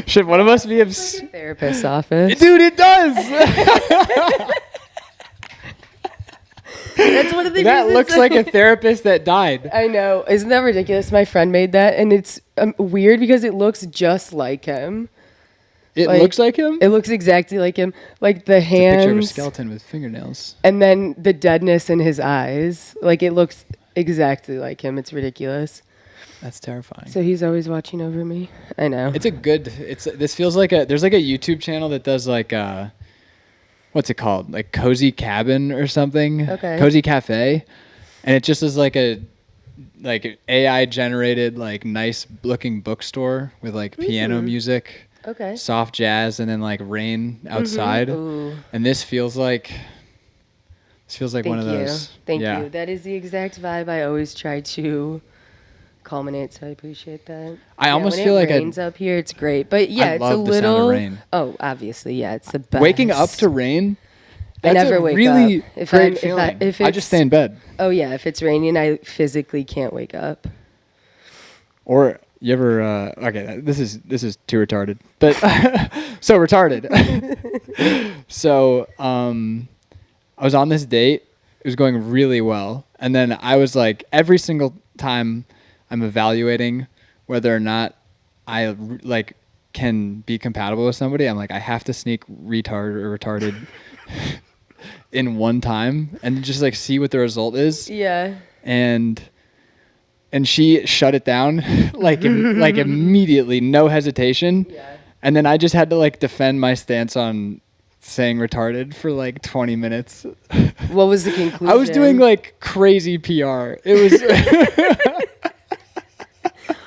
Should one of us be Therapist's office. Dude, it does. That's one of the That looks like a therapist that died. I know. Isn't that ridiculous? My friend made that, and it's weird because it looks just like him. It looks like him? It looks exactly like him. Like the hands. It's a picture of a skeleton with fingernails. And then the deadness in his eyes. Like it looks exactly like him. It's ridiculous. That's terrifying. So he's always watching over me. I know. This feels like there's like a YouTube channel that does like what's it called? Like Cozy Cabin or something. Okay. Cozy Cafe. And it just is like a AI generated like nice looking bookstore with like piano music. Okay. Soft jazz and then like rain outside. Ooh. And this feels like one of those. Thank you. That is the exact vibe I always try to culminate, so I appreciate that. I almost feel like it rains up here, it's great. But yeah, it's a little the sound of rain. Oh, obviously, yeah, it's the best. Waking up to rain. That's I never wake really up. If great feeling. I just stay in bed. Oh yeah, if it's raining, I physically can't wake up. Or you ever okay, this is too retarded. But so retarded. So I was on this date. It was going really well. And then I was like, every single time I'm evaluating whether or not I like can be compatible with somebody, I'm like, I have to sneak retarded in one time and just like see what the result is. Yeah. And she shut it down like immediately, no hesitation. Yeah. And then I just had to like defend my stance on saying retarded for like 20 minutes. What was the conclusion? I was doing like crazy PR. It was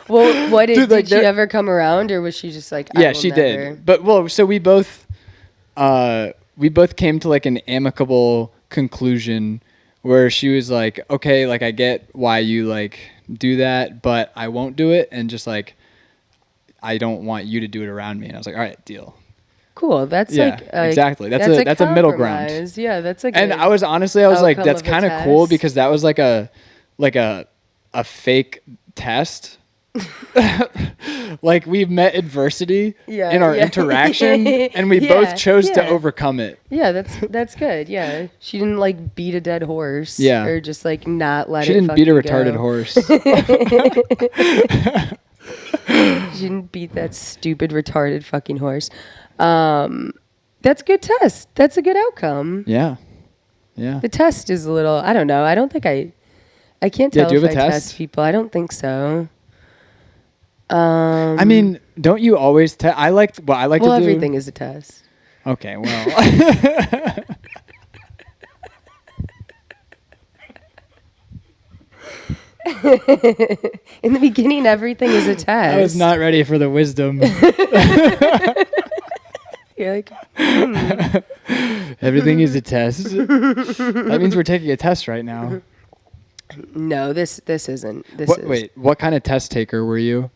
Well, what did she ever come around, or was she just like, yeah, she did. But so we both came to like an amicable conclusion where she was like, okay, like I get why you like do that, but I won't do it, and just like I don't want you to do it around me. And I was like, all right, deal. Cool. That's exactly. That's a middle ground. Yeah, that's a good and I was like, that's kind of cool because that was like a fake test. Like we met adversity in our interaction and we both chose to overcome it. Yeah, that's good. Yeah. She didn't like beat a dead horse. Yeah. Or just like not let she it didn't beat a retarded horse. She didn't beat that stupid retarded fucking horse. That's a good test. That's a good outcome. Yeah. Yeah. The test is a little, I don't know. I don't think I can't tell if I test people. I don't think so. I mean, don't you always test? I like to do. Well, everything is a test. Okay, well. In the beginning, everything is a test. I was not ready for the wisdom. You're like, everything is a test. That means we're taking a test right now. No, this isn't. Wait, what kind of test taker were you?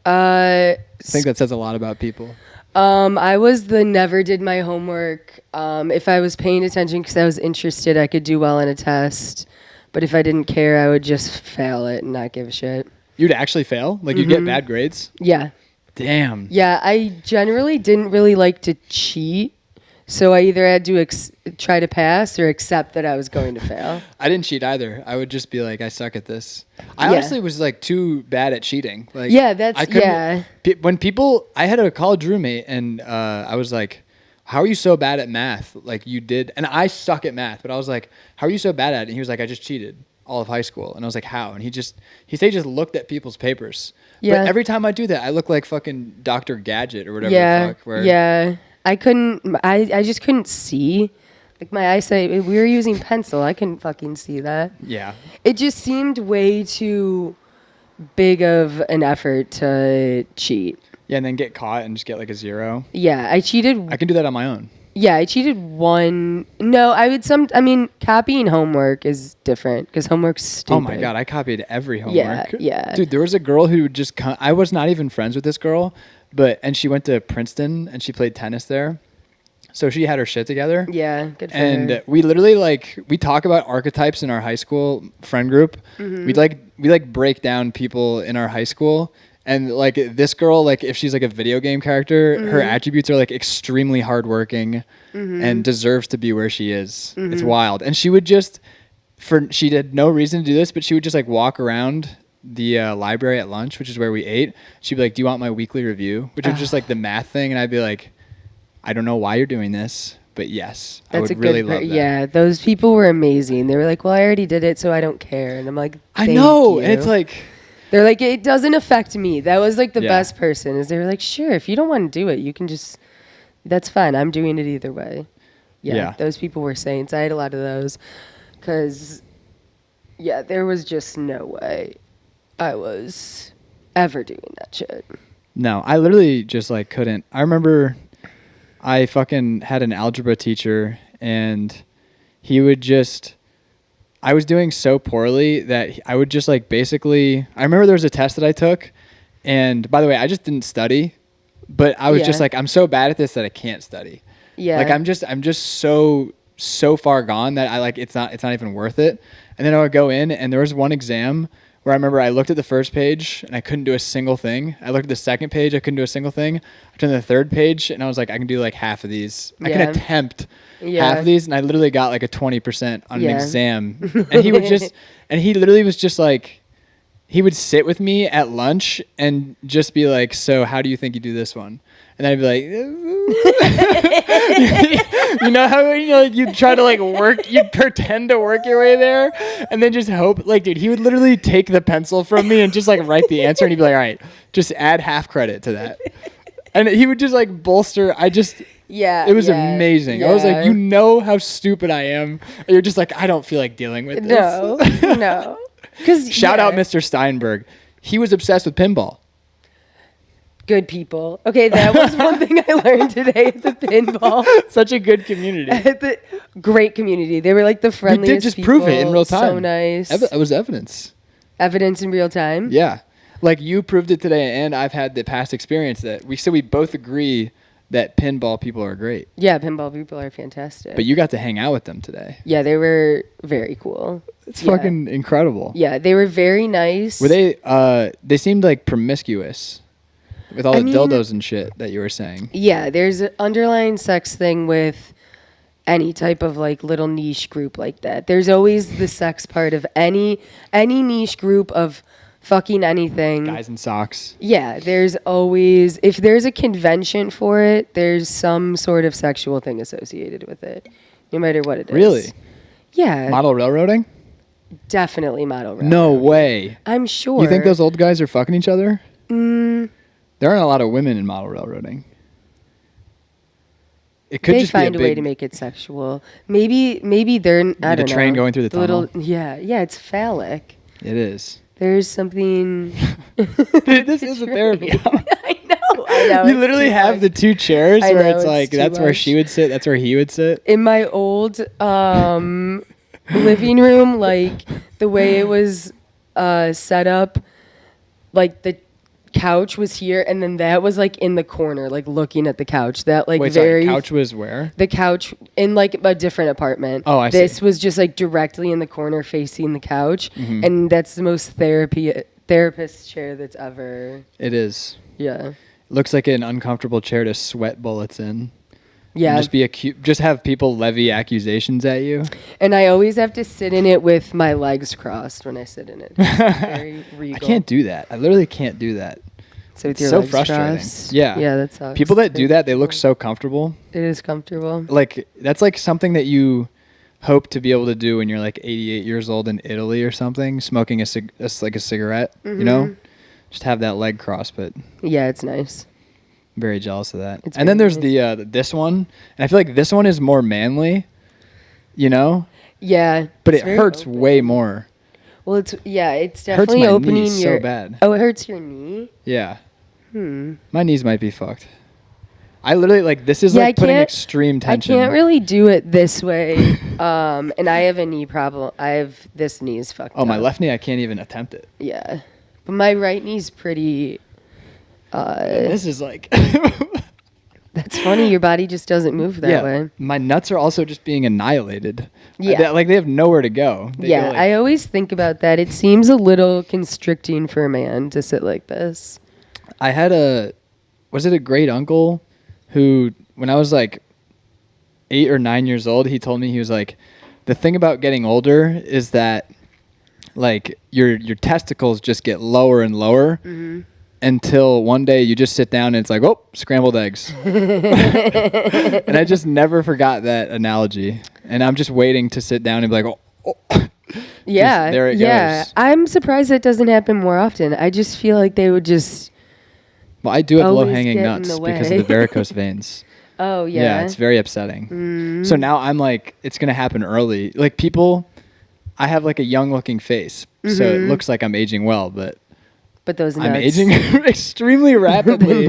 I think that says a lot about people. I was the never did my homework. If I was paying attention because I was interested, I could do well in a test. But if I didn't care, I would just fail it and not give a shit. You'd actually fail? Like you'd get bad grades? Yeah. Damn. Yeah, I generally didn't really like to cheat. So I either had to try to pass or accept that I was going to fail. I didn't cheat either. I would just be like, I suck at this. I honestly was like too bad at cheating. Like, when I had a college roommate and I was like, how are you so bad at math? Like you did. And I suck at math, but I was like, how are you so bad at it? And he was like, I just cheated all of high school. And I was like, how? And he said he just looked at people's papers. Yeah. But every time I do that, I look like fucking Dr. Gadget or whatever the fuck. Yeah. I just couldn't see. Like my eyesight, we were using pencil. I couldn't fucking see that. Yeah. It just seemed way too big of an effort to cheat. Yeah, and then get caught and just get like a 0. Yeah, I cheated. I can do that on my own. Yeah, I cheated one. No, copying homework is different because homework's stupid. Oh my God, I copied every homework. Yeah. Dude, there was a girl who would just come. I was not even friends with this girl, and she went to Princeton and she played tennis there. So she had her shit together. Yeah, good for her. And we literally we talk about archetypes in our high school friend group. Mm-hmm. We break down people in our high school And like this girl, like if she's like a video game character, her attributes are like extremely hardworking and deserves to be where she is. It's wild. And she would just, she had no reason to do this, but she would just like walk around the library at lunch, which is where we ate. She'd be like, "Do you want my weekly review?" Which was just like the math thing. And I'd be like, "I don't know why you're doing this, but yes, I would really love that." Yeah, those people were amazing. They were like, "Well, I already did it, so I don't care." And I'm like, I know. You. And it's like, they're like, "It doesn't affect me." That was like the best person. Is they were like, "Sure, if you don't want to do it, you can just. That's fine. I'm doing it either way." Yeah. Those people were saints. I had a lot of those, because, there was just no way I was ever doing that shit. No, I literally just like couldn't. I remember I fucking had an algebra teacher, and he would just, I was doing so poorly that I would just like basically, I remember there was a test that I took, and by the way, I just didn't study, but I was just like, I'm so bad at this that I can't study. Yeah. Like I'm just so far gone that I like, it's not even worth it. And then I would go in, and there was one exam where I remember I looked at the first page and I couldn't do a single thing. I looked at the second page, I couldn't do a single thing. I turned to the third page, and I was like, I can do like half of these. I can attempt half of these, and I literally got like a 20% on an exam. And he would just, and he literally was just like, he would sit with me at lunch and just be like, "So how do you think you do this one?" And I'd be like, you know how you try to like work, you pretend to work your way there, and then just hope. Like, dude, he would literally take the pencil from me and just like write the answer, and he'd be like, "All right, just add half credit to that," and he would just like bolster. It was amazing. I was like, you know how stupid I am. And you're just like, I don't feel like dealing with this. No. Shout out Mr. Steinberg. He was obsessed with pinball. Good people. Okay, that was one thing I learned today at the pinball. Such a good community. Great community. They were like the friendliest people. You did just prove it in real time. So nice. It was evidence. Evidence in real time? Yeah. Like you proved it today, and I've had the past experience that we both agree that pinball people are great. Yeah, pinball people are fantastic. But you got to hang out with them today. Yeah, they were very cool. It's fucking incredible. Yeah, they were very nice. Were they seemed like promiscuous with all the dildos and shit that you were saying. Yeah, there's an underlying sex thing with any type of like little niche group like that. There's always the sex part of any niche group of fucking anything. Guys in socks. Yeah, there's always, if there's a convention for it, there's some sort of sexual thing associated with it, no matter what it is. Really? Yeah. Model railroading? Definitely model railroading. No way. I'm sure. You think those old guys are fucking each other? There aren't a lot of women in model railroading. It could just find a way to make it sexual. Maybe they're, I don't know. The train going through the tunnel. Yeah, it's phallic. It is. There's something. This is a therapy. I know. You literally have the two chairs where it's like that's where she would sit, that's where he would sit. In my old living room, like the way it was set up, like the couch was here, and then that was like in the corner, like looking at the couch. That like couch was where? The couch in like a different apartment. Oh, I see. This was just like directly in the corner facing the couch, and that's the most therapist chair that's ever. It is. Yeah. Looks like an uncomfortable chair to sweat bullets in. Yeah. And just have people levy accusations at you. And I always have to sit in it with my legs crossed when I sit in it. It's very regal. I can't do that. I literally can't do that. So with your so legs frustrating. crossed? Yeah. Yeah, that sucks. People that do that, they look so comfortable. It is comfortable. Like that's like something that you hope to be able to do when you're like 88 years old in Italy or something, smoking a cigarette, you know? Just have that leg crossed, but yeah, it's nice. I'm very jealous of that. And then there's this one, and I feel like this one is more manly, you know? Yeah. But it hurts way more. Well, it's definitely hurts my opening knees so bad. Oh, it hurts your knee? Yeah. My knees might be fucked. I literally like this is like putting extreme tension. I can't really do it this way. And I have a knee problem. This knee is fucked up. Oh, my left knee, I can't even attempt it. Yeah. But my right knee's pretty this is like That's funny. Your body just doesn't move that way. My nuts are also just being annihilated. Yeah. They have nowhere to go. They I always think about that. It seems a little constricting for a man to sit like this. I had was it a great uncle who, when I was like 8 or 9 years old, he told me, he was like, the thing about getting older is that like your testicles just get lower and lower until one day you just sit down and it's like, oh, scrambled eggs. And I just never forgot that analogy. And I'm just waiting to sit down and be like, oh. Yeah. There it goes. I'm surprised that doesn't happen more often. I just feel like they would just. Well, I do have always low-hanging get in nuts the way. because of the varicose veins. Oh, yeah. Yeah, it's very upsetting. So now I'm like, it's going to happen early. Like people, I have like a young-looking face, so it looks like I'm aging well, but those nuts. I'm aging extremely rapidly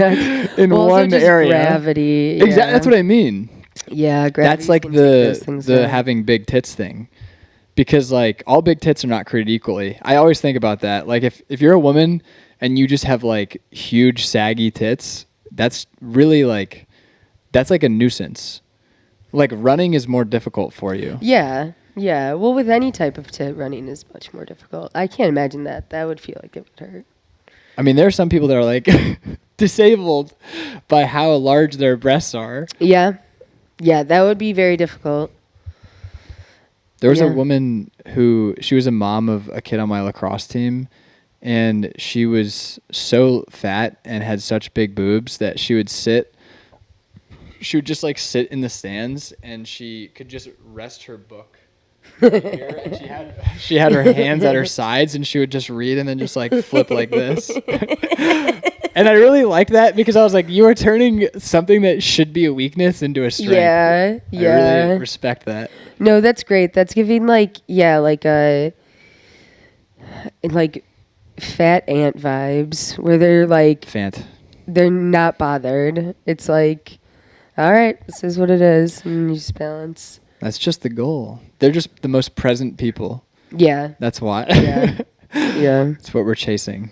in one area. Gravity. Exactly. That's what I mean. Yeah, gravity. That's like the having big tits thing. Because like all big tits are not created equally. I always think about that. Like if you're a woman and you just have like huge saggy tits, that's really like, that's like a nuisance. Like running is more difficult for you. Yeah. Yeah. Well, with any type of tit, running is much more difficult. I can't imagine that. That would feel like it would hurt. I mean, there are some people that are like disabled by how large their breasts are. Yeah. Yeah, that would be very difficult. There was a woman who, she was a mom of a kid on my lacrosse team, and she was so fat and had such big boobs that she would just like sit in the stands and she could just rest her book right here, and she had her hands at her sides and she would just read and then just like flip like this. And I really liked that because I was like, you are turning something that should be a weakness into a strength. Yeah, yeah. I really respect that. No, that's great. That's giving like fat ant vibes where they're like they're not bothered. It's like, all right, this is what it is, and you just balance. That's just the goal. They're just the most present people. Yeah. That's why. Yeah. Yeah. That's what we're chasing.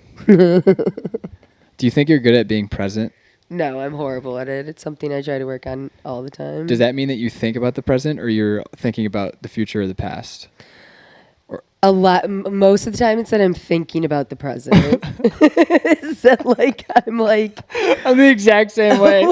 Do you think you're good at being present? No, I'm horrible at it. It's something I try to work on all the time. Does that mean that you think about the present or you're thinking about the future or the past? A lot. Most of the time, it's that I'm thinking about the present. Is that like I'm the exact same way.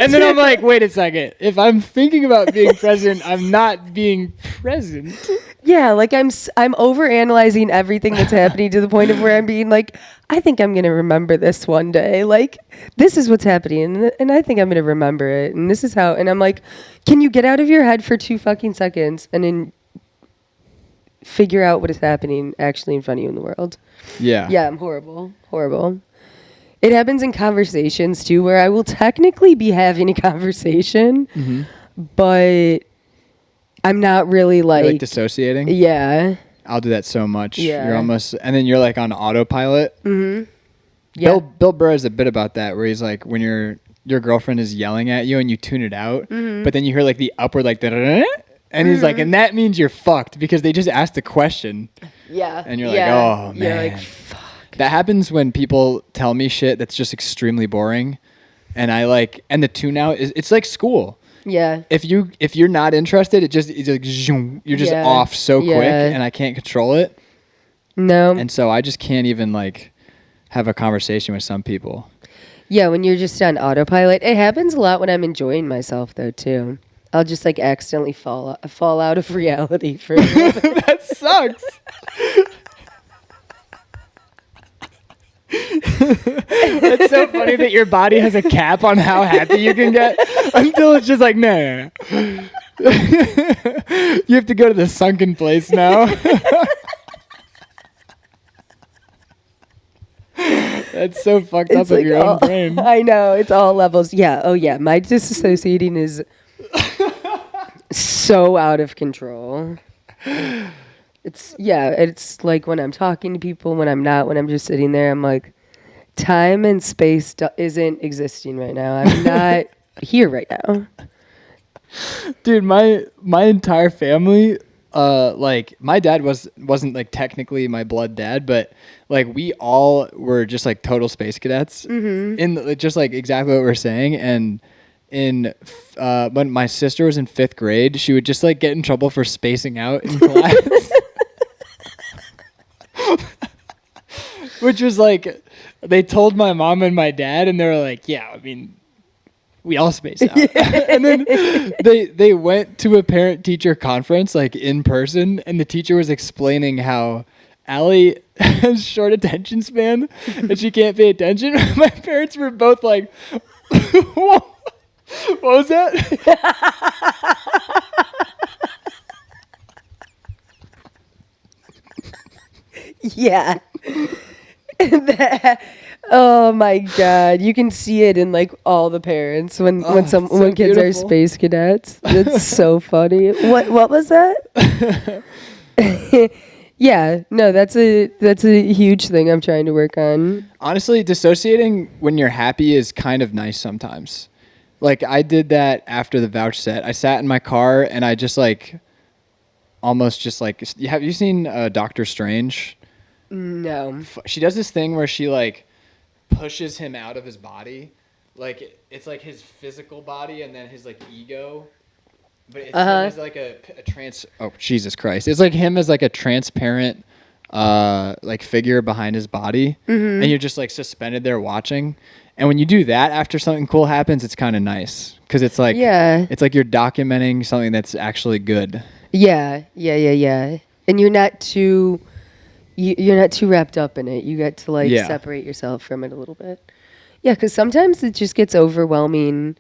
And then I'm like, wait a second. If I'm thinking about being present, I'm not being present. Yeah, like I'm overanalyzing everything that's happening to the point of where I'm being like, I think I'm gonna remember this one day. Like, this is what's happening, and I think I'm gonna remember it, and this is how. And I'm like, can you get out of your head for 2 fucking seconds and then figure out what is happening actually in front of you in the world? Yeah. Yeah, I'm horrible. It happens in conversations too, where I will technically be having a conversation, but I'm not really like... You're like dissociating? Yeah. I'll do that so much. Yeah. You're almost... And then you're like on autopilot. Mm-hmm. Yeah. Bill Burr has a bit about that where he's like, when your girlfriend is yelling at you and you tune it out, but then you hear like the upward like... And he's like, and that means you're fucked because they just asked a question. Yeah. And you're like, oh, man. You're like, fuck. That happens when people tell me shit that's just extremely boring. And and the tune out is, it's like school. Yeah. If you're not interested, it's like, zoom, you're just off so quick and I can't control it. No. And so I just can't even like have a conversation with some people. Yeah, when you're just on autopilot. It happens a lot when I'm enjoying myself though too. I'll just like accidentally fall out of reality for a little bit. That sucks. It's so funny that your body has a cap on how happy you can get until it's just like, no. You have to go to the sunken place now. That's so fucked up of your own brain. I know, it's all levels. Yeah, oh yeah, my disassociating is so out of control. It's like when I'm talking to people, when I'm not, when I'm just sitting there, I'm like, time and space isn't existing right now. I'm not here right now. Dude, my entire family, like my dad wasn't like technically my blood dad, but like we all were just like total space cadets in just like exactly what we're saying. And when my sister was in 5th grade, she would just like get in trouble for spacing out in class. Which was like, they told my mom and my dad, and they were like, yeah, I mean, we all space out. And then they went to a parent-teacher conference, like in person, and the teacher was explaining how Allie has short attention span and she can't pay attention. My parents were both like, what was that? Yeah. Oh my God. You can see it in like all the parents when kids beautiful. Are space cadets. That's so funny. What was that? Yeah, no, that's a huge thing I'm trying to work on. Honestly, dissociating when you're happy is kind of nice sometimes. Like I did that after the vouch set. I sat in my car and I just like almost just like, have you seen Doctor Strange? No. She does this thing where she like pushes him out of his body. Like it's like his physical body and then his like ego. But it's as like a oh Jesus Christ. It's like him as like a transparent like figure behind his body. Mm-hmm. And you're just like suspended there watching. And when you do that after something cool happens, it's kind of nice cuz it's like it's like you're documenting something that's actually good. Yeah. And you're not too wrapped up in it. You get to like separate yourself from it a little bit. Yeah, cuz sometimes it just gets overwhelming.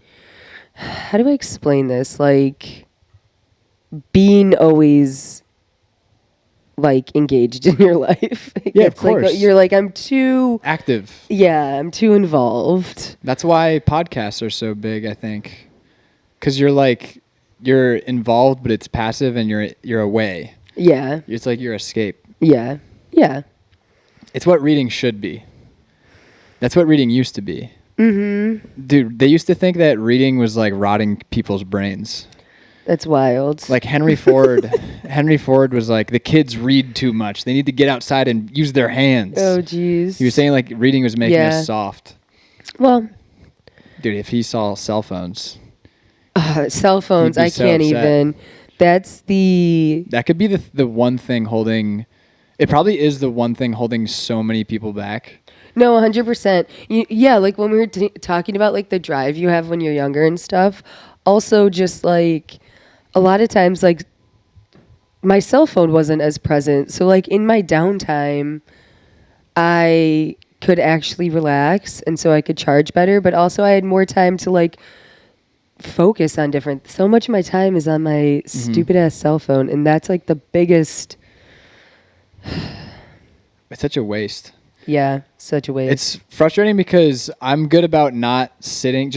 How do I explain this? Like being always like engaged in your life. Yeah, of course. Like, you're like, I'm too active. Yeah, I'm too involved. That's why podcasts are so big, I think. Cuz you're involved but it's passive and you're away. Yeah. It's like your escape. Yeah. Yeah. It's what reading should be. That's what reading used to be. Mm-hmm. Dude, they used to think that reading was like rotting people's brains. That's wild. Like Henry Ford. Henry Ford was like, the kids read too much. They need to get outside and use their hands. Oh, jeez. He was saying like reading was making us soft. Well. Dude, if he saw cell phones. Cell phones, I can't even. That could be the one thing holding. It probably is the one thing holding so many people back. No, 100%. Yeah, like when we were talking about like the drive you have when you're younger and stuff. Also, just like a lot of times, like my cell phone wasn't as present. So like in my downtime, I could actually relax, and so I could charge better. But also, I had more time to like focus on different. So much of my time is on my stupid ass cell phone, and that's like the biggest. It's such a waste. Yeah, such a waste. It's frustrating because I'm good about not sitting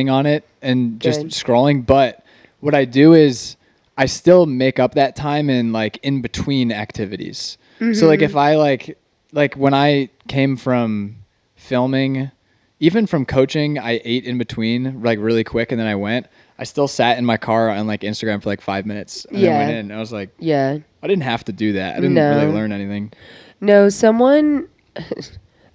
on it and just scrolling. But what I do is I still make up that time in between activities. Mm-hmm. So like if I like when I came from filming, even from coaching, I ate in between like really quick and then I went. I still sat in my car on like Instagram for like 5 minutes and then went in. And I was like, I didn't have to do that. I didn't really learn anything. No, someone.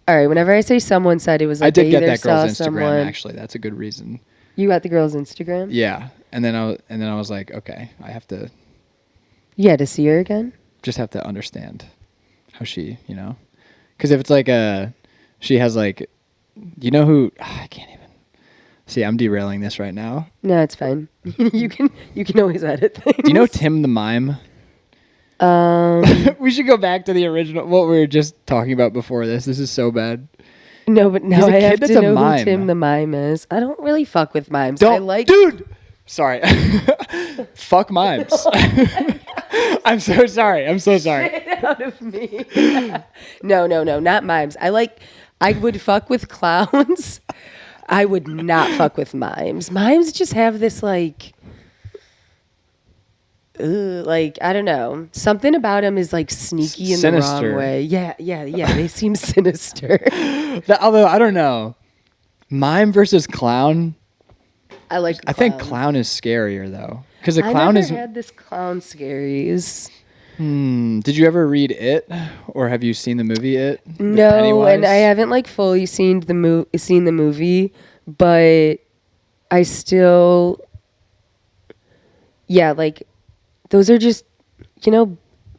All right. Whenever I say someone said it was, like I did get that girl's Instagram. Actually, that's a good reason. You got the girl's Instagram? Yeah, and then I was like, okay, I have to. Yeah, to see her again. Just have to understand how she, because if it's like she has like, who I can't even. See, I'm derailing this right now. No, it's fine. you can always edit things. Do you know Tim the Mime? We should go back to the original. What we were just talking about before this. This is so bad. No, but now I have to know who Tim the Mime is. I don't really fuck with mimes. Dude. Sorry. Fuck mimes. I'm so sorry. Get out of me. No, not mimes. I would fuck with clowns. I would not fuck with mimes. Mimes just have this like I don't know. Something about them is like sneaky in the wrong way. Yeah. They seem sinister. Although I don't know, mime versus clown. I think clown is scarier though, because the clown I never had this clown scaries. Did you ever read It, or have you seen the movie It? No, and I haven't like fully seen the movie, but I still, like. Those are just,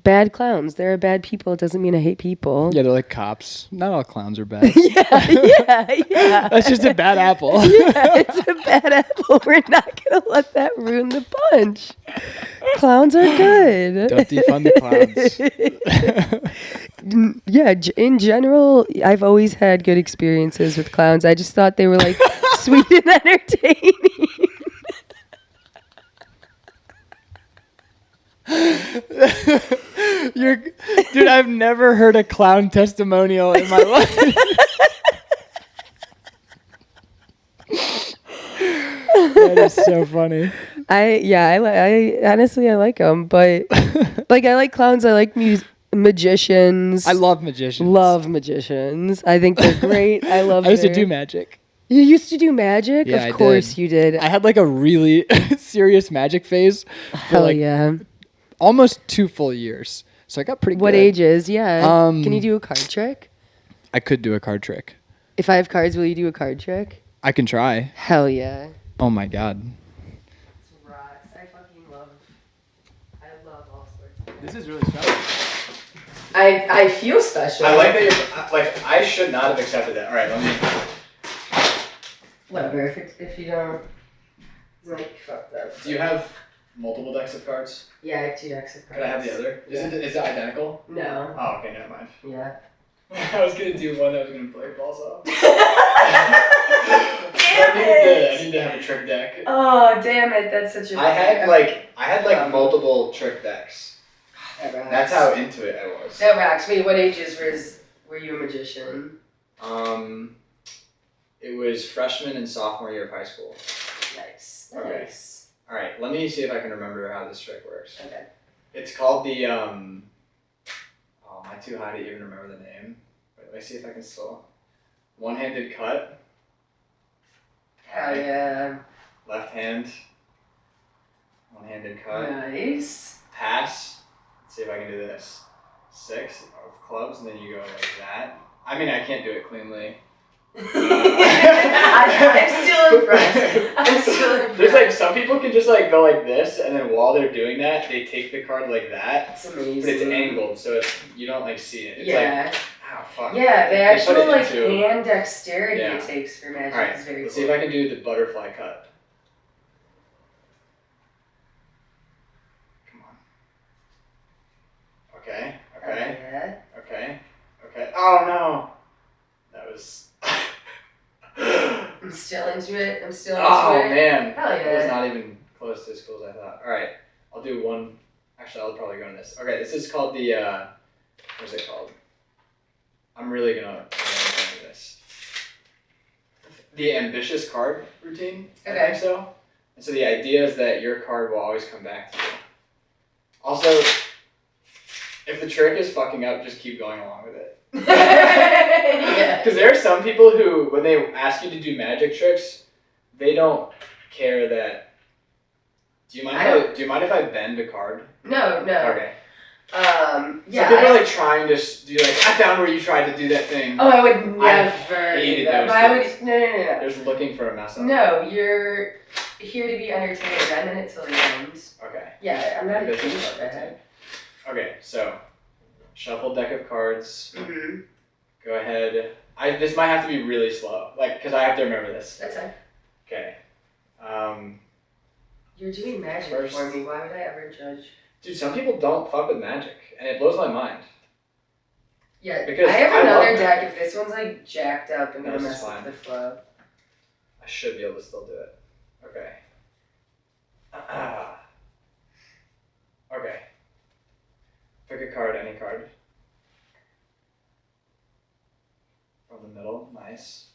bad clowns. There are bad people. It doesn't mean I hate people. Yeah, they're like cops. Not all clowns are bad. yeah. That's just a bad apple. Yeah, it's a bad apple. We're not going to let that ruin the punch. Clowns are good. Don't defund the clowns. Yeah, in general, I've always had good experiences with clowns. I just thought they were like sweet and entertaining. Dude, I've never heard a clown testimonial in my life. That is so funny. I honestly I like them, but like I like clowns. I like magicians. I love magicians. Love magicians. I think they're great. I used to do magic. You used to do magic? Yeah, of course you did. I had like a really serious magic phase. Hell like yeah. Almost 2 full years. So I got pretty good. What ages? Yeah. Can you do a card trick? I could do a card trick. If I have cards, will you do a card trick? I can try. Hell yeah. Oh my god. Rocks. I love all sorts of This is really special. I feel special. I like that you're like I should not have accepted that. All right, let me. Whatever. If you don't, like fuck that. Do you have multiple decks of cards? Yeah, I have 2 decks of cards. Could I have the other? Yeah. Is it identical? No. Oh, okay, never mind. Yeah. I was gonna do one that was gonna play balls off. Damn I need to have a trick deck. Oh damn it! That's such a. I had multiple trick decks. That rocks. That's how into it I was. That rocks. Wait, what ages were you a magician? It was freshman and sophomore year of high school. Nice. Okay. Nice. All right, let me see if I can remember how this trick works. Okay. It's called the Oh, am I too high to even remember the name? Wait, let me see if I can still. One-handed cut. Hell yeah. Left hand. One-handed cut. Nice. Pass. Let's see if I can do this. 6 of clubs, and then you go like that. I mean, I can't do it cleanly. I'm still impressed. There's like some people can just like go like this, and then while they're doing that, they take the card like that. It's amazing. But it's angled, so you don't like see it. It's yeah. Like, oh fuck. Yeah, the actual like into, hand dexterity it takes for magic is very let's cool. see if I can do the butterfly cut. Come on. Okay. Yeah. Okay. Oh no. That was. I'm still into it. Oh man. Hell yeah. It was not even close to as cool as I thought. All right. I'll do one. Actually, I'll probably go on this. Okay, this is called the. What's it called? I'm really gonna do this. The ambitious card routine. Okay. I think so. And so the idea is that your card will always come back to you. Also, if the trick is fucking up, just keep going along with it. Because there are some people who, when they ask you to do magic tricks, they don't care that. Do you mind if I bend a card? No. Okay. Yeah. Some people are like trying to do like, I found where you tried to do that thing. Oh, I would never hated do that. those things. No. There's looking for a mess up. No, you're here to be entertained. I'm in it till the end. Okay. Yeah, I'm not a This is douchebag. Okay, so shuffle deck of cards. Mm-hmm. Go ahead. This might have to be really slow, like because I have to remember this. That's fine. Okay. You're doing magic First, for me. Why would I ever judge? Dude, some people don't fuck with magic, and it blows my mind. Yeah, Because I have I another love deck. magic. If this one's like jacked up and No, gonna this mess is up fine. the flow. I should be able to still do it. Okay. Okay. Pick a card, any card. From the middle, nice.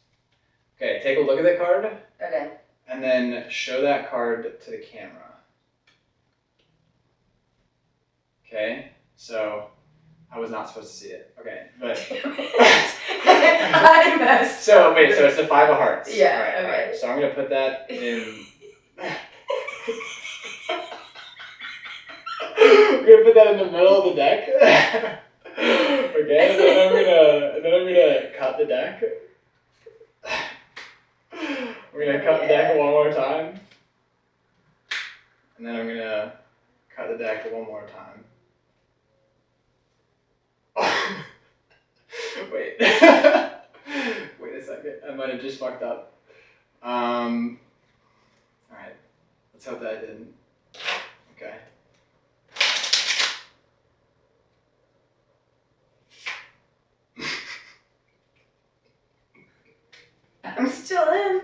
Okay, take a look at that card, Okay. and then show that card to the camera. Okay, so I was not supposed to see it. Okay, but I messed. so it's the 5 of hearts. Yeah. All Okay. right. So I'm gonna put that in. We're gonna put that in the middle of the deck. Okay, and then I'm gonna cut the deck. We're gonna cut the deck one more time. And then I'm gonna cut the deck one more time. Wait. Wait a second. I might have just fucked up. Alright. Let's hope that I didn't. Okay. I'm still in.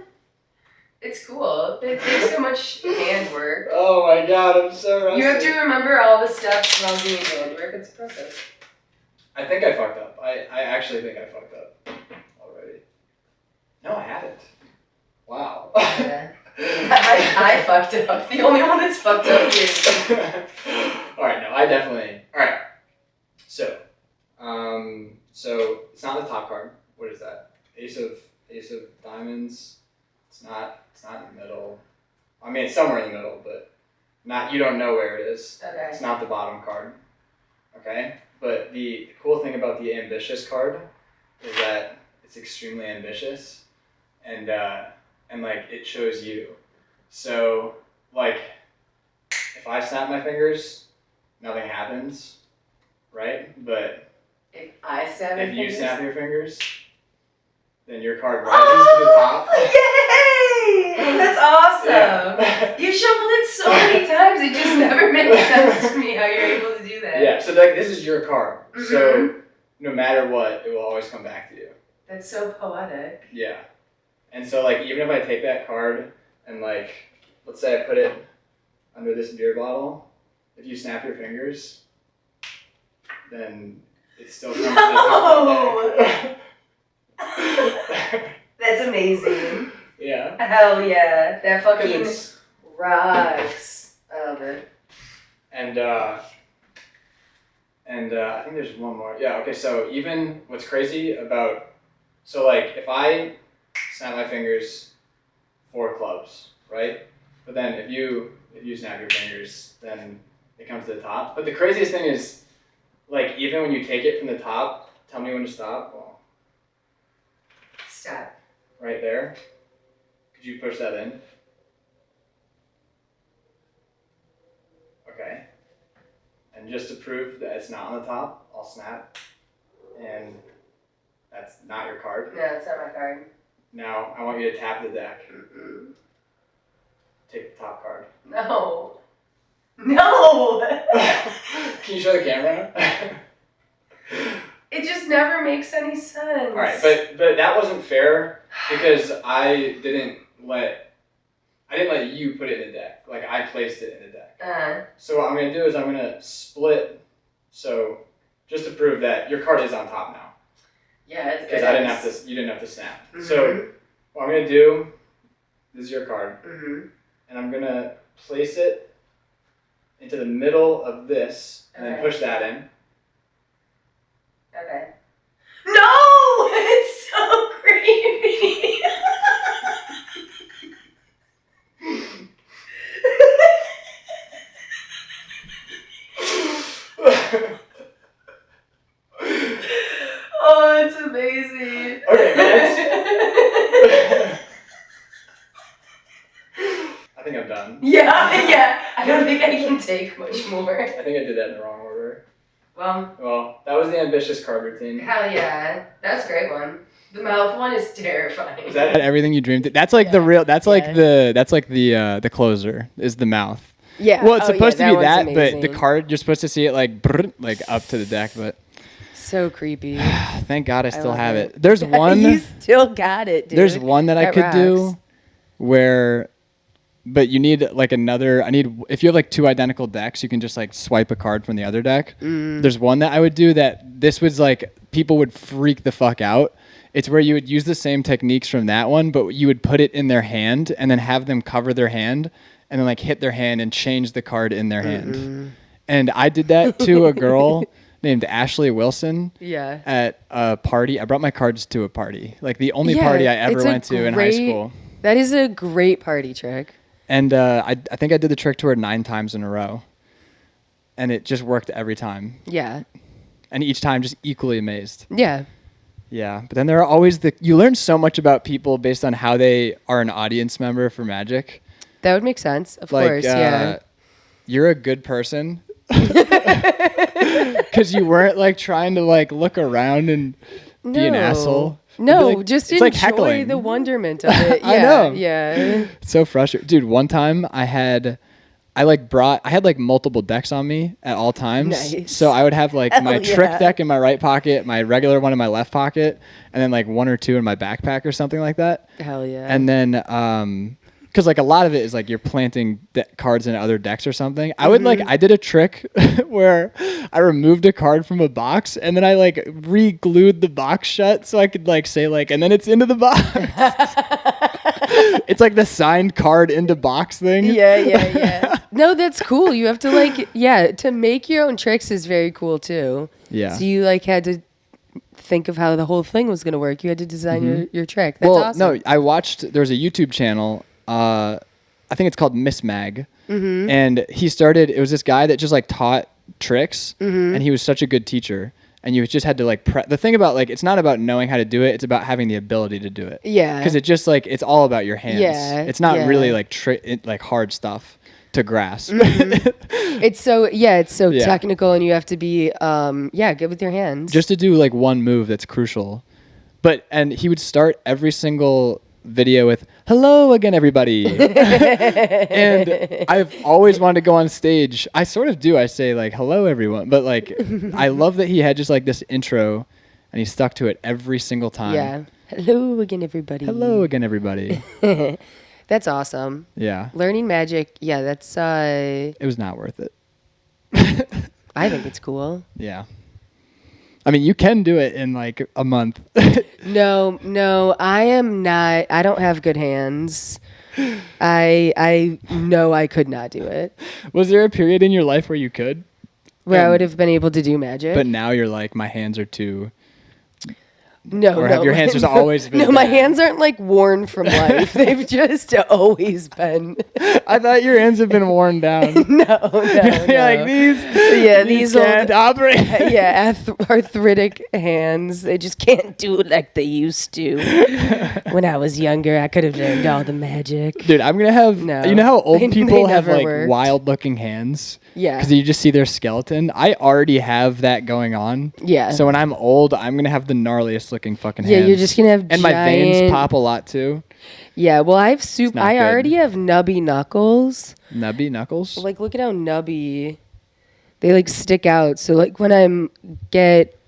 It's cool. It takes so much handwork. Oh my god, I'm so rusty. You have to remember all the steps while doing handwork. It's a process. I think I fucked up. I actually think I fucked up already. No, I haven't. Wow. Yeah. I fucked up. The only one that's fucked up is. Alright, no, I definitely. Alright. So it's not the top card. What is that? Ace of diamonds. It's not in the middle. I mean, it's somewhere in the middle, but you don't know where it is. Okay. It's not the bottom card. Okay? But the cool thing about the ambitious card is that it's extremely ambitious and like it shows you. So like if I snap my fingers, nothing happens, right? But if I snap my if you fingers? snap your fingers, then your card rises to the top. Yay! That's awesome. Yeah. You shuffled it so many times, it just never made sense to me how you're able to do that. Yeah, so like this is your card. Mm-hmm. So no matter what, it will always come back to you. That's so poetic. Yeah. And so like even if I take that card and like let's say I put it under this beer bottle, if you snap your fingers, then it still comes to the top of the deck. That's amazing. Yeah. Hell yeah. That fucking rocks. I love it. And I think there's one more. Yeah, okay, so even what's crazy about, so like if I snap my fingers, 4 clubs, right? But then if you snap your fingers, then it comes to the top. But the craziest thing is, like even when you take it from the top, tell me when to stop. Well, stop. Right there. Could you push that in? Okay. And just to prove that it's not on the top, I'll snap. And that's not your card. No, it's not my card. Now, I want you to tap the deck. Mm-mm. Take the top card. No. No! Can you show the camera? It just never makes any sense. Alright, but that wasn't fair because I didn't let you put it in the deck. Like I placed it in the deck. So what I'm gonna do is I'm gonna split. So just to prove that your card is on top now. Yeah, it's because you didn't have to snap. Mm-hmm. So what I'm gonna do, this is your card, and I'm gonna place it into the middle of this and then push that in. Okay. No! It's so creepy! Oh, it's amazing. Okay, man. I think I'm done. Yeah. I don't think I can take much more. I think I did that in the wrong order. Well, that was the ambitious card routine. Hell yeah. That's a great one. The mouth one is terrifying. Is that everything you dreamed? That's like the real. That's like the closer is the mouth. Yeah. Well, it's supposed to be that, amazing. but the card you're supposed to see it like like up to the deck, but so creepy. Thank God I still have it. it. There's one. You still got it, dude. There's one that I could rocks. do where, but you need like another. If you have like 2 identical decks, you can just like swipe a card from the other deck. There's one that I would do that this was like people would freak the fuck out. It's where you would use the same techniques from that one, but you would put it in their hand and then have them cover their hand and then like hit their hand and change the card in their hand. And I did that to a girl named Ashley Wilson at a party. I brought my cards to a party, like the only party I ever went to in high school. That is a great party trick. And I think I did the trick to her 9 times in a row. And it just worked every time. Yeah. And each time just equally amazed. Yeah. Yeah, but then there are always you learn so much about people based on how they are an audience member for Magic. That would make sense, of course, yeah. You're a good person. Because you weren't like trying to like look around and be an asshole. No, like, just it's enjoy like heckling. the wonderment of it. Yeah, I know. Yeah. It's so frustrating. Dude, one time I had like multiple decks on me at all times. Nice. So I would have like Hell my yeah. trick deck in my right pocket, my regular one in my left pocket, and then like one or two in my backpack or something like that. Hell yeah. And then because like a lot of it is like you're planting cards in other decks or something. I would I did a trick where I removed a card from a box and then I like re-glued the box shut so I could like say like, and then it's into the box. It's like the signed card into box thing. Yeah. No, that's cool. You have to like, to make your own tricks is very cool too. Yeah. So you like had to think of how the whole thing was going to work. You had to design your trick. That's awesome. No, I watched, there's a YouTube channel, I think it's called Miss Mag. And it was this guy that just like taught tricks and he was such a good teacher. And you just had to like the thing about like it's not about knowing how to do it, it's about having the ability to do it. Yeah. Because it just like it's all about your hands. Yeah. It's not really like like hard stuff to grasp. It's so technical and you have to be good with your hands. Just to do like one move that's crucial. And he would start every single video with hello again everybody. And I've always wanted to go on stage. I sort of do. I say like hello everyone, but like I love that he had just like this intro and he stuck to it every single time. Yeah. Hello again everybody. Hello again everybody. That's awesome. Yeah. Learning magic, that's it was not worth it. I think it's cool. Yeah. I mean, you can do it in like a month. No, I am not. I don't have good hands. I know I could not do it. Was there a period in your life where you could? Where I would have been able to do magic? But now you're like, my hands are too... No, have your hands just always been... No, my hands aren't like worn from life. They've just always been. I thought your hands have been worn down. No. You're like, these can't operate. Arthritic hands. They just can't do it like they used to. When I was younger, I could have learned all the magic. Dude, I'm going to have... No. You know how old people have like worked. wild-looking hands? Yeah. Because you just see their skeleton. I already have that going on. Yeah. So when I'm old, I'm going to have the gnarliest looking fucking hands. Yeah, you're just going to have and my veins pop a lot too. Yeah, well, I already have nubby knuckles. Nubby knuckles? Like, look at how nubby. They, like, stick out. So, like, when I get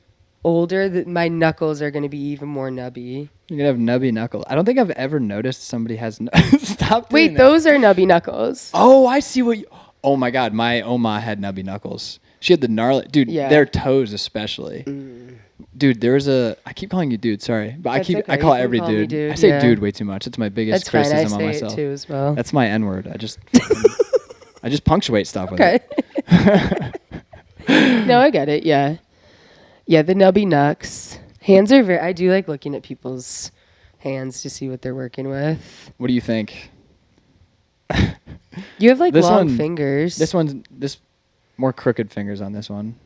older, my knuckles are going to be even more nubby. You're going to have nubby knuckles. I don't think I've ever noticed somebody has... Stop doing Wait, that. those are nubby knuckles. Oh, I see what you... Oh, my God. My Oma had nubby knuckles. She had the gnarly... Dude, their toes especially. Dude, there was a... I keep calling you dude, sorry. But I call every dude. I say dude way too much. It's my biggest criticism on myself. That's fine. I say it too as well. That's my N-word. I just punctuate stuff with it. No, I get it. Yeah. Yeah, the nubby knucks. Hands are very... I do like looking at people's hands to see what they're working with. What do you think? You have like long fingers. This more crooked fingers on this one.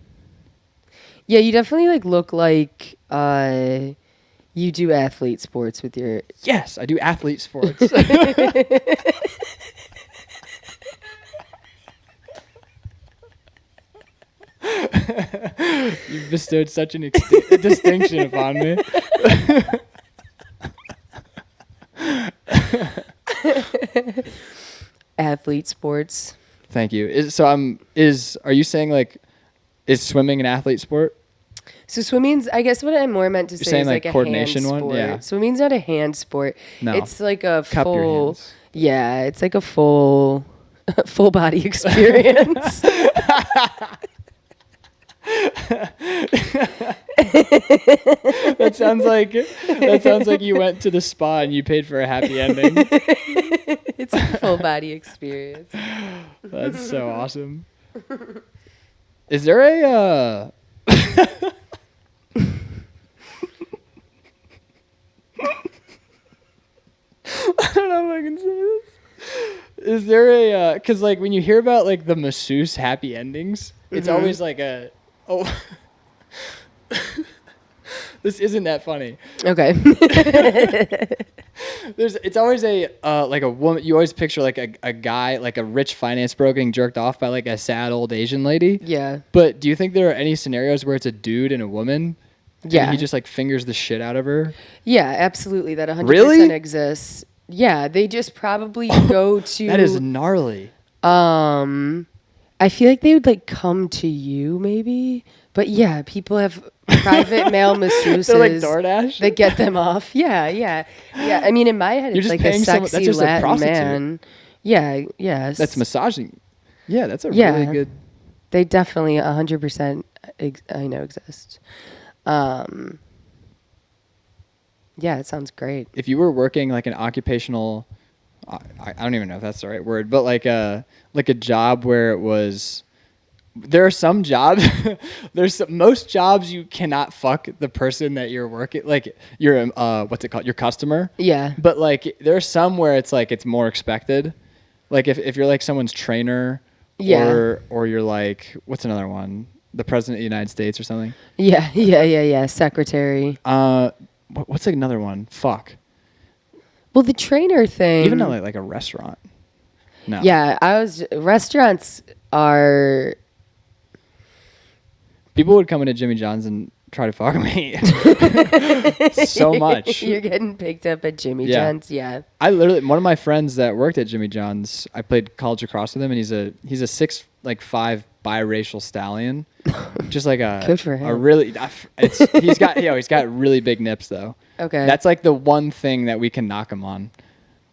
Yeah, you definitely like look like you do athlete sports with your... Yes, I do athlete sports. You've bestowed such a distinction upon me. Athlete sports. Thank you. Are you saying like, is swimming an athlete sport? So swimming's, I guess what I more meant to say is like a coordination hand one? sport. Yeah. Swimming's not a hand sport. No. It's like a Cup your full... hands. Yeah, it's like a full body experience. That sounds like you went to the spa and you paid for a happy ending. It's a full body experience. That's so awesome. Is there a I don't know if I can say this. Is there a because like when you hear about like the masseuse happy endings, it's always like this isn't that funny. Okay. It's always a like a woman. You always picture like a guy, like a rich finance bro getting jerked off by like a sad old Asian lady. Yeah. But do you think there are any scenarios where it's a dude and a woman Yeah. And he just like fingers the shit out of her. Yeah, absolutely. That 100% Really? exists. Yeah, they just probably go to. That is gnarly. I feel like they would like come to you maybe, but yeah, people have private male masseuses. They're like DoorDash that get them off. Yeah. I mean, in my head, You're it's just like a paying someone- sexy that's just a Latin prostitute. man. Yeah, yes. That's massaging. Yeah, that's a Yeah. really good. They definitely 100% I know exist. Yeah, it sounds great. If you were working like an occupational, I don't even know if that's the right word, but like a job where it was. There are some jobs. Most jobs you cannot fuck the person that you're working. Like your what's it called? Your customer. Yeah. But like there are some where it's like it's more expected. Like if you're like someone's trainer. Yeah. Or you're like, what's another one? The president of the United States or something. Yeah. Secretary. What's like another one? Fuck. Well, the trainer thing. Even like a restaurant. No. Yeah, restaurants are. People would come into Jimmy John's and try to fuck me. So much. You're getting picked up at Jimmy John's, yeah. I literally, one of my friends that worked at Jimmy John's, I played college lacrosse with him, and he's a 6'5" biracial stallion. Just like a good for him. A really, he's got really big nips though. Okay. That's like the one thing that we can knock him on.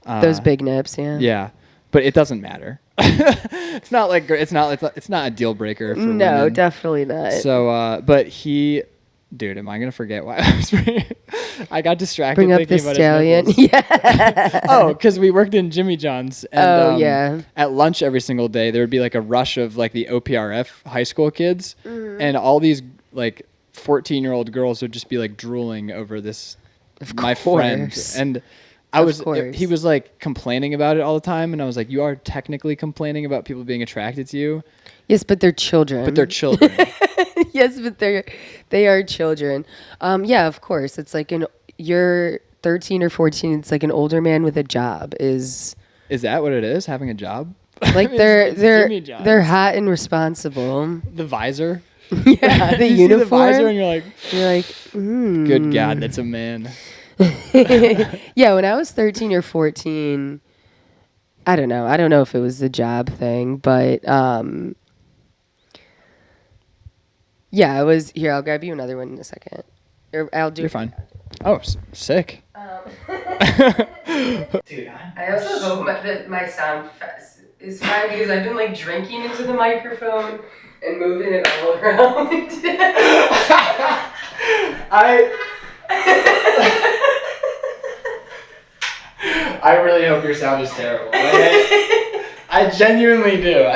Those big nips, yeah. Yeah, but it doesn't matter. It's not a deal breaker for women. No, definitely not. So, but dude, am I gonna forget why I was I got distracted Bring up thinking the about stallion. his nipples. Yeah. Oh, because we worked in Jimmy John's. And, yeah. At lunch every single day, there would be like a rush of like the OPRF high school kids, and all these like 14-year-old girls would just be like drooling over this. My friend, and he was like complaining about it all the time, and I was like, you are technically complaining about people being attracted to you. Yes, but they're children. Yes, but they are children. Yeah, of course. It's like you're 13 or 14. It's like an older man with a job. Is that what it is? Having a job? Like they're hot and responsible. The visor. Yeah, the uniform. See the visor, and you're like, Good God, that's a man. Yeah, when I was 13 or 14, I don't know if it was the job thing, but yeah, it was. Here, I'll grab you another one in a second. Or I'll do. You're fine. Oh, sick. Dude, I also hope that my sound is fine because I've been like drinking into the microphone and moving it all around. I really hope your sound is terrible. I genuinely do.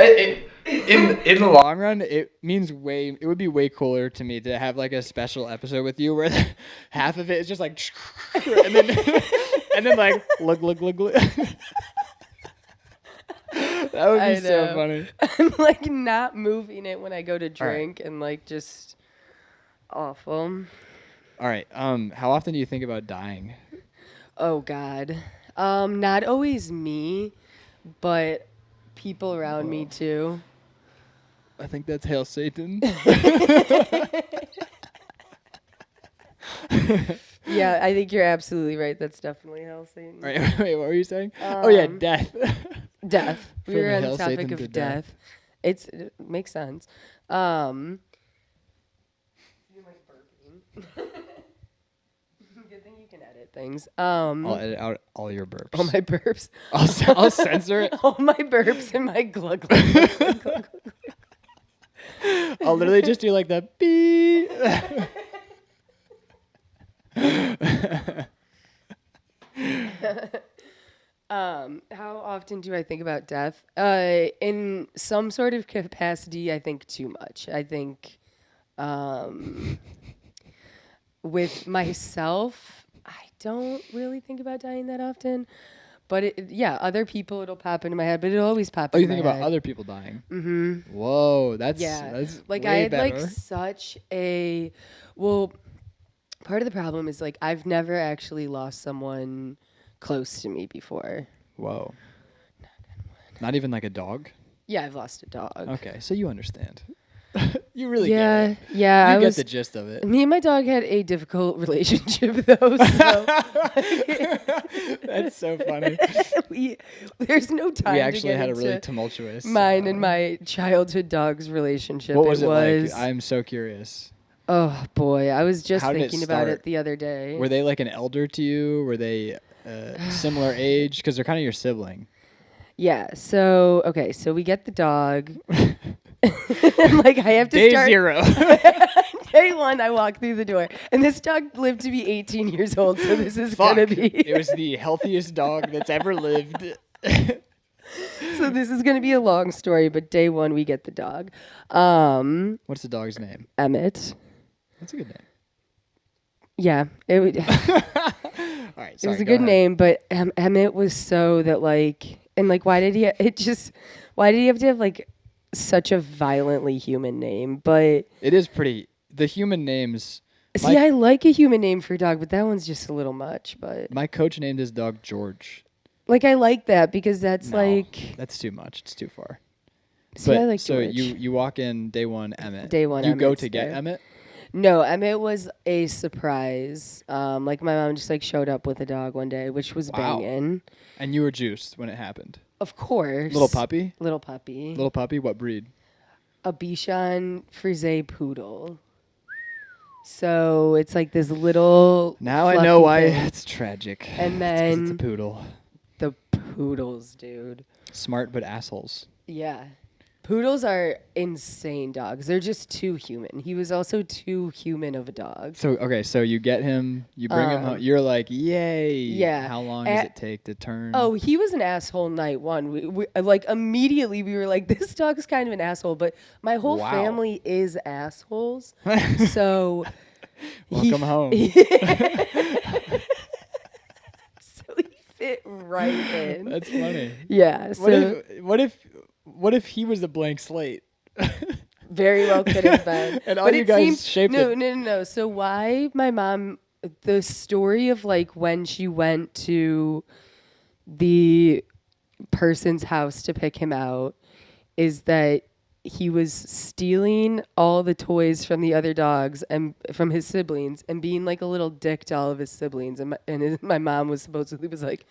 In the long run, it would be way cooler to me to have like a special episode with you where half of it is just like, and then like look. That would be so funny. I'm like not moving it when I go to drink and like just awful. All right. How often do you think about dying? Oh God. Not always me, but people around me too. I think that's Hail Satan. Yeah, I think you're absolutely right. That's definitely Hail Satan. Wait, what were you saying? Oh yeah, death. Death. We were on the Hail topic Satan of to death. It makes sense. You're like burping. Good thing you can edit things. I'll edit out all your burps. All my burps. I'll censor it. All my burps and my glug glug. I'll literally just do like the beep. How often do I think about death? In some sort of capacity, I think too much. I think with myself, I don't really think about dying that often. But other people, it'll pop into my head, but it'll always pop into my head. Oh, you think about other people dying? Mm-hmm. Whoa, that's like way I had better. like such a part of the problem is like I've never actually lost someone close to me before. Whoa. Not even like a dog? Yeah, I've lost a dog. Okay, so you understand. You really yeah, get it. yeah. You get the gist of it. Me and my dog had a difficult relationship, though. So That's so funny. There's no time. We actually to get had a into really tumultuous. mine and my childhood dog's relationship. What was it like? I'm so curious. Oh boy, I was just How did it thinking about start? it the other day. Were they like an elder to you? Were they similar age? Because they're kind of your sibling. Yeah. So okay. So we get the dog. Like I have to Day start. 0. Day 1, I walk through the door, and this dog lived to be 18 years old. So this is gonna be. It was the healthiest dog that's ever lived. So this is gonna be a long story, but day 1 we get the dog. What's the dog's name? Emmett. That's a good name. Yeah. It would. All right. Sorry, It was a go good ahead. name, but Emmett was so that like, and like, why did he have to have like such a violently human name? But It is pretty. The human names. see, I like a human name for a dog, but that one's just a little much. But My coach named his dog George. like, I like that because that's No, like. that's too much. It's too far. See, I like so George. you walk in day 1, Emmett. Day 1, You go Emmett's to get there. Emmett. No, Emmett was a surprise. Like my mom just like showed up with a dog one day, which was Wow. banging. And you were juiced when it happened. Of course. Little puppy. Little puppy. Little puppy. What breed? A Bichon Frise poodle. So it's like this little. Now I know why fluffy thing. it's tragic. And It's 'cause it's a then poodle. the poodles, dude. Smart but assholes. Yeah. Poodles are insane dogs. They're just too human. He was also too human of a dog. So okay, so you get him, you bring him home. You're like, yay! Yeah. How long does it take to turn? Oh, he was an asshole night 1. We like immediately we were like, this dog's kind of an asshole, but my whole Wow. family is assholes. So Welcome home. So he fit right in. That's funny. Yeah. So What if he was a blank slate? very well could have been. And all But you it guys seemed, shaped no, it. No. So why my mom, the story of like when she went to the person's house to pick him out is that he was stealing all the toys from the other dogs and from his siblings and being like a little dick to all of his siblings. And my mom was supposedly was like,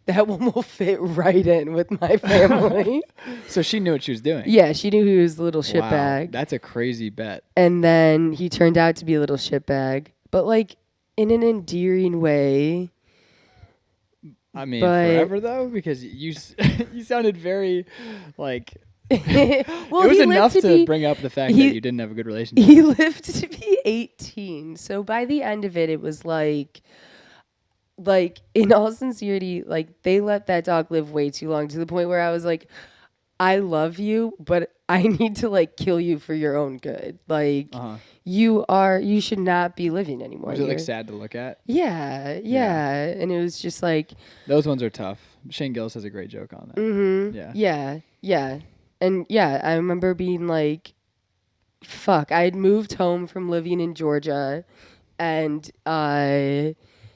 that one will fit right in with my family. So she knew what she was doing. Yeah, she knew he was a little Wow, shitbag. that's a crazy bet. And then he turned out to be a little shitbag, but like in an endearing way. I mean, But- forever though, because you you sounded very like. Well, it was he enough lived to be- bring up the fact he- that you didn't have a good relationship. He lived to be 18. So by the end of it, it was like in all sincerity, like they let that dog live way too long to the point where I was like, I love you, but I need to like kill you for your own good. Like you should not be living anymore. Was it like You're- sad to look at? Yeah. And it was just like, Those ones are tough. Shane Gillis has a great joke on that. yeah. And yeah, I remember being like, fuck, I had moved home from living in Georgia and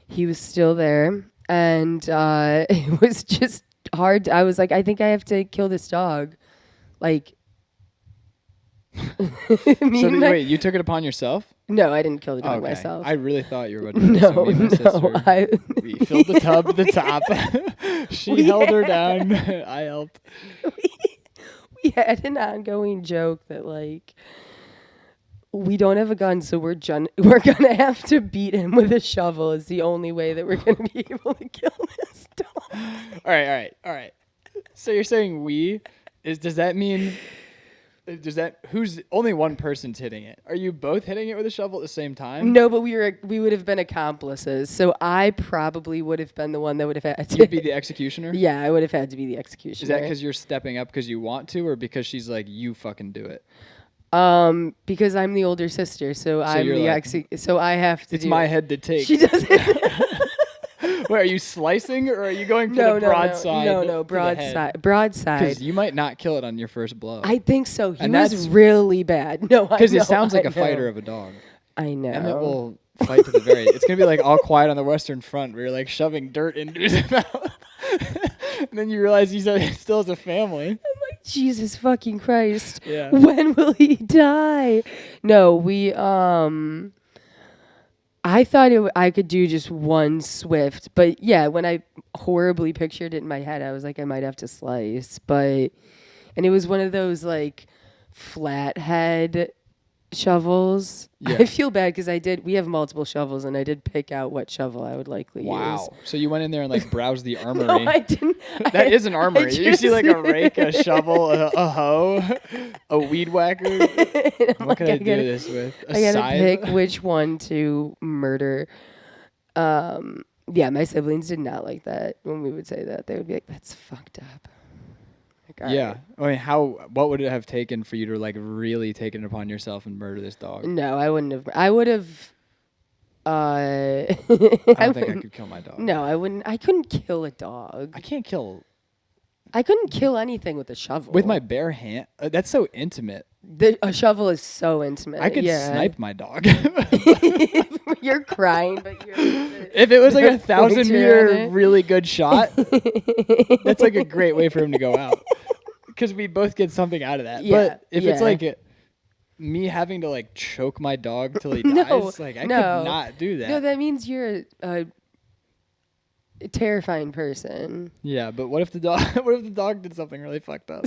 he was still there. And it was just hard. I was like, I think I have to kill this dog. Like, Wait, you took it upon yourself? No, I didn't kill the Oh, dog okay. myself. I really thought you were about to do No, me and my sister. We filled the tub to the top. She held her down. I helped. We had an ongoing joke that like we don't have a gun, so we're gonna have to beat him with a shovel. Is the only way that we're gonna be able to kill this dog. All right. So you're saying does that mean who's only one person's hitting it? Are you both hitting it with a shovel at the same time? No, but we would have been accomplices. So I probably would have been the one that would have had to. You'd be the executioner? Yeah, I would have had to be the executioner. Is that because you're stepping up because you want to, or because she's like, you fucking do it? Because I'm the older sister, so I'm you're the like, so I have to. It's my head to take. She doesn't. Wait, are you slicing or are you going for the No, broadside? No, broadside. Broadside. Because you might not kill it on your first blow. I think so. He And was that's- really bad. No, Because it it sounds like a know. fighter of a dog. I know. Emmett will fight to the very. It's gonna be like All Quiet on the Western Front, where you're like shoving dirt into his mouth, and then you realize he still has a family. I'm like, Jesus fucking Christ. Yeah. When will he die? No, I thought I could do just one swift, but yeah, when I horribly pictured it in my head, I was like, I might have to slice, and it was one of those like flathead shovels. Yeah. I feel bad because we have multiple shovels, and I did pick out what shovel I would likely use. Wow. So you went in there and like browsed the armory. No, I didn't. That is an armory. You see like a rake, a shovel, a hoe, a weed whacker. What can I do this with? I gotta pick which one to murder. Yeah, my siblings did not like that when we would say that. They would be like, "That's fucked up." Like, yeah. Right. I mean, what would it have taken for you to like really take it upon yourself and murder this dog? No, I wouldn't have. I would have. I don't think I could kill my dog. No, I wouldn't. I couldn't kill a dog. I can't kill. I couldn't kill anything with a shovel. With my bare hand? That's so intimate. A shovel is so intimate. I could snipe my dog. You're crying, but you're... If it was like a 1,000-meter really good shot, that's like a great way for him to go out. Because we both get something out of that. Yeah, but if it's like me having to like choke my dog till he dies, like I could not do that. No, that means you're a terrifying person. Yeah, but what if the dog did something really fucked up?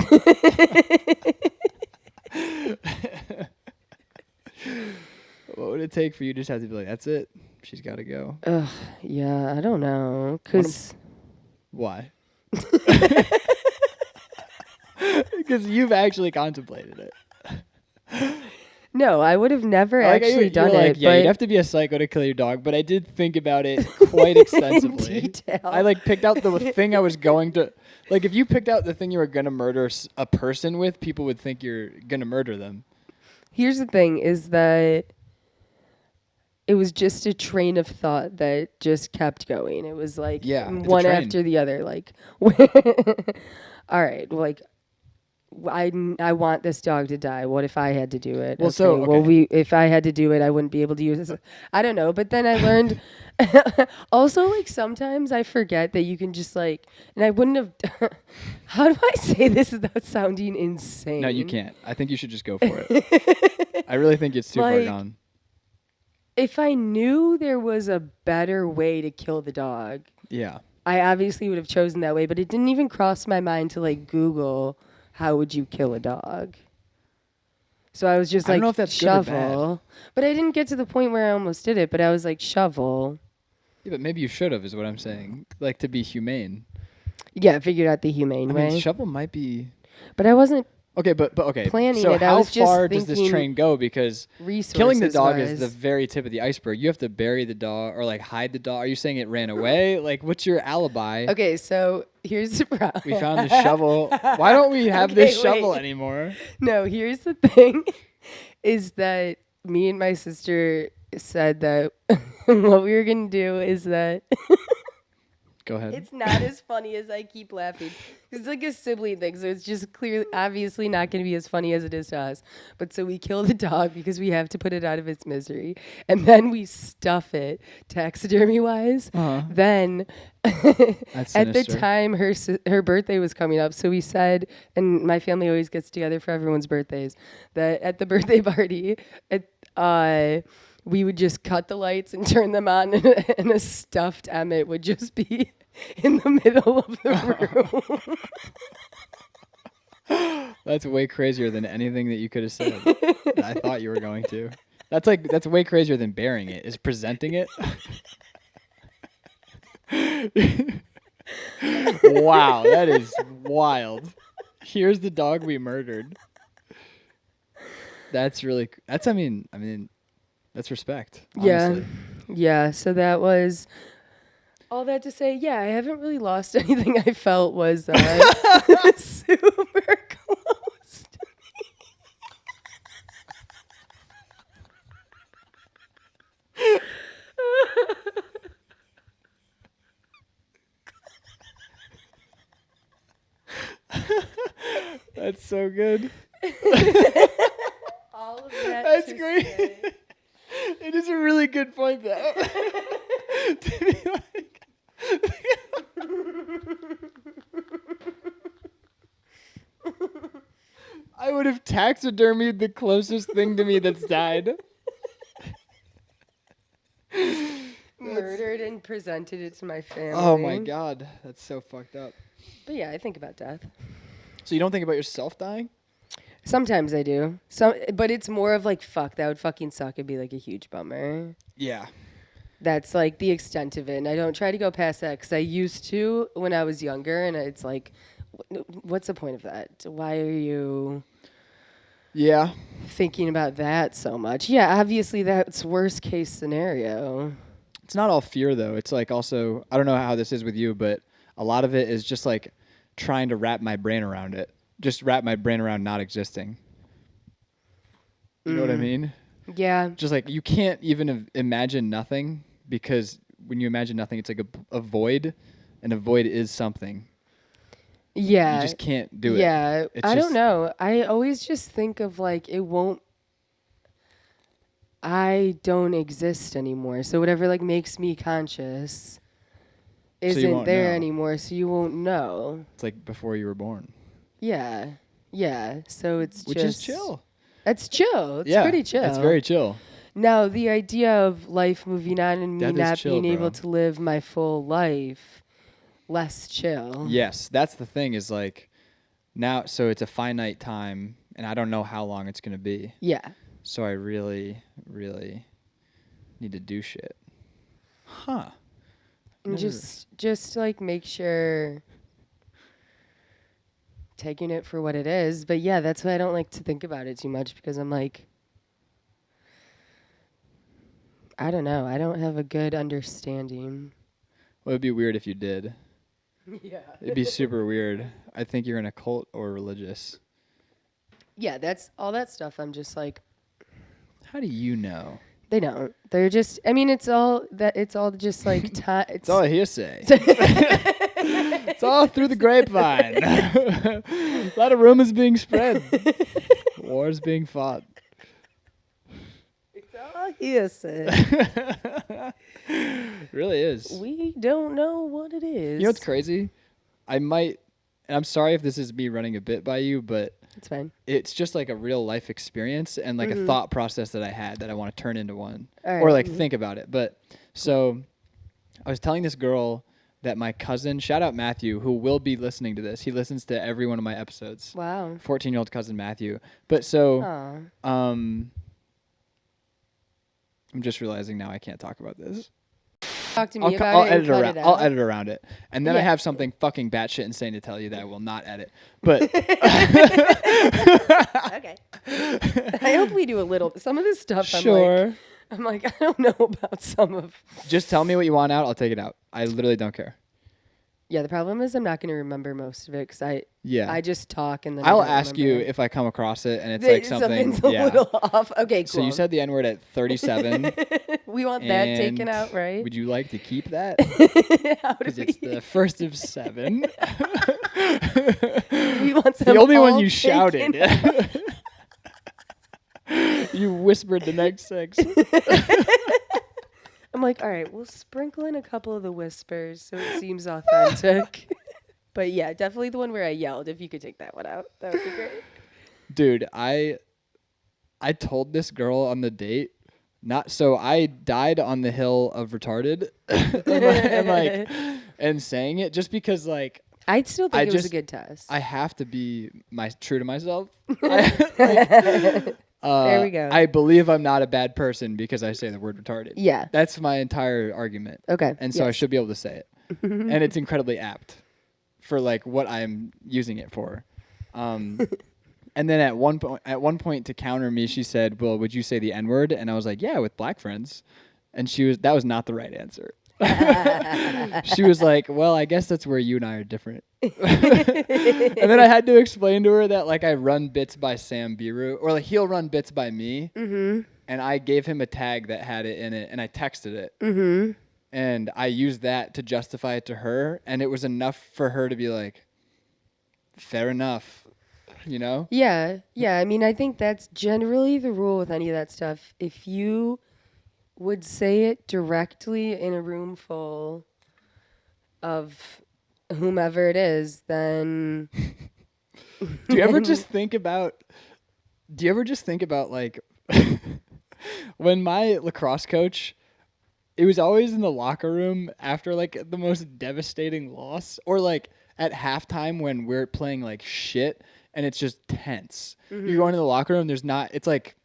What would it take for you to just have to be like, that's it, she's got to go? Ugh, yeah, I don't know, cause why? Because you've actually contemplated it. No, I would have never actually done it. Yeah, you'd have to be a psycho to kill your dog, but I did think about it quite extensively. In detail. I like picked out the thing I was going to. Like, if you picked out the thing you were gonna murder a person with, people would think you're gonna murder them. Here's the thing: is that it was just a train of thought that just kept going. It was like one after the other. Like, all right, like. I want this dog to die. What if I had to do it? Well, Well, if I had to do it, I wouldn't be able to use this. I don't know. But then I learned also, like, sometimes I forget that you can just like, and I wouldn't have, how do I say this without sounding insane? No, you can't. I think you should just go for it. I really think it's too far gone. If I knew there was a better way to kill the dog, yeah, I obviously would have chosen that way, but it didn't even cross my mind to like Google how would you kill a dog? So I was just like, I don't know if that's shovel. Good or bad. But I didn't get to the point where I almost did it, but I was like, shovel. Yeah, but maybe you should have, is what I'm saying. Like, to be humane. Yeah, I figured out the humane way. I mean, shovel might be... But I wasn't... Okay, but okay. Planning so it. how I was just far does this train go? Because killing the dog wise. is the very tip of the iceberg. You have to bury the dog or like hide the dog. Are you saying it ran away? Like, what's your alibi? Okay, so here's the problem. We found the shovel. Why don't we have this shovel anymore? No, here's the thing, is that me and my sister said that what we were gonna do is that. Go ahead. It's not as funny as I keep laughing. It's like a sibling thing, so it's just clearly, obviously not going to be as funny as it is to us. But so we kill the dog because we have to put it out of its misery. And then we stuff it, taxidermy-wise. Uh-huh. Then, at the time, her birthday was coming up, so we said, and my family always gets together for everyone's birthdays, that at the birthday party, we would just cut the lights and turn them on, and a stuffed Emmett would just be in the middle of the room. That's way crazier than anything that you could have said. I thought you were going to. That's way crazier than burying it. Is presenting it? Wow, that is wild. Here's the dog we murdered. That's really. I mean. That's respect. Honestly. Yeah. So that was all that to say. Yeah, I haven't really lost anything. I felt was super close to me. That's so good. All of that. That's great. Say. It is a really good point, though. To be like... I would have taxidermied the closest thing to me that's died. Murdered and presented it to my family. Oh my God, that's so fucked up. But yeah, I think about death. So you don't think about yourself dying? Sometimes I do. But it's more of like, fuck, that would fucking suck. It'd be like a huge bummer. Yeah. That's like the extent of it. And I don't try to go past that because I used to when I was younger. And it's like, what's the point of that? Why are you thinking about that so much? Yeah, obviously that's worst case scenario. It's not all fear, though. It's like also, I don't know how this is with you, but a lot of it is just like trying to wrap my brain around it. Just wrap my brain around not existing. You know what I mean? Yeah. Just like you can't even imagine nothing because when you imagine nothing, it's like a void, and a void is something. Yeah. You just can't do it. Yeah. I don't know. I always just think of like, I don't exist anymore. So whatever like makes me conscious isn't there anymore. So you won't know. It's like before you were born. Yeah. Yeah. So Which is chill. That's chill. It's pretty chill. It's very chill. Now, the idea of life moving on and me not chill, being able bro. to live my full life, less chill. Yes. That's the thing is like now, so it's a finite time and I don't know how long it's going to be. Yeah. So I really, really need to do shit. Huh. And just like make sure taking it for what it is. But yeah, that's why I don't like to think about it too much because I'm like, I don't know. I don't have a good understanding. Well, it'd be weird if you did. Yeah. It'd be super weird. I think you're in a cult or religious. Yeah, that's all that stuff. I'm just like, how do you know? They don't. They're just. I mean, it's all just like it's all hearsay. It's all through the grapevine. A lot of rumors being spread. Wars being fought. It's all hearsay. Really is. We don't know what it is. You know what's crazy? I might. And I'm sorry if this is me running a bit by you, but it's fine. It's just like a real life experience and like a thought process that I had that I want to turn into one right. or like think about it. But so I was telling this girl that my cousin, shout out Matthew, who will be listening to this. He listens to every one of my episodes. Wow. 14-year-old cousin Matthew. But so I'm just realizing now I can't talk about this. Talk to me about it. I'll edit around it. And then I have something fucking batshit insane to tell you that I will not edit. But okay. I hope we do a little. Some of this stuff sure. I'm like, I don't know about some of. Just tell me what you want out. I'll take it out. I literally don't care. Yeah, the problem is I'm not going to remember most of it because I just talk and then I'll ask you if I come across it and it's like something's a little off. Okay, cool. So you said the N-word at 37. We want that taken out, right? Would you like to keep that? Because it's the first of 7. We want the only one you shouted. You whispered the next 6. I'm like, all right, we'll sprinkle in a couple of the whispers so it seems authentic. But yeah, definitely the one where I yelled. If you could take that one out, that would be great. Dude, I told this girl on the date, I died on the hill of retarded, and saying it just because like I still think it was a good test. I have to be true to myself. There we go. I believe I'm not a bad person because I say the word retarded. Yeah. That's my entire argument. Okay. And so I should be able to say it. And it's incredibly apt for like what I'm using it for. And then at one point to counter me, she said, "Well, would you say the N-word?" And I was like, "Yeah, with black friends." And that was not the right answer. She was like, "Well, I guess that's where you and I are different." And then I had to explain to her that like I run bits by Sam Biru, or like he'll run bits by me. Mm-hmm. And I gave him a tag that had it in it, and I texted it. Mm-hmm. And I used that to justify it to her, and it was enough for her to be like, "Fair enough," you know? Yeah, yeah. I mean, I think that's generally the rule with any of that stuff. If you would say it directly in a room full of whomever it is, then Do you ever just think about like when my lacrosse coach, it was always in the locker room after like the most devastating loss, or like at halftime when we're playing like shit and it's just tense. You go into the locker room, it's like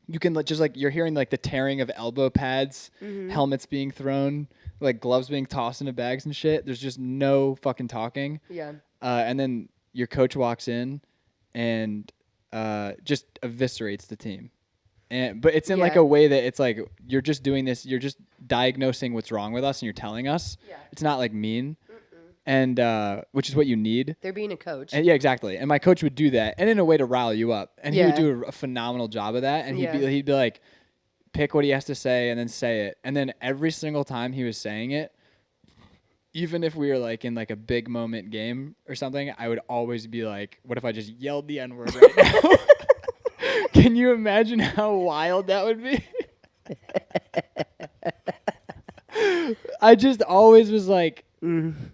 you can just like you're hearing like the tearing of elbow pads, helmets being thrown, like gloves being tossed into bags and shit. There's just no fucking talking. Yeah. And then your coach walks in and just eviscerates the team. But it's in like a way that it's like you're just doing this. You're just diagnosing what's wrong with us, and you're telling us. Yeah. It's not like mean, and which is what you need. They're being a coach. And, yeah, exactly. And my coach would do that, and in a way to rile you up. And he would do a phenomenal job of that. And he'd be like, pick what he has to say, and then say it. And then every single time he was saying it, even if we were like in like a big moment game or something, I would always be like, what if I just yelled the N-word right now? Can you imagine how wild that would be? I just always was like,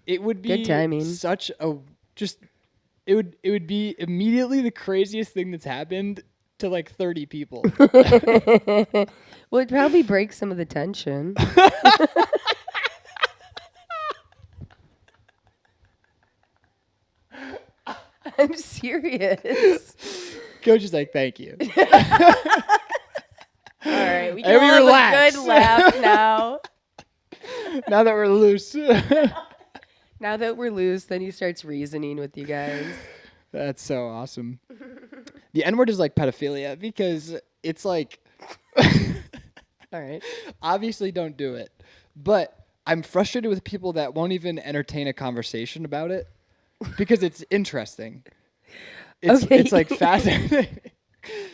it would be good timing. Such a just it would be immediately the craziest thing that's happened to like 30 people. Well, it'd probably break some of the tension. I'm serious. Coach is like, thank you. All right, we can all have a good laugh now. Now that we're loose. Now that we're loose, then he starts reasoning with you guys. That's so awesome. The N-word is like pedophilia because it's like... All right. Obviously don't do it. But I'm frustrated with people that won't even entertain a conversation about it because it's interesting. It's like fascinating.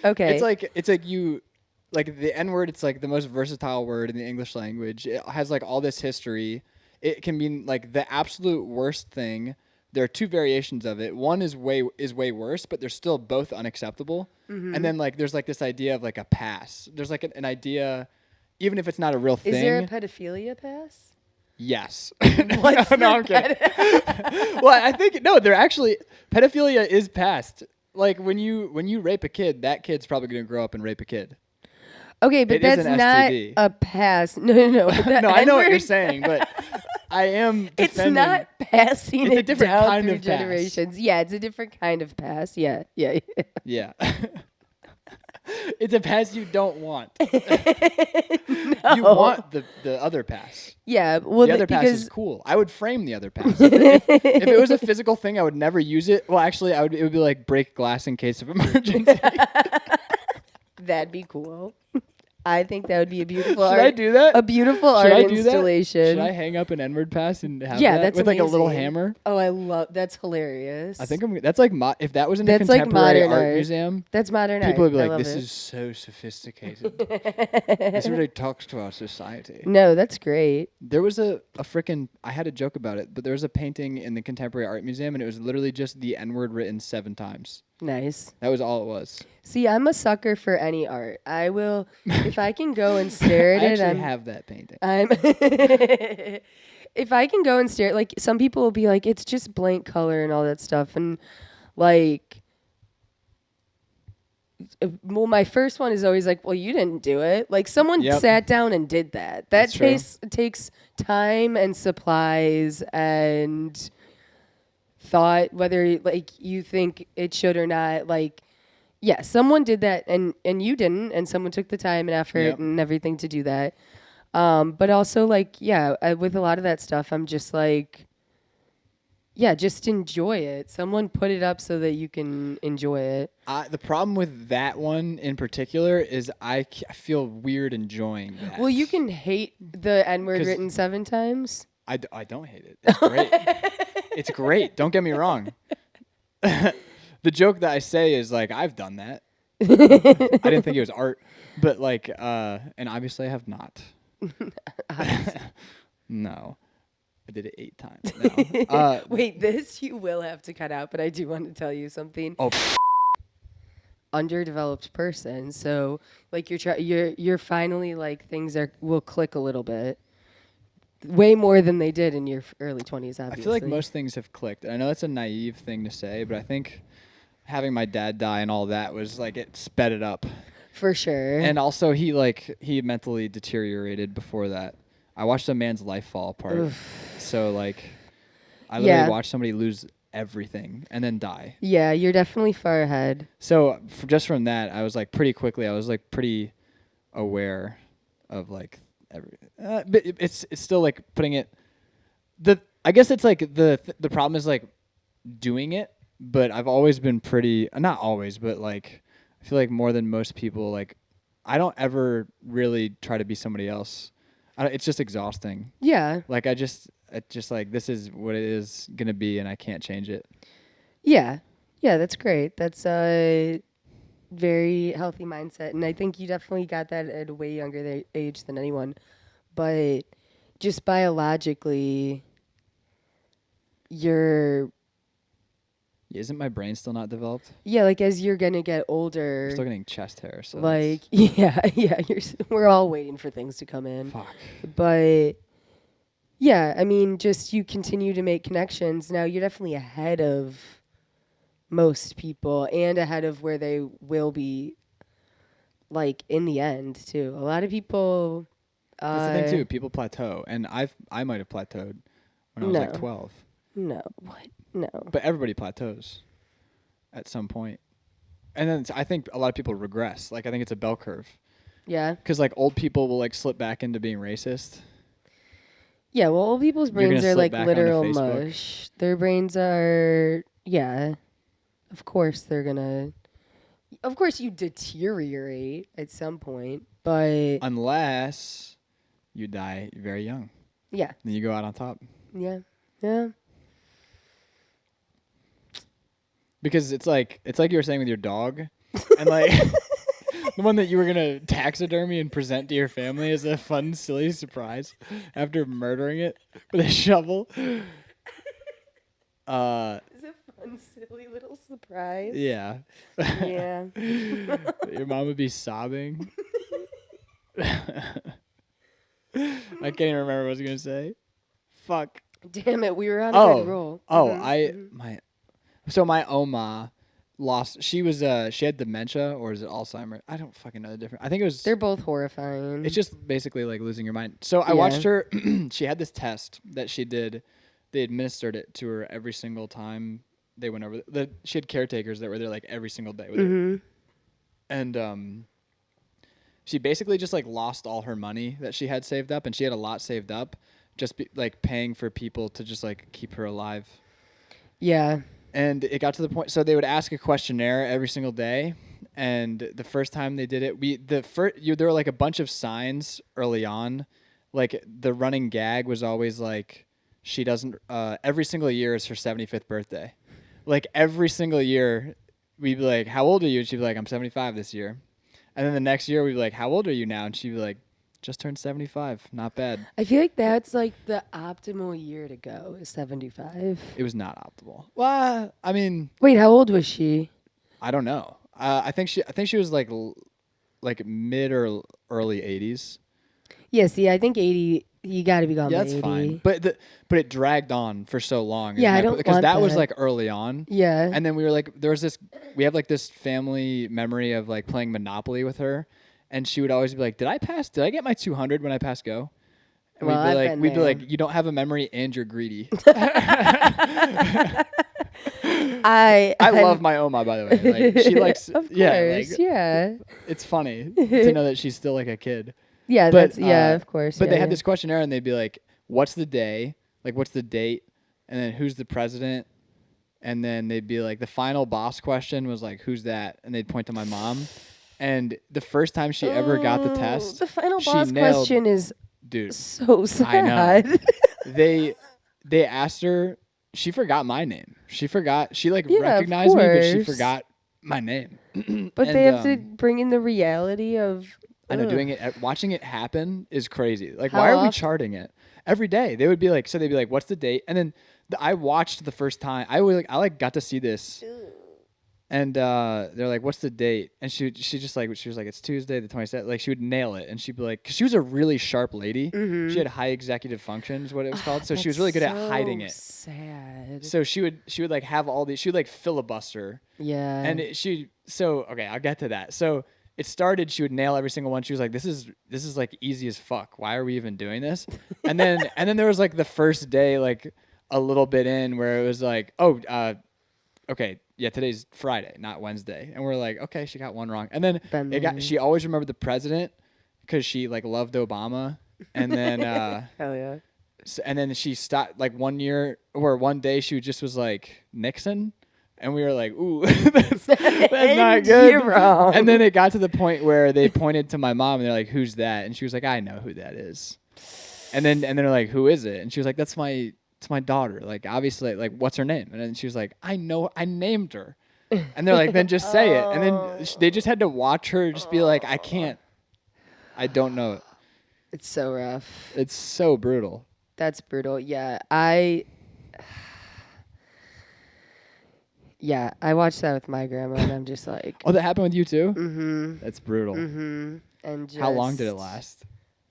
Okay. It's like you... Like the N-word, it's like the most versatile word in the English language. It has like all this history. It can mean like the absolute worst thing. There are two variations of it. One is way worse, but they're still both unacceptable. And then like there's like this idea of like a pass. There's like an idea, even if it's not a real thing. Is there a pedophilia pass? Yes. What's no, I'm kidding. Well, I think they're actually pedophilia is passed. Like when you rape a kid, that kid's probably going to grow up and rape a kid. Okay, but that's not a pass. No. No, I know what you're saying, but I am defending. It's not passing it's a different down kind through of generations. pass. Yeah, it's a different kind of pass. Yeah. Yeah. It's a pass you don't want. No. You want the other pass. Yeah, well, the other pass is cool. I would frame the other pass. If it was a physical thing, I would never use it. Well, actually, it would be like break glass in case of emergency. That'd be cool. I think that would be a beautiful art. Should I do that? A beautiful art installation. Should I hang up an N-word pass and have that's with amazing. like a little hammer? Oh, I love that's hilarious. I think that's like if that was in a contemporary like art museum. That's modern people art. People would be like, "This is so sophisticated. This really talks to our society." No, that's great. There was a freaking I had a joke about it, but there was a painting in the Contemporary Art Museum, and it was literally just the N-word written 7 times. Nice. That was all it was. See, I'm a sucker for any art. I will, if I can go and stare at it. I actually have that painting. If I can go and stare, like some people will be like, it's just blank color and all that stuff, and like, well, my first one is always like, well, you didn't do it. Like someone sat down and did that. That takes time and supplies and thought, whether like you think it should or not. Like, yeah, someone did that and you didn't, and someone took the time and effort and everything to do that. But also like, with a lot of that stuff, I'm just like, just enjoy it. Someone put it up so that you can enjoy it. The problem with that one in particular is I feel weird enjoying that. Well, you can hate the N-word written 7 times. I don't hate it. It's great. It's great. Don't get me wrong. The joke that I say is like, I've done that. I didn't think it was art, but like, and obviously I have not. No. I did it 8 times. No. Wait, this you will have to cut out, but I do want to tell you something. Oh. Underdeveloped person. So like you're finally like things will click a little bit. way more than they did in your early 20s, obviously. I feel like most things have clicked. I know that's a naive thing to say, but I think having my dad die and all that was like it sped it up. For sure. And also he mentally deteriorated before that. I watched a man's life fall apart. Oof. So like I literally watched somebody lose everything and then die. Yeah, you're definitely far ahead. So just from that, I was like pretty aware of like everything. But it's still like putting it. I guess it's like the problem is like doing it. But I've always been pretty, not always, but like I feel like more than most people, like I don't ever really try to be somebody else. It's just exhausting. Yeah. Like it's just like this is what it is gonna be, and I can't change it. Yeah. Yeah, that's great. That's a very healthy mindset, and I think you definitely got that at a way younger age than anyone. But just biologically, you're... Isn't my brain still not developed? Yeah, like as you're gonna get older, I'm still getting chest hair. So like yeah, we're all waiting for things to come in. Fuck. But yeah, I mean, just you continue to make connections. Now you're definitely ahead of most people and ahead of where they will be, like in the end too. A lot of people. That's the thing too. People plateau, and I might have plateaued when I was like 12. No, what? No. But everybody plateaus at some point. And then I think a lot of people regress. Like I think it's a bell curve. Yeah. Because like old people will like slip back into being racist. Yeah, well, old people's brains are like literal mush. Their brains are, yeah. Of course they're gonna. Of course you deteriorate at some point, but unless you die very young. Yeah. Then you go out on top. Yeah. Yeah. Because it's like you were saying with your dog, and like the one that you were gonna taxidermy and present to your family as a fun, silly surprise after murdering it with a shovel. It's a fun, silly little surprise. Yeah. Yeah. Your mom would be sobbing. I can't even remember what I was gonna say. Fuck. Damn it, we were on a good roll. So my Oma she had dementia, or is it Alzheimer's? I don't fucking know the difference. I think it was. They're both horrifying. It's just basically like losing your mind. So I watched her. She had this test that she did. They administered it to her every single time they went over. She had caretakers that were there like every single day with her. And she basically just like lost all her money that she had saved up, and she had a lot saved up, just like paying for people to just like keep her alive. Yeah. And it got to the point, so they would ask a questionnaire every single day. And the first time they did it, there were like a bunch of signs early on. Like the running gag was always like, she doesn't, every single year is her 75th birthday. Like every single year we'd be like, how old are you? And she'd be like, I'm 75 this year. And then the next year we'd be like, how old are you now? And she'd be like, just turned 75. Not bad. I feel like that's like the optimal year to go is 75. It was not optimal. Well, I mean. Wait, how old was she? I don't know. I think she was like mid or early 80s. Yeah, see, I think 80. You got to be gone by 80. Yeah, that's fine. But it dragged on for so long. Yeah, I don't want that. Because that was like early on. Yeah. And then we were like, we have like this family memory of like playing Monopoly with her. And she would always be like, did I get my 200 when I pass go? And we'd be like, you don't have a memory and you're greedy. I love my Oma, by the way. Like, she likes, of course, yeah. It's funny to know that she's still like a kid. Yeah, of course. But they had this questionnaire and they'd be like, what's the day? Like, what's the date? And then who's the president? And then they'd be like, the final boss question was like, who's that? And they'd point to my mom. And the first time she ever got the test, the final boss question is so sad. I know. They asked her. She forgot my name. She recognized me, but she forgot my name. But they have to bring in the reality of. I know watching it happen is crazy. Like, why are we charting it every day? They would be like, they'd be like, what's the date? And then I watched the first time. I got to see this And they're like, "What's the date?" And she was like, "It's Tuesday, the 27th." Like she would nail it, and she'd be like, 'cause she was a really sharp lady. Mm-hmm. She had high executive function, is what it was called. So she was really good at hiding it. Sad. So she would like have all these. She would like filibuster. Yeah. And okay, I'll get to that. So it started. She would nail every single one. She was like, "This is like easy as fuck. Why are we even doing this?" And then there was like the first day, like a little bit in, where it was like, "Oh, okay, yeah, today's Friday, not Wednesday." And we're like, "Okay, she got one wrong." And then she always remembered the president because she like loved Obama. And then hell yeah. and then she stopped like one day she just was like Nixon. And we were like, "Ooh, that's not good." You're wrong. And then it got to the point where they pointed to my mom and they're like, "Who's that?" And she was like, "I know who that is." And then they're like, "Who is it?" And she was like, "It's my daughter. Like obviously, like what's her name?" And then she was like, "I know, I named her." And they're like, "Then just say it." And then they just had to watch her just be like, "I can't. I don't know it." It's so rough. It's so brutal. That's brutal. Yeah, Yeah, I watched that with my grandma, and I'm just like, Oh, that happened with you too? mm-hmm. That's brutal. Mm-hmm. And just How long did it last?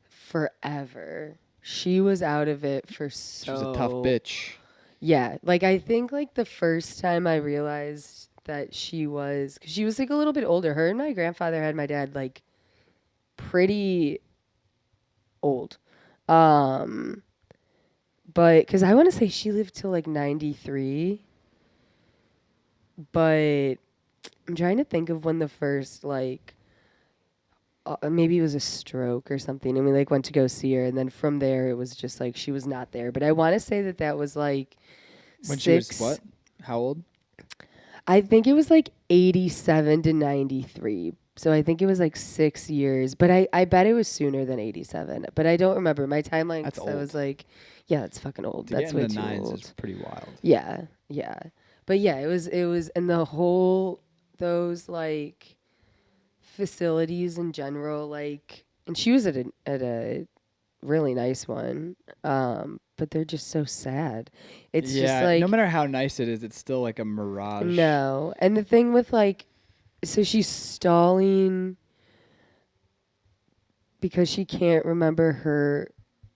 Forever. She was out of it for so. She was a tough bitch. Yeah, like I think like the first time I realized that because she was like a little bit older. Her and my grandfather had my dad like pretty old. But because I want to say she lived till like 93. But I'm trying to think of when the first like maybe it was a stroke or something, and we like went to go see her, and then from there it was just like she was not there. But I want to say that was like when she was what? How old? I think it was like 87 to 93. So I think it was like 6 years, but I bet it was sooner than 87. But I don't remember my timeline. That's old. I was like, yeah, that's fucking old. That's way too old. Is pretty wild. Yeah, yeah. But yeah, it was, and the whole, those like facilities in general, like, and she was at a really nice one, but they're just so sad. It's just like, no matter how nice it is, it's still like a mirage. No, and the thing with like, so she's stalling because she can't remember her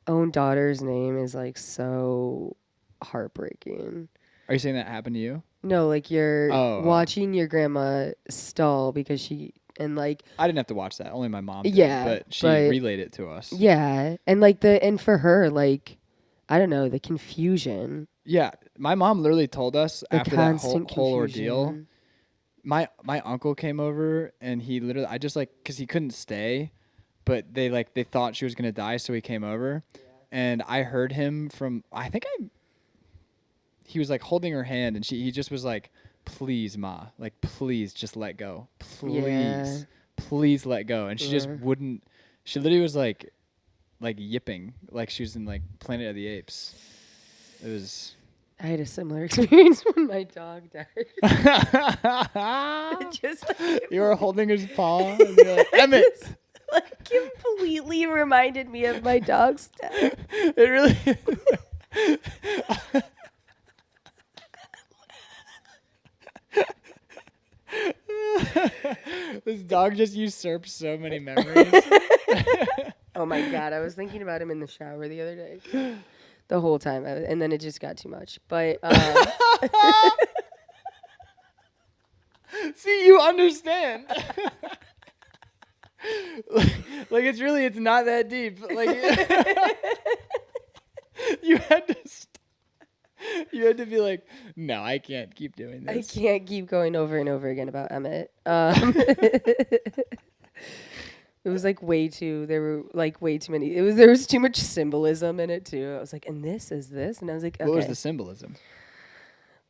own daughter's name is like so heartbreaking. Are you saying that happened to you? No, like you're watching your grandma stall because she, and like I didn't have to watch that. Only my mom did, but she relayed it to us. Yeah, and like and for her, like I don't know, the confusion. Yeah, my mom literally told us after that whole ordeal. My uncle came over and he literally, I just like, cause he couldn't stay, but they thought she was gonna die, so he came over, and I heard him from he was like holding her hand, and he just was like, "Please, Ma, like please just let go, please let go," and she just wouldn't. She literally was like yipping, like she was in like Planet of the Apes. It was. I had a similar experience when my dog died. You were holding his paw and you're like, Emmett! Like completely reminded me of my dog's death. It really This dog just usurps so many memories. Oh my God, I was thinking about him in the shower the other day. The whole time, and then it just got too much. But see, you understand. like it's not that deep. Like you had to be like, no, I can't keep doing this. I can't keep going over and over again about Emmett. It was like there were like way too many. There was too much symbolism in it too. I was like, and this is this, and I was like, okay. What was the symbolism?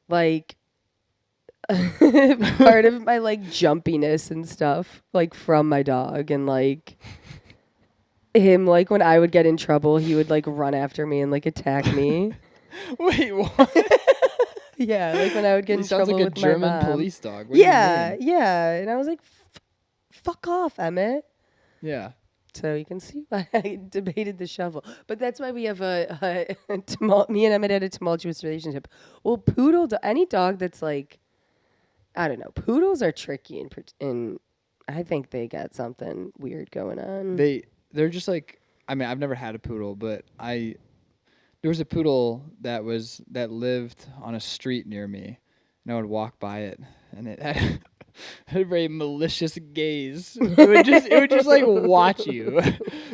Like part of my like jumpiness and stuff, like from my dog, and like him, like when I would get in trouble, he would like run after me and like attack me. Wait, what? Yeah, like when I would get in trouble like with a German my mom. police dog. What Yeah, and I was like, fuck off, Emmett. Yeah. So you can see why I debated the shovel. But that's why we have me and Emmett had a tumultuous relationship. Well, any dog that's like I don't know. Poodles are tricky and I think they got something weird going on. They're just like, I mean, I've never had a poodle, but there was a poodle that lived on a street near me, and I would walk by it, and it had, had a very malicious gaze. It would just like watch you.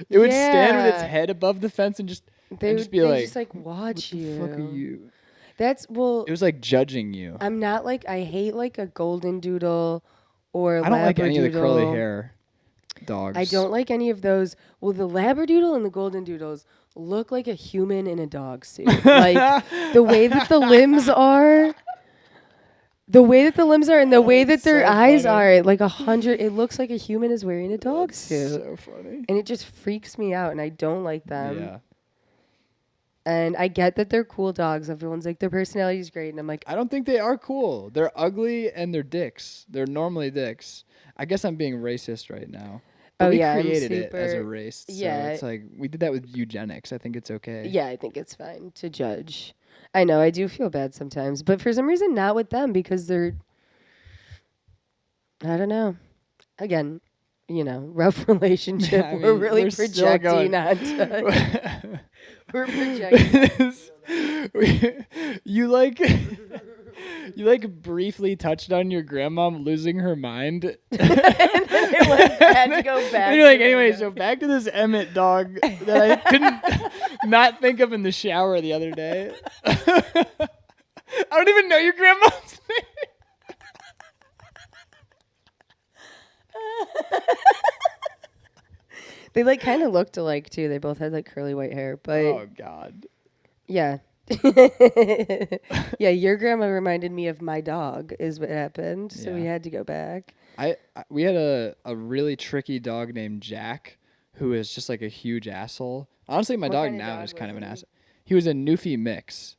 It would stand with its head above the fence and just they just like watch what you. What the fuck are you? That's It was like judging you. I'm not like I hate like a golden doodle or I don't like any of the curly labradoodle. hair dogs. I don't like any of those. Well, the labradoodle and the golden doodles look like a human in a dog suit. Like the way that the limbs are. The way that the limbs are and the way that their eyes are, like 100, it looks like a human is wearing a dog suit. So funny. And it just freaks me out, and I don't like them. Yeah. And I get that they're cool dogs. Everyone's like, their personality is great. And I'm like, I don't think they are cool. They're ugly and they're dicks. They're normally dicks. I guess I'm being racist right now. But we created it as a race. So it's like, we did that with eugenics. I think it's okay. Yeah, I think it's fine to judge. I know, I do feel bad sometimes. But for some reason, not with them because they're, I don't know. Again, rough relationship. I mean, we're really we're projecting onto. We're projecting. You briefly touched on your grandma losing her mind. And then I had to go back. And you're like, anyway, so back to this Emmett dog that I couldn't not think of in the shower the other day. I don't even know your grandma's name. They like kind of looked alike too. They both had like curly white hair, but Oh God. yeah. Yeah, your grandma reminded me of my dog is what happened. So we had to go back. We had a really tricky dog named Jack who is just like a huge asshole. Honestly, my dog now is kind of an asshole. He was a Newfie mix.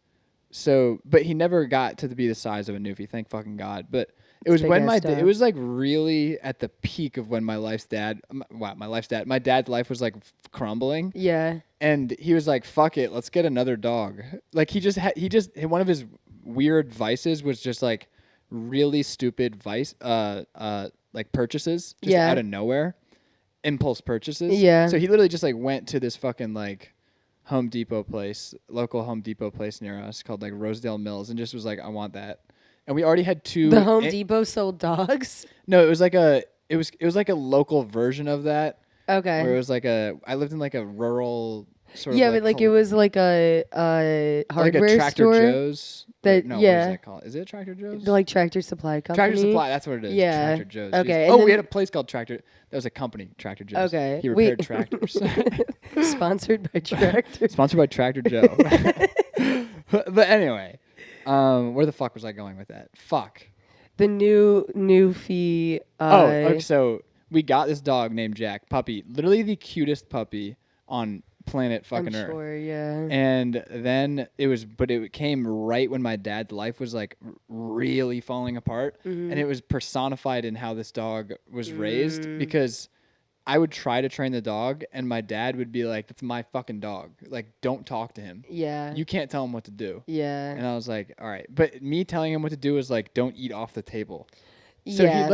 So, but he never got to be the size of a Newfie, thank fucking God. But it was when it was like really at the peak of when my dad's life was like crumbling. Yeah. And he was like, fuck it, let's get another dog. Like one of his weird vices was just like really stupid like purchases just out of nowhere. Impulse purchases. Yeah. So he literally just like went to this fucking like local Home Depot place near us called like Rosedale Mills and just was like, I want that. And we already had two. The Home Depot sold dogs? No, it was like a local version of that. Okay. Where it was like I lived in like a rural sort of. Yeah, but like it was like a hardware like a Tractor store. Joe's. What is that called? Is it Tractor Joe's? Like Tractor Supply Company. Tractor Supply, that's what it is. Yeah. Tractor Joe's. Okay. Oh, we had a place called Tractor. That was a company, Tractor Joe's. Okay. He repaired tractors. Sponsored by Tractor. Sponsored by Tractor Joe. But anyway, where the fuck was I going with that? Fuck. The new fee. Okay, so we got this dog named Jack, puppy, literally the cutest puppy on planet fucking Earth. Sure, yeah. And then it came right when my dad's life was like really falling apart, and it was personified in how this dog was raised because I would try to train the dog, and my dad would be like, "That's my fucking dog. Like, don't talk to him. Yeah. You can't tell him what to do." Yeah. And I was like, "All right," but me telling him what to do was like, "Don't eat off the table." So Yeah. he'd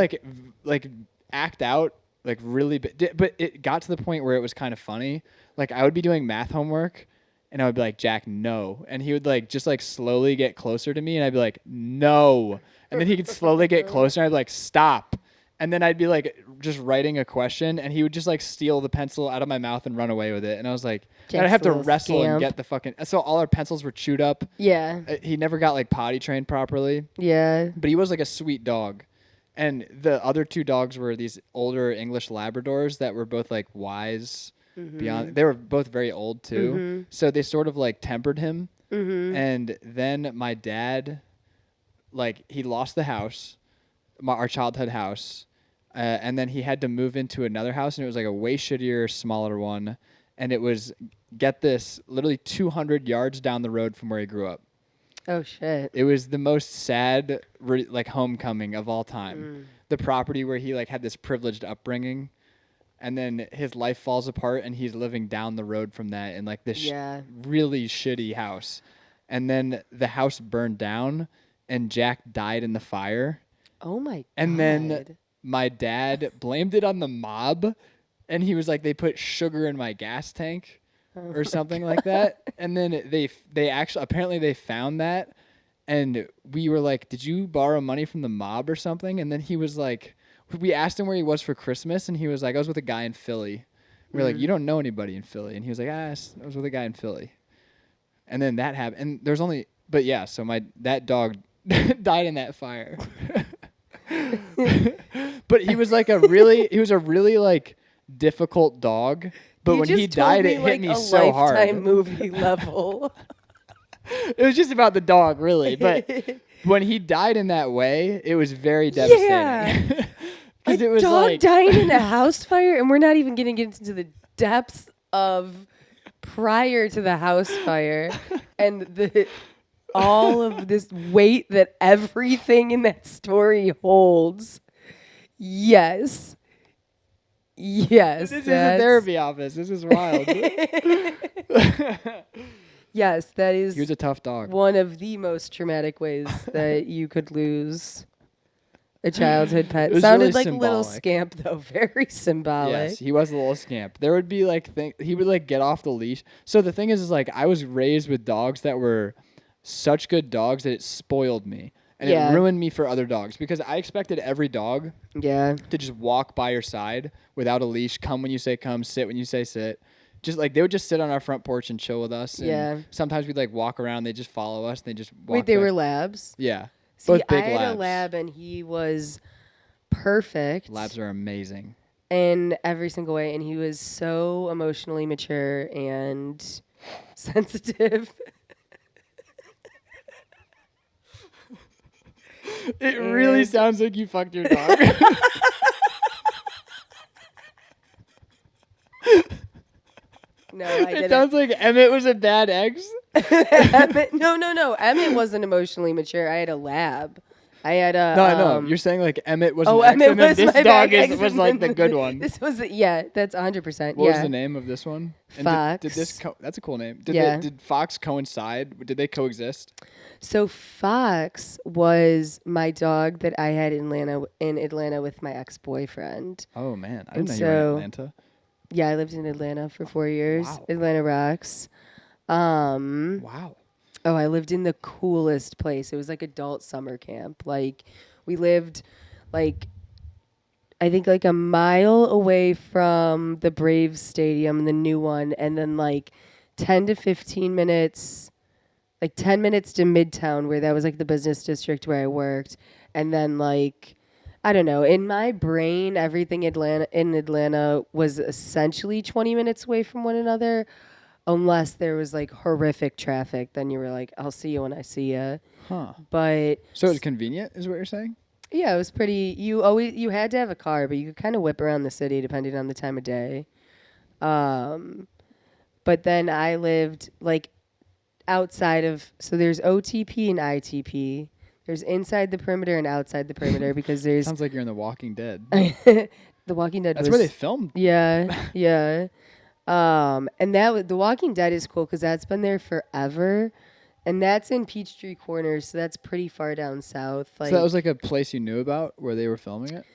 like act out like really, but it got to the point where it was kind of funny. Like I would be doing math homework, and I would be like, "Jack, no," and he would like just like slowly get closer to me, and I'd be like, "No," and then he could slowly get closer, and I'd be like, "Stop." And then I'd be like just writing a question, and he would just like steal the pencil out of my mouth and run away with it. And I was like, I'd have to wrestle and get the fucking. So all our pencils were chewed up. Yeah. He never got like potty trained properly. Yeah. But he was like a sweet dog. And the other two dogs were these older English Labradors that were both like wise beyond. They were both very old too. So they sort of like tempered him. And then my dad, like he lost the house. Our childhood house, and then he had to move into another house, and it was like a way shittier, smaller one, and it was, get this, literally 200 yards down the road from where he grew up. Oh shit! It was the most sad, like homecoming of all time. The property where he like had this privileged upbringing, and then his life falls apart, and he's living down the road from that in like this really shitty house, and then the house burned down, and Jack died in the fire. Oh my God. And then my dad blamed it on the mob, and he was like, they put sugar in my gas tank or something like that. And then they actually, apparently they found that, and we were like, did you borrow money from the mob or something? And then he was like, we asked him where he was for Christmas, and he was like, I was with a guy in Philly. We were like, you don't know anybody in Philly. And he was like, I was with a guy in Philly. And then that happened. And there's only, but yeah, so that dog died in that fire. But he was like a really like difficult dog. But when he died, it hit me so hard. Lifetime movie level. It was just about the dog, really. But when he died in that way, it was very devastating. Yeah. Because it was dog like dying in a house fire, and we're not even going to get into the depths of prior to the house fire and all of this weight that everything in that story holds. Yes. This is a therapy office. This is wild. Yes, that is. He was a tough dog. One of the most traumatic ways that you could lose a childhood pet. Sounded really like symbolic. A little scamp, though. Very symbolic. Yes, he was a little scamp. There would be like he would like get off the leash. So the thing is like I was raised with dogs that were such good dogs that it spoiled me. And it ruined me for other dogs because I expected every dog to just walk by your side without a leash, come when you say come, sit when you say sit. Just like they would just sit on our front porch and chill with us. And sometimes we'd like walk around, they just follow us and they just walk. Wait, they were labs? Yeah. See, both big I had labs. A lab and he was perfect. Labs are amazing. In every single way. And he was so emotionally mature and sensitive. It really sounds like you fucked your dog. No, I didn't. It sounds like Emmett was a bad ex. No. Emmett wasn't emotionally mature. I had a lab. I had a. No, I know. You're saying like Emmett was an ex, Emmett and then was this my dog ex, was like the good one. This was, that's 100%. What was the name of this one? And Fox. Did this that's a cool name. Did Fox coincide? Did they coexist? So Fox was my dog that I had in Atlanta with my ex-boyfriend. Oh man, I didn't know you were in Atlanta. Yeah, I lived in Atlanta for 4 years. Wow. Atlanta rocks. Wow. Oh, I lived in the coolest place. It was like adult summer camp. Like we lived like I think like a mile away from the Braves stadium, the new one, and then like 10 to 15 minutes, like 10 minutes to Midtown where that was like the business district where I worked. And then like I don't know. In my brain, everything in Atlanta was essentially 20 minutes away from one another, unless there was like horrific traffic. Then you were like, "I'll see you when I see you." Huh. But so it was convenient, is what you're saying? Yeah, it was pretty. You had to have a car, but you could kind of whip around the city depending on the time of day. But then I lived like outside of. So there's OTP and ITP. There's inside the perimeter and outside the perimeter because there's... Sounds like you're in The Walking Dead. The Walking Dead That's where they filmed. Yeah. And The Walking Dead is cool because that's been there forever. And that's in Peachtree Corners, so that's pretty far down south. So that was like a place you knew about where they were filming it?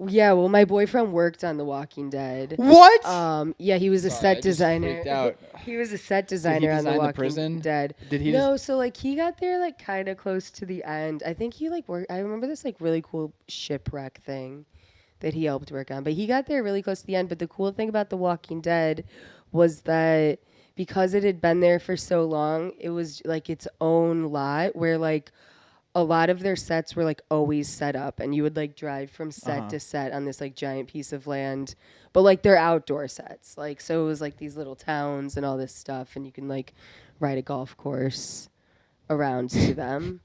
Yeah, well, my boyfriend worked on The Walking Dead. What? Yeah, he was a set designer. Freaked out. He was a set designer on The Walking Dead. Did he? No, so like he got there like kind of close to the end. I think he like worked. I remember this like really cool shipwreck thing that he helped work on. But he got there really close to the end. But the cool thing about The Walking Dead was that because it had been there for so long, it was like its own lot where like a lot of their sets were like always set up and you would like drive from set to set on this like giant piece of land, but like they're outdoor sets. Like, so it was like these little towns and all this stuff and you can like ride a golf course around to them.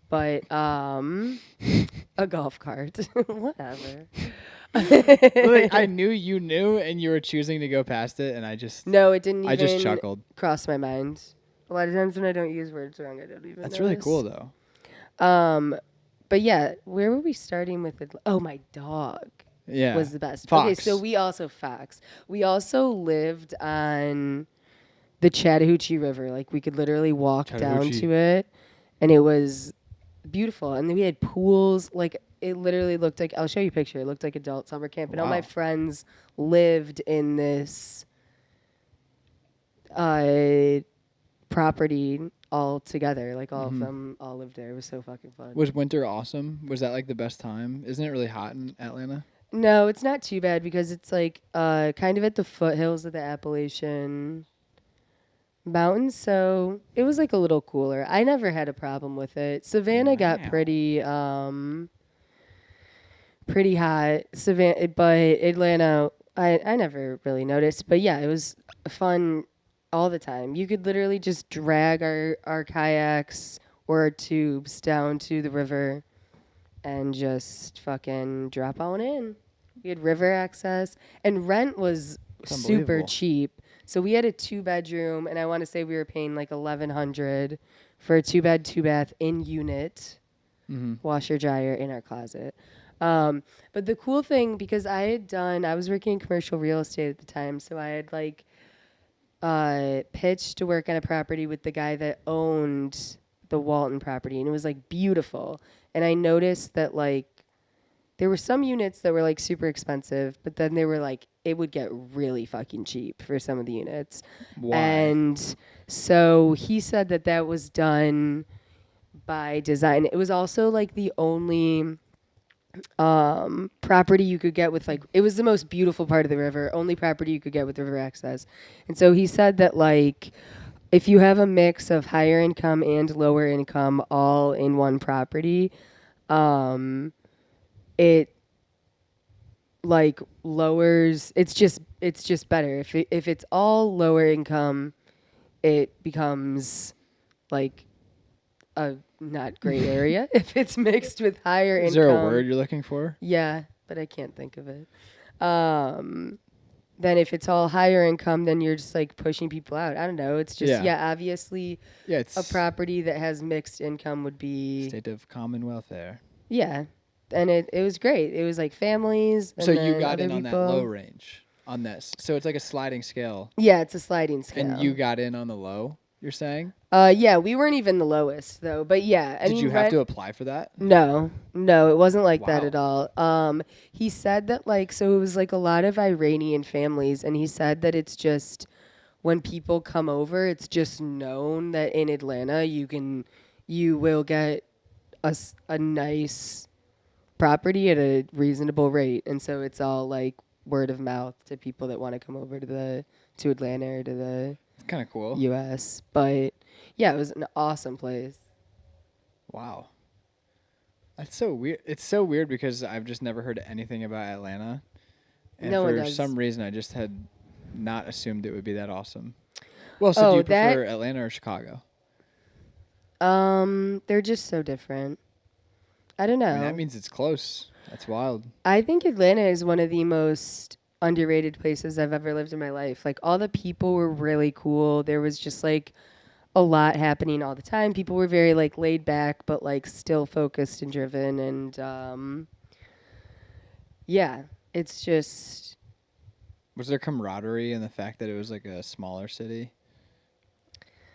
But a golf cart, whatever. Like, I knew you knew and you were choosing to go past it and I just just chuckled. Cross my mind. A lot of times when I don't use words wrong, I don't even That's notice. really cool though. But yeah, where were we starting with it? Oh, my dog. Yeah. Was the best. Fox. Okay, so we also lived on the Chattahoochee River. Like we could literally walk down to it and it was beautiful. And then we had pools. Like, it literally looked like, I'll show you a picture. It looked like adult summer camp. And all my friends lived in this property all together. Like, all of them all lived there. It was so fucking fun. Was winter awesome? Was that like the best time? Isn't it really hot in Atlanta? No, it's not too bad because it's like kind of at the foothills of the Appalachian Mountains, so it was like a little cooler. I never had a problem with it. Savannah got pretty hot. Savannah, but Atlanta, I never really noticed. But yeah, it was fun all the time. You could literally just drag our kayaks or our tubes down to the river and just fucking drop on in. We had river access, and rent was super cheap. So we had a 2-bedroom, and I want to say we were paying like $1,100 for a 2-bed, 2-bath in unit, washer dryer in our closet. But the cool thing, because I was working in commercial real estate at the time, so I had like pitched to work on a property with the guy that owned the Walton property, and it was like beautiful. And I noticed that like there were some units that were like super expensive, but then they were like, it would get really fucking cheap for some of the units. Why? And so he said that was done by design. It was also like the only property you could get with like, it was the most beautiful part of the river, only property you could get with river access. And so he said that like, if you have a mix of higher income and lower income all in one property, it like lowers, it's just better. If it's all lower income, it becomes like a not great area. If it's mixed with higher income. Is there a word you're looking for? Yeah, but I can't think of it. Then if it's all higher income, then you're just like pushing people out. I don't know. It's just, obviously it's a property that has mixed income would be... State of common welfare. Yeah. And it was great. It was like families. And so you got in people. On that low range on this. So it's like a sliding scale. Yeah, it's a sliding scale. And you got in on the low, you're saying? Yeah, we weren't even the lowest though. But yeah, Did you have to apply for that? No, it wasn't like that at all. He said that like, so it was like a lot of Iranian families, and he said that it's just when people come over, it's just known that in Atlanta you will get a nice property at a reasonable rate, and so it's all like word of mouth to people that want to come over to Atlanta or to the kind of cool U.S. But yeah, it was an awesome place. Wow, that's so weird. It's so weird because I've just never heard anything about Atlanta, and for some reason I just had not assumed it would be that awesome. Well, so do you prefer Atlanta or Chicago? They're just so different. I don't know. I mean, that means it's close. That's wild. I think Atlanta is one of the most underrated places I've ever lived in my life. Like, all the people were really cool. There was just like a lot happening all the time. People were very like laid back, but like still focused and driven. And yeah, it's just. Was there camaraderie in the fact that it was like a smaller city?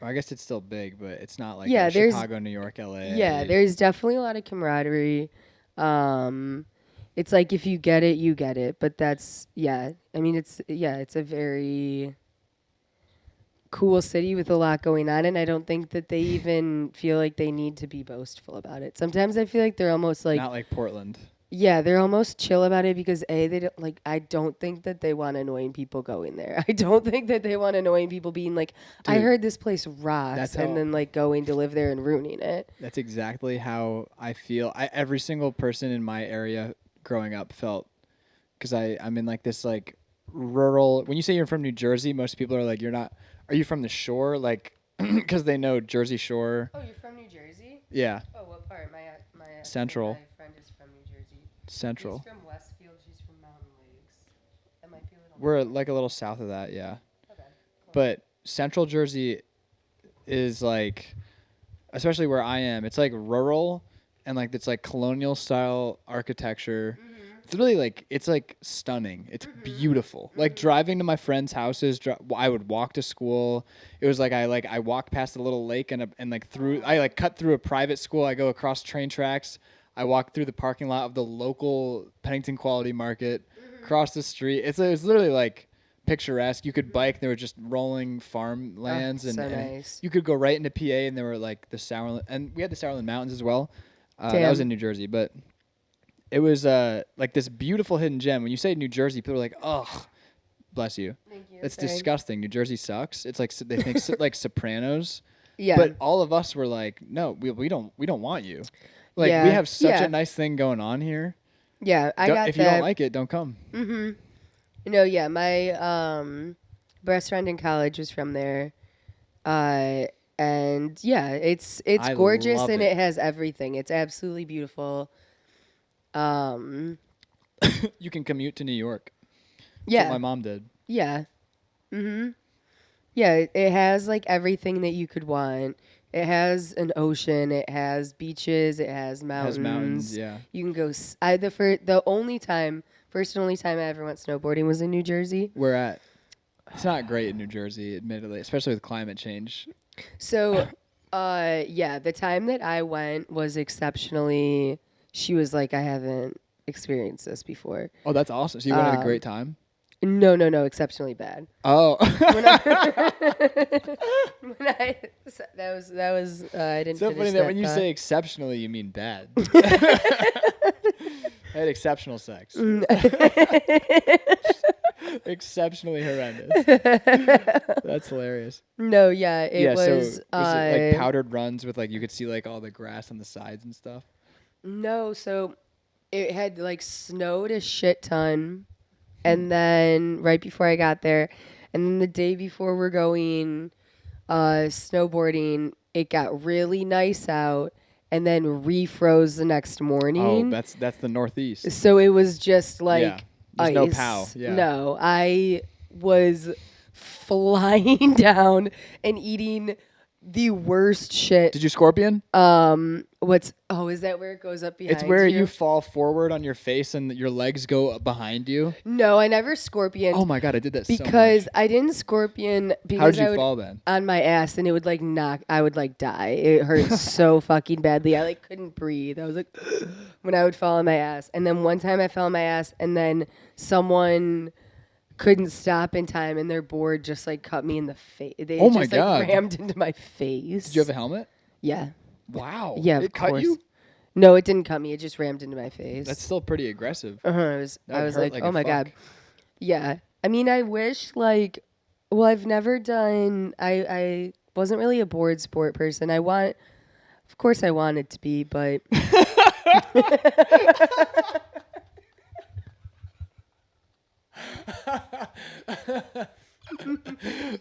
Well, I guess it's still big, but it's not like Chicago, New York, LA. Yeah, there's definitely a lot of camaraderie. It's like if you get it, you get it. But that's, I mean, it's a very cool city with a lot going on, and I don't think that they even feel like they need to be boastful about it. Sometimes I feel like they're almost like... Not like Portland. Yeah, they're almost chill about it because they don't like. I don't think that they want annoying people going there. I don't think that they want annoying people being like, dude, I heard this place rocks, and then like going to live there and ruining it. That's exactly how I feel. Every single person in my area growing up felt, because I'm in like this like rural. When you say you're from New Jersey, most people are like, you're not. Are you from the shore? Like, because they know Jersey Shore. Oh, you're from New Jersey? Yeah. Oh, what part? My Central. My friend is from New Jersey. Central. He's from Westfield. She's from Mountain Lakes. That might be a little. We're like a little south of that, yeah. Okay. Cool. But Central Jersey is like, especially where I am, it's like rural and like it's like colonial style architecture. It's really like it's like stunning. It's beautiful. Like driving to my friends' houses, I would walk to school. It was like I walked past a little lake and like through. I like cut through a private school. I go across train tracks. I walk through the parking lot of the local Pennington Quality Market, across the street. It's literally like picturesque. You could bike. There were just rolling farmlands, so and nice. you could go right into PA, and there were like the Sourland, and we had the Sourland Mountains as well. That was in New Jersey, but it was like this beautiful hidden gem. When you say New Jersey, people are like, "Ugh, bless you." Thank you. That's disgusting. New Jersey sucks. It's like they think like Sopranos. Yeah. But all of us were like, "No, we don't want you." Like we have such a nice thing going on here. Yeah, I got if you don't like it, don't come. No, yeah, my best friend in college was from there, and yeah, it's gorgeous and it has everything. It's absolutely beautiful. You can commute to New York. That's Yeah, what my mom did. Yeah. Yeah, it has like everything that you could want. It has an ocean. It has beaches. It has mountains. Yeah. You can go. First and only time I ever went snowboarding was in New Jersey. We're at. It's not great in New Jersey, admittedly, especially with climate change. So, yeah, the time that I went was exceptionally. She was like, I haven't experienced this before. Oh, that's awesome. So you went at a great time? No, exceptionally bad. Oh. That was I didn't. So finish funny that when you say exceptionally, you mean bad. I had exceptional sex. Exceptionally horrendous. That's hilarious. No, yeah, it was. So was it like powdered runs with like you could see like all the grass on the sides and stuff? No, so it had like snowed a shit ton, and then right before I got there, and then the day before we're going snowboarding, it got really nice out, and then refroze the next morning. Oh, that's the Northeast. So it was just like There's ice. no pow. Yeah. No, I was flying down and eating the worst shit. Did you scorpion? Is that where it goes up behind you? It's where you fall forward on your face and your legs go behind you. No, I never scorpioned. Oh my god, I did that because so much. I didn't scorpion because how did you fall then? On my ass, and it would like I would like die. It hurt so fucking badly. I like couldn't breathe. I was like when I would fall on my ass. And then one time I fell on my ass, and then someone couldn't stop in time, and their board just like cut me in the face. They oh my just god, like rammed into my face. Did you have a helmet? Yeah. Wow. Yeah, it of cut course. you? No, it didn't cut me. It just rammed into my face. That's still pretty aggressive. I was like, oh my God. Yeah. I mean, I wish I've never done, I wasn't really a board sport person. Of course I wanted to be, but.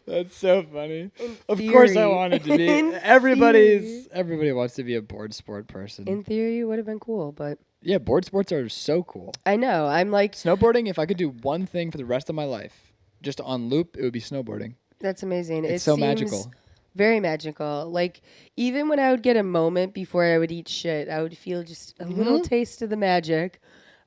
That's so funny. Of course I wanted to be. Everybody wants to be a board sport person. In theory, it would have been cool, but yeah, board sports are so cool. I know. I'm like snowboarding. If I could do one thing for the rest of my life, just on loop, it would be snowboarding. That's amazing. It's so magical. Very magical. Like even when I would get a moment before I would eat shit, I would feel just a little taste of the magic.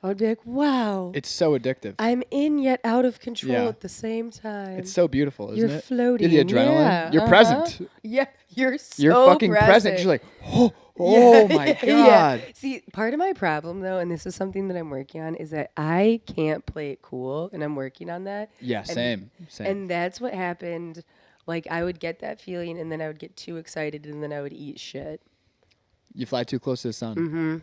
I would be like, wow. It's so addictive. I'm in yet out of control at the same time. It's so beautiful, isn't it? You're floating. The adrenaline. Yeah, You're present. Yeah, you're fucking present. You're like, oh my God. Yeah. See, part of my problem, though, and this is something that I'm working on, is that I can't play it cool, and I'm working on that. Yeah, same. And that's what happened. Like, I would get that feeling, and then I would get too excited, and then I would eat shit. You fly too close to the sun. Mm-hmm.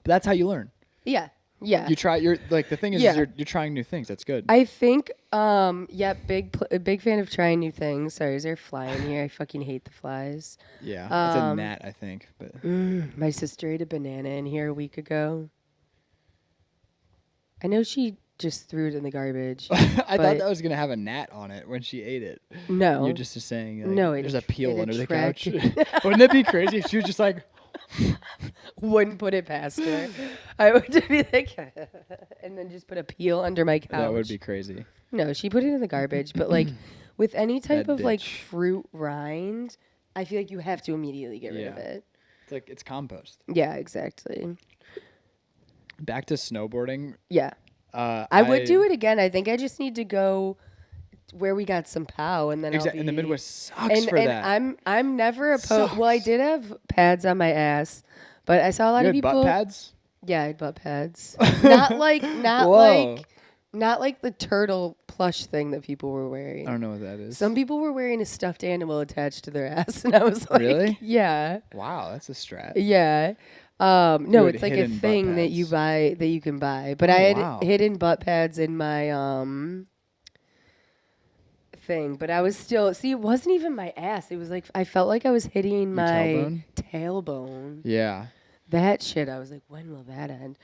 But that's how you learn. Yeah. Yeah. You try. The thing is, you're trying new things. That's good. I think. Big fan of trying new things. Sorry, is there a fly in here? I fucking hate the flies. Yeah, it's a gnat, I think. But my sister ate a banana in here a week ago. I know she just threw it in the garbage. I thought that was gonna have a gnat on it when she ate it. No, you're just saying. Like, no, there's a peel under the couch. Wouldn't it be crazy if she was just like? Wouldn't put it past her. I would just be like, and then just put a peel under my couch. That would be crazy. No, she put it in the garbage. But like, with any type of like fruit rind, I feel like you have to immediately get rid of it. It's like it's compost. Yeah, exactly. Back to snowboarding. Yeah. I would do it again. I think I just need to go where we got some POW, and then I'll be... And the Midwest sucks for that. I'm never opposed. Well, I did have pads on my ass, but I saw a lot of people... butt pads? Yeah, I had butt pads. not like the turtle plush thing that people were wearing. I don't know what that is. Some people were wearing a stuffed animal attached to their ass, and I was like, really? Yeah. Wow, that's a strat. Yeah. No, it's like a thing that you buy, that you can buy. But I had hidden butt pads in my thing, but I was still... See, it wasn't even my ass. It was like, I felt like I was hitting my tailbone. Yeah. That shit, I was like, when will that end?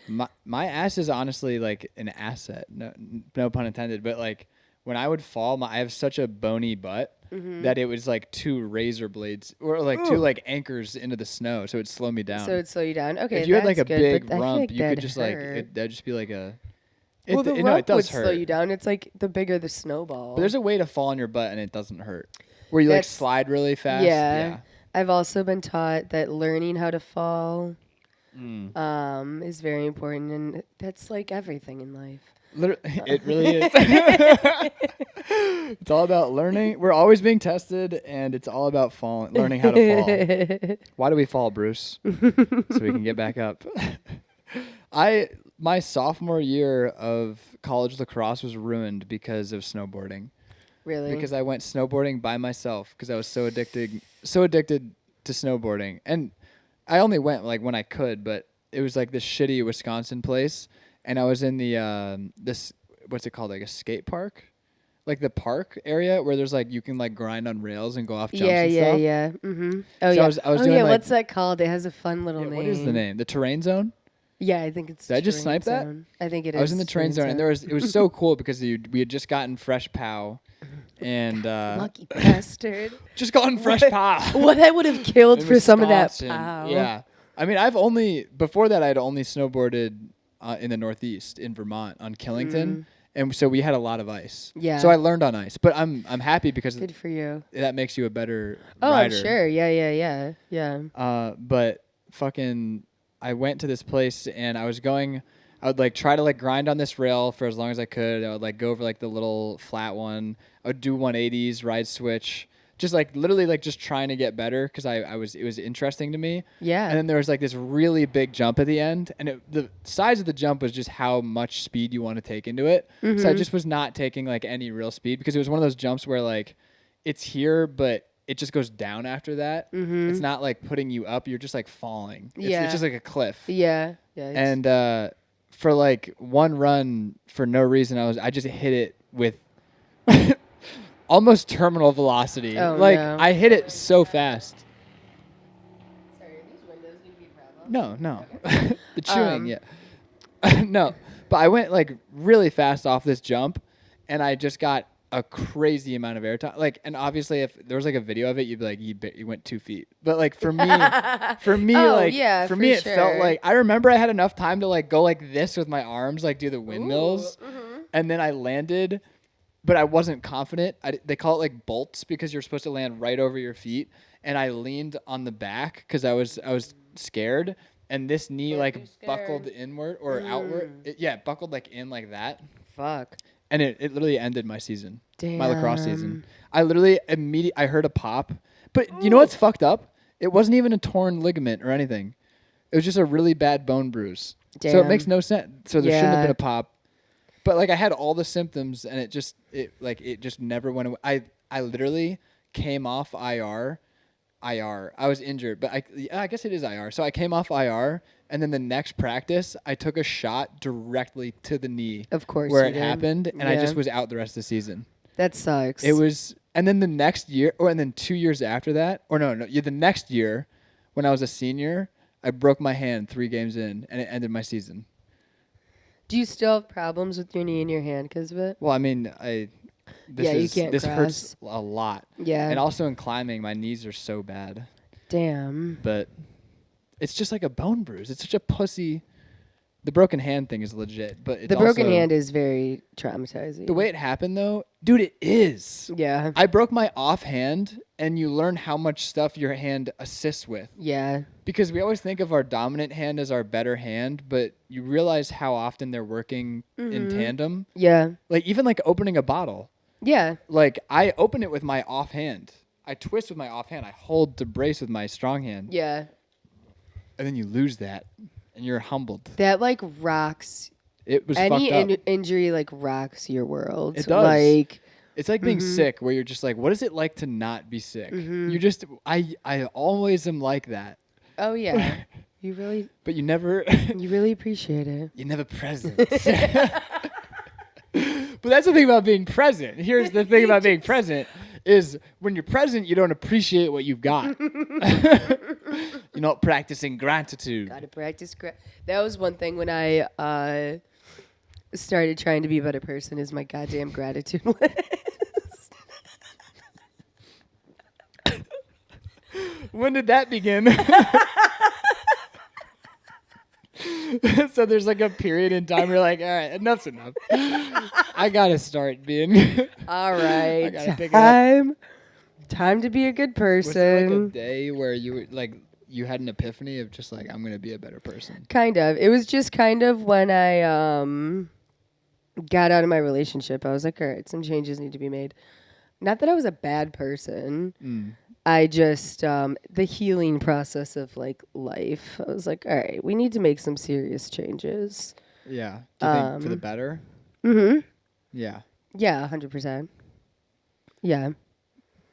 My ass is honestly like an asset. No pun intended. But like when I would fall, I have such a bony butt that it was like 2 razor blades or like 2 like anchors into the snow, so it'd slow me down. So it'd slow you down. Okay, if you had like a good, big rump, like you could just hurt. like that'd just be like a. Well, the rump would slow you down. It's like the bigger the snowball. But there's a way to fall on your butt and it doesn't hurt. Where you like slide really fast. Yeah. I've also been taught that learning how to fall is very important, and that's like everything in life. Literally, it really is. It's all about learning. We're always being tested, and it's all about learning how to fall. Why do we fall, Bruce? So we can get back up. My sophomore year of college lacrosse was ruined because of snowboarding. Really? Because I went snowboarding by myself because I was so addicted to snowboarding. And I only went like when I could, but it was like this shitty Wisconsin place, and I was in the this, what's it called, like a skate park, like the park area where there's like you can like grind on rails and go off jumps and stuff. Yeah. Mm-hmm. Oh, so yeah. I was doing like, what's that called? It has a fun little name. What is the name? The terrain zone? Yeah, I think it's. Did I just snipe that? I think it is. I was in the terrain zone, and it was so cool because we had just gotten fresh POW, and lucky bastard, just gotten fresh POW. What I would have killed for some of that POW. Yeah, I mean, before that I'd only snowboarded in the Northeast in Vermont on Killington. And so we had a lot of ice. Yeah. So I learned on ice, but I'm happy because good for you. That makes you a better rider. I'm sure. Yeah. But fucking, I went to this place and I would like try to like grind on this rail for as long as I could. I would like go over like the little flat one. I would do 180s, ride switch. Just like literally like just trying to get better because it was interesting to me. Yeah. And then there was like this really big jump at the end, and the size of the jump was just how much speed you want to take into it. Mm-hmm. So I just was not taking like any real speed because it was one of those jumps where like it's here, but it just goes down after that. Mm-hmm. It's not like putting you up; you're just like falling. It's just like a cliff. Yeah. And for like one run, for no reason, I just hit it with. Almost terminal velocity. I hit it so fast. Sorry, are these windows going to be a problem? No. The chewing, yeah. No, but I went like really fast off this jump, and I just got a crazy amount of airtime. Like, and obviously, if there was like a video of it, you'd be like, you went 2 feet. But like for me, it felt like I remember I had enough time to like go like this with my arms, like do the windmills, and then I landed. But I wasn't confident. They call it like bolts because you're supposed to land right over your feet. And I leaned on the back because I was scared. And this knee like buckled inward or outward. It buckled like in like that. Fuck. And it literally ended my season. Damn. My lacrosse season. I literally I heard a pop. But you know what's fucked up? It wasn't even a torn ligament or anything. It was just a really bad bone bruise. Damn. So it makes no sense. So there shouldn't have been a pop. But like I had all the symptoms and it just never went away. I literally came off IR. I was injured, but I guess it is IR. So I came off IR, and then the next practice I took a shot directly to the knee. Of course, where it happened, and I just was out the rest of the season. That sucks. It was, and then the next year, and then 2 years after that, the next year, when I was a senior, I broke my hand 3 games in, and it ended my season. Do you still have problems with your knee and your hand because of it? Well, I mean, you can't this cross. hurts a lot. Yeah. And also in climbing, my knees are so bad. Damn. But it's just like a bone bruise. It's such a pussy The broken hand thing is legit, but it's the broken also, hand is very traumatizing. the way it happened though, dude, it is. Yeah. I broke my off hand, and you learn how much stuff your hand assists with. Yeah. Because we always think of our dominant hand as our better hand, but you realize how often they're working in tandem. Yeah. Like even like opening a bottle. Yeah. Like I open it with my off hand. I twist with my off hand. I hold to brace with my strong hand. Yeah. And then you lose that, and you're humbled. That like rocks. It was Any fucked up. injury like rocks your world. It does. Like It's like being sick, where you're just like, what is it like to not be sick? You just, I always am like that. oh yeah, you really But you never, you really appreciate it. you're never present. But that's the thing about being present. Here's the thing about being present is when you're present, you don't appreciate what you've got. You're not practicing gratitude. Gotta practice. That was one thing when I started trying to be a better person. Is my goddamn gratitude list. When did that begin? So there's like a period in time where you're like, all right, enough's enough. I gotta start being. All right, I gotta pick it up. time to be a good Was there like a person. day where you had an epiphany of just like, I'm gonna be a better person? Kind of. It was just kind of when I got out of my relationship. I was like, all right, some changes need to be made. Not that I was a bad person. I just the healing process of like life. I was like, all right, we need to make some serious changes. Yeah. Do you think for the better? Mm-hmm. Yeah. Yeah, 100%. Yeah.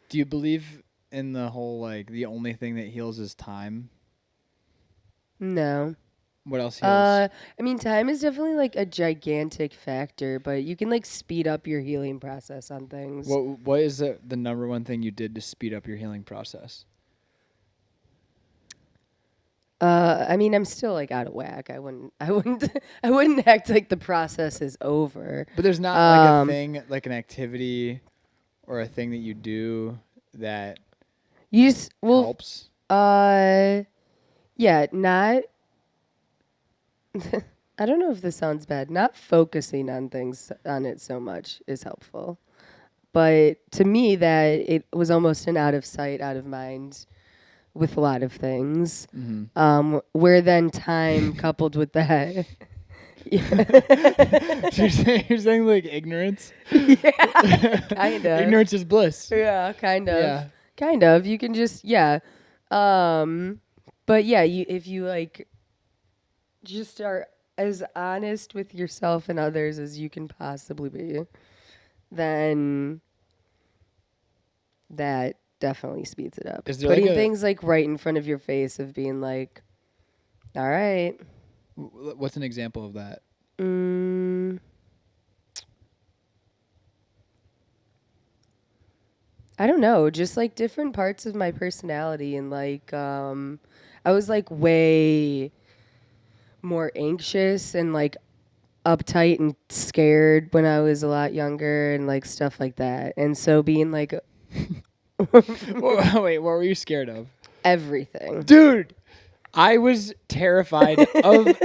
Do you believe in the whole like the only thing that heals is time? No. What else heals? I mean, time is definitely like a gigantic factor, but you can like speed up your healing process on things. What is the number one thing you did to speed up your healing process? I mean, I'm still like out of whack. I wouldn't act like the process is over. But there's not like a thing, like an activity or a thing that you do that You just helps. Yeah, not. I don't know if this sounds bad. Not focusing on it so much is helpful, but to me, that it was almost an out of sight, out of mind with a lot of things. Where then time coupled with that. You're saying like ignorance? Yeah, kind of. Ignorance is bliss. Yeah, kind of. Yeah. Kind of. You can just but yeah, if you like just are as honest with yourself and others as you can possibly be, then that definitely speeds it up. Is there Putting like things like right in front of your face of being like, all right. What's an example of that? I don't know, just like different parts of my personality, and like I was like way more anxious and like uptight and scared when I was a lot younger and like stuff like that. And so being like Wait, what were you scared of? everything. Dude, I was terrified of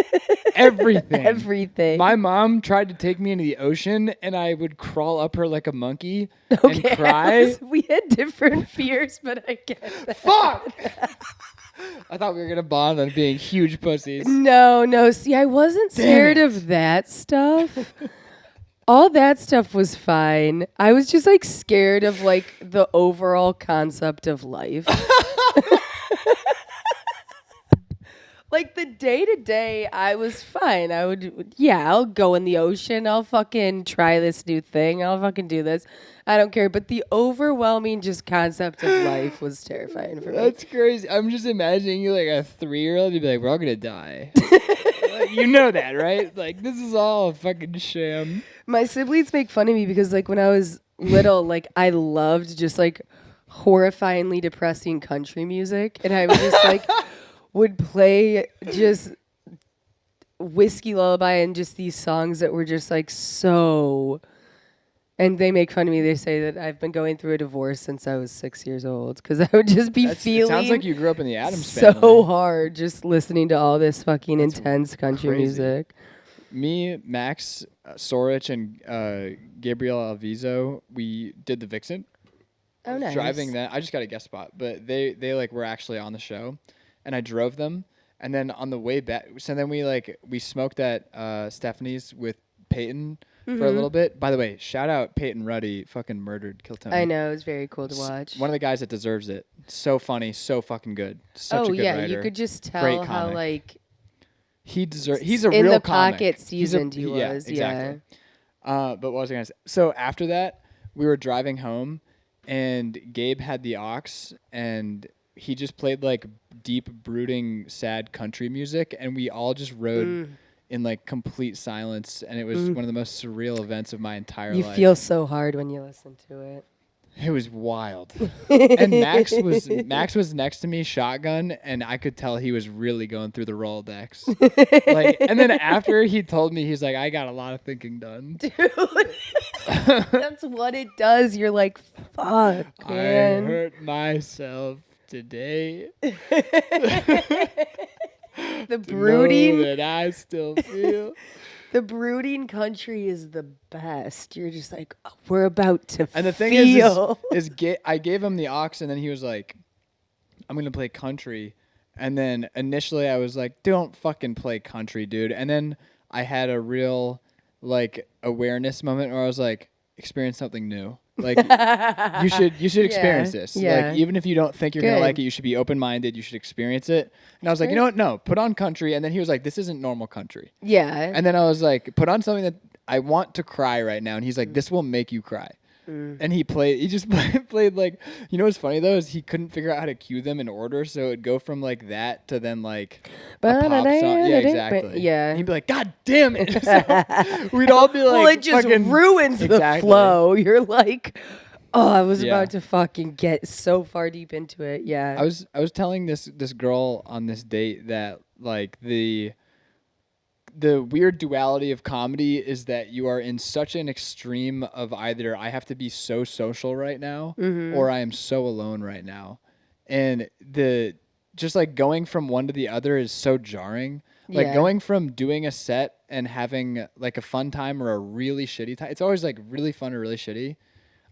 everything. Everything. My mom tried to take me into the ocean, and I would crawl up her like a monkey and cry. We had different fears, but I get that. Fuck! I thought we were going to bond on being huge pussies. No. See, I wasn't scared of that stuff. All that stuff was fine. I was just like scared of like the overall concept of life. Like the day to day, I was fine. I'll go in the ocean. I'll fucking try this new thing. I'll fucking do this. I don't care. But the overwhelming just concept of life was terrifying for me. That's crazy. I'm just imagining you like a 3-year-old. You'd be like, we're all going to die. Like, you know that, right? Like, this is all a fucking sham. My siblings make fun of me because like when I was little, like I loved just like horrifyingly depressing country music. And I was just like... would play just Whiskey Lullaby and just these songs that were just like so And they make fun of me. They say that I've been going through a divorce since I was 6 years old because I would just be feeling. It sounds like you grew up in the Addams so family. hard just listening to all this fucking intense country music. Me, Max, Sorich, and Gabriel Alviso, we did the Vixen. Oh, nice. Driving that, I just got a guest spot, but they like were actually on the show, and I drove them. And then on the way back, so then we smoked at Stephanie's with Peyton for a little bit. By the way, shout out Peyton Ruddy, fucking murdered Kill Tony. I know, it was very cool to watch. One of the guys that deserves it. So funny, so fucking good. Such a good writer. You could just tell how like he's a in real the comic. pocket seasoned he was. Yeah, exactly. But what was I gonna say? So after that, we were driving home, and Gabe had the aux, and he just played like deep, brooding, sad country music, and we all just rode in like complete silence, and it was one of the most surreal events of my entire life. You feel so hard when you listen to it. It was wild. And Max was next to me, shotgun, and I could tell he was really going through the Rolodex. And then after he told me, he's like, I got a lot of thinking done. Dude, that's what it does. You're like, fuck, man. I hurt myself today. The brooding that I still feel. The brooding country is the best. You're just like, oh, we're about to and the thing feel. I gave him the aux, and then he was like, I'm going to play country. And then initially I was like, don't fucking play country, dude. And then I had a real like awareness moment where I was like, experience something new. Like you should experience this. Yeah. Like even if you don't think you're gonna like it, you should be open-minded. You should experience it. And I was like, you know what? No, put on country. And then he was like, this isn't normal country. Yeah. And then I was like, put on something that I want to cry right now. And he's like, this will make you cry. And he just played like, you know what's funny though is he couldn't figure out how to cue them in order, so it'd go from like that to then like a pop song. Yeah, exactly. Yeah. And he'd be like, God damn it. So we'd all be like, well, it just ruins the flow. You're like, oh, I was about to fucking get so far deep into it. Yeah. I was telling this girl on this date that like the weird duality of comedy is that you are in such an extreme of either I have to be so social right now or I am so alone right now. And just like going from one to the other is so jarring. Like going from doing a set and having like a fun time or a really shitty time. It's always like really fun or really shitty.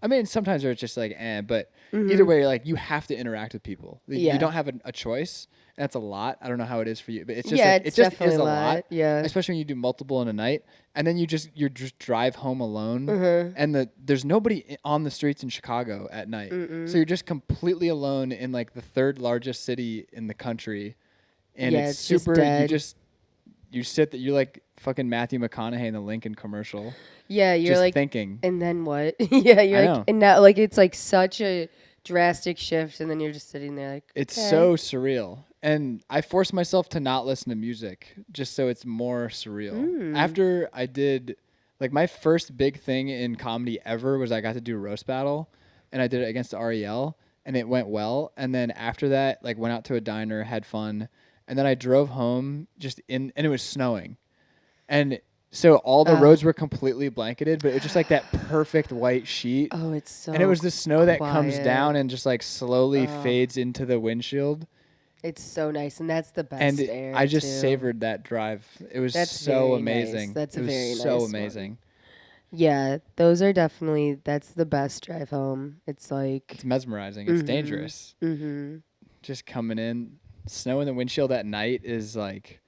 I mean, sometimes it's just like, but either way, like you have to interact with people. You don't have a choice. That's a lot. I don't know how it is for you, but it's just it just is a lot. Yeah. Especially when you do multiple in a night, and then you just drive home alone, and there's nobody on the streets in Chicago at night, so you're just completely alone in like the third largest city in the country, and it's super. You sit that you're like fucking Matthew McConaughey in the Lincoln commercial. Yeah, you're just like thinking. And then what? Yeah, you're like, and now like it's like such a drastic shift, and then you're just sitting there like. It's so surreal. And I forced myself to not listen to music just so it's more surreal. After I did, like my first big thing in comedy ever was I got to do a roast battle, and I did it against REL, and it went well. And then after that, like went out to a diner, had fun, and then I drove home and it was snowing. And so all the roads were completely blanketed, but it was just like that perfect white sheet. Oh, it's so And it was the snow that comes down and just like slowly fades into the windshield. It's so nice, and that's the best and air, I just too. savored that drive. It was so amazing. Nice. That's a very nice so one. amazing. Yeah, those are definitely, that's the best drive home. It's like... It's mesmerizing. It's dangerous. Just coming in. Snow in the windshield at night is like,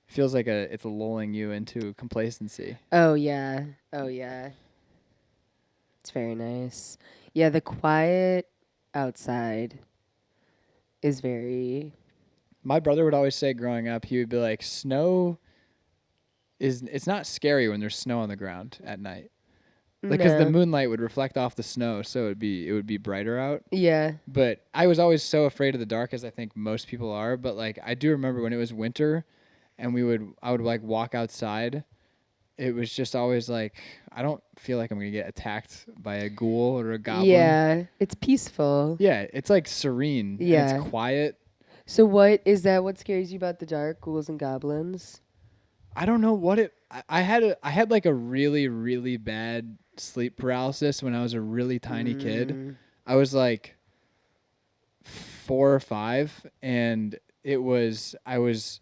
feels like it's lulling you into complacency. Oh, yeah. Oh, yeah. It's very nice. Yeah, the quiet outside is very... My brother would always say growing up, he would be like, it's not scary when there's snow on the ground at night. Because the moonlight would reflect off the snow, so it would be brighter out. Yeah. But I was always so afraid of the dark, as I think most people are. But like I do remember when it was winter, and I would like walk outside. It was just always like, I don't feel like I'm gonna get attacked by a ghoul or a goblin. Yeah, it's peaceful. Yeah, it's like serene. Yeah, it's quiet. So what scares you about the dark? Ghouls and goblins? I don't know what it I had like a really, really bad sleep paralysis when I was a really tiny kid. I was like 4 or 5, and I was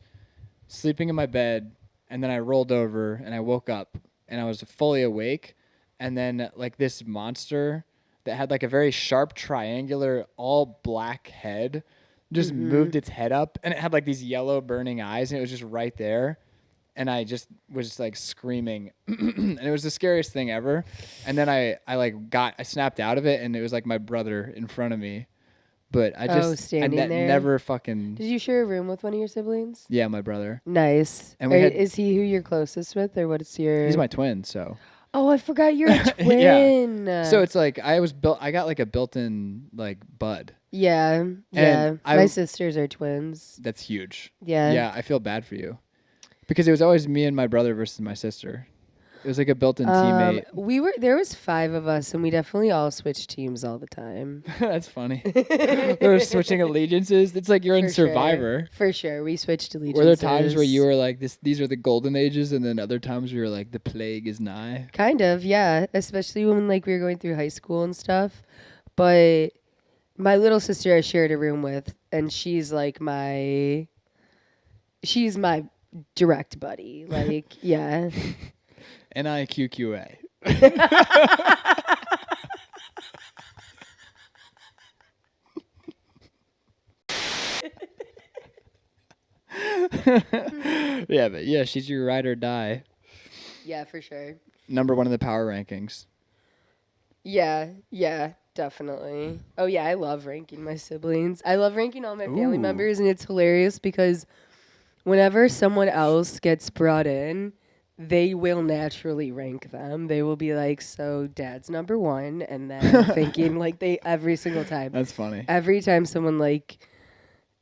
sleeping in my bed, and then I rolled over and I woke up and I was fully awake, and then like this monster that had like a very sharp triangular all black head just moved its head up, and it had like these yellow burning eyes, and it was just right there. And I just was like screaming, and it was the scariest thing ever. And then I snapped out of it, and it was like my brother in front of me. But standing there? Never fucking. Did you share a room with one of your siblings? Yeah, my brother. Nice. And is he who you're closest with, or what's your? He's my twin, so. Oh, I forgot you're a twin. Yeah. So it's like I got like a built-in like bud. Yeah, yeah. My sisters are twins. That's huge. Yeah. Yeah, I feel bad for you. Because it was always me and my brother versus my sister. It was like a built-in teammate. There was 5 of us, and we definitely all switched teams all the time. That's funny. They were switching allegiances. It's like you're in Survivor. For sure, we switched allegiances. Were there times where you were like, these are the golden ages, and then other times where you were like, the plague is nigh? Kind of, yeah. Especially when like we were going through high school and stuff. But my little sister I shared a room with, and she's my direct buddy. Like, yeah. NIQQA. Yeah, but yeah, she's your ride or die. Yeah, for sure. Number 1 in the power rankings. Yeah, definitely. Oh yeah, I love ranking my siblings. I love ranking all my family members, and it's hilarious because whenever someone else gets brought in, they will naturally rank them. They will be like, so dad's number 1, and then thinking like every single time. That's funny. Every time someone like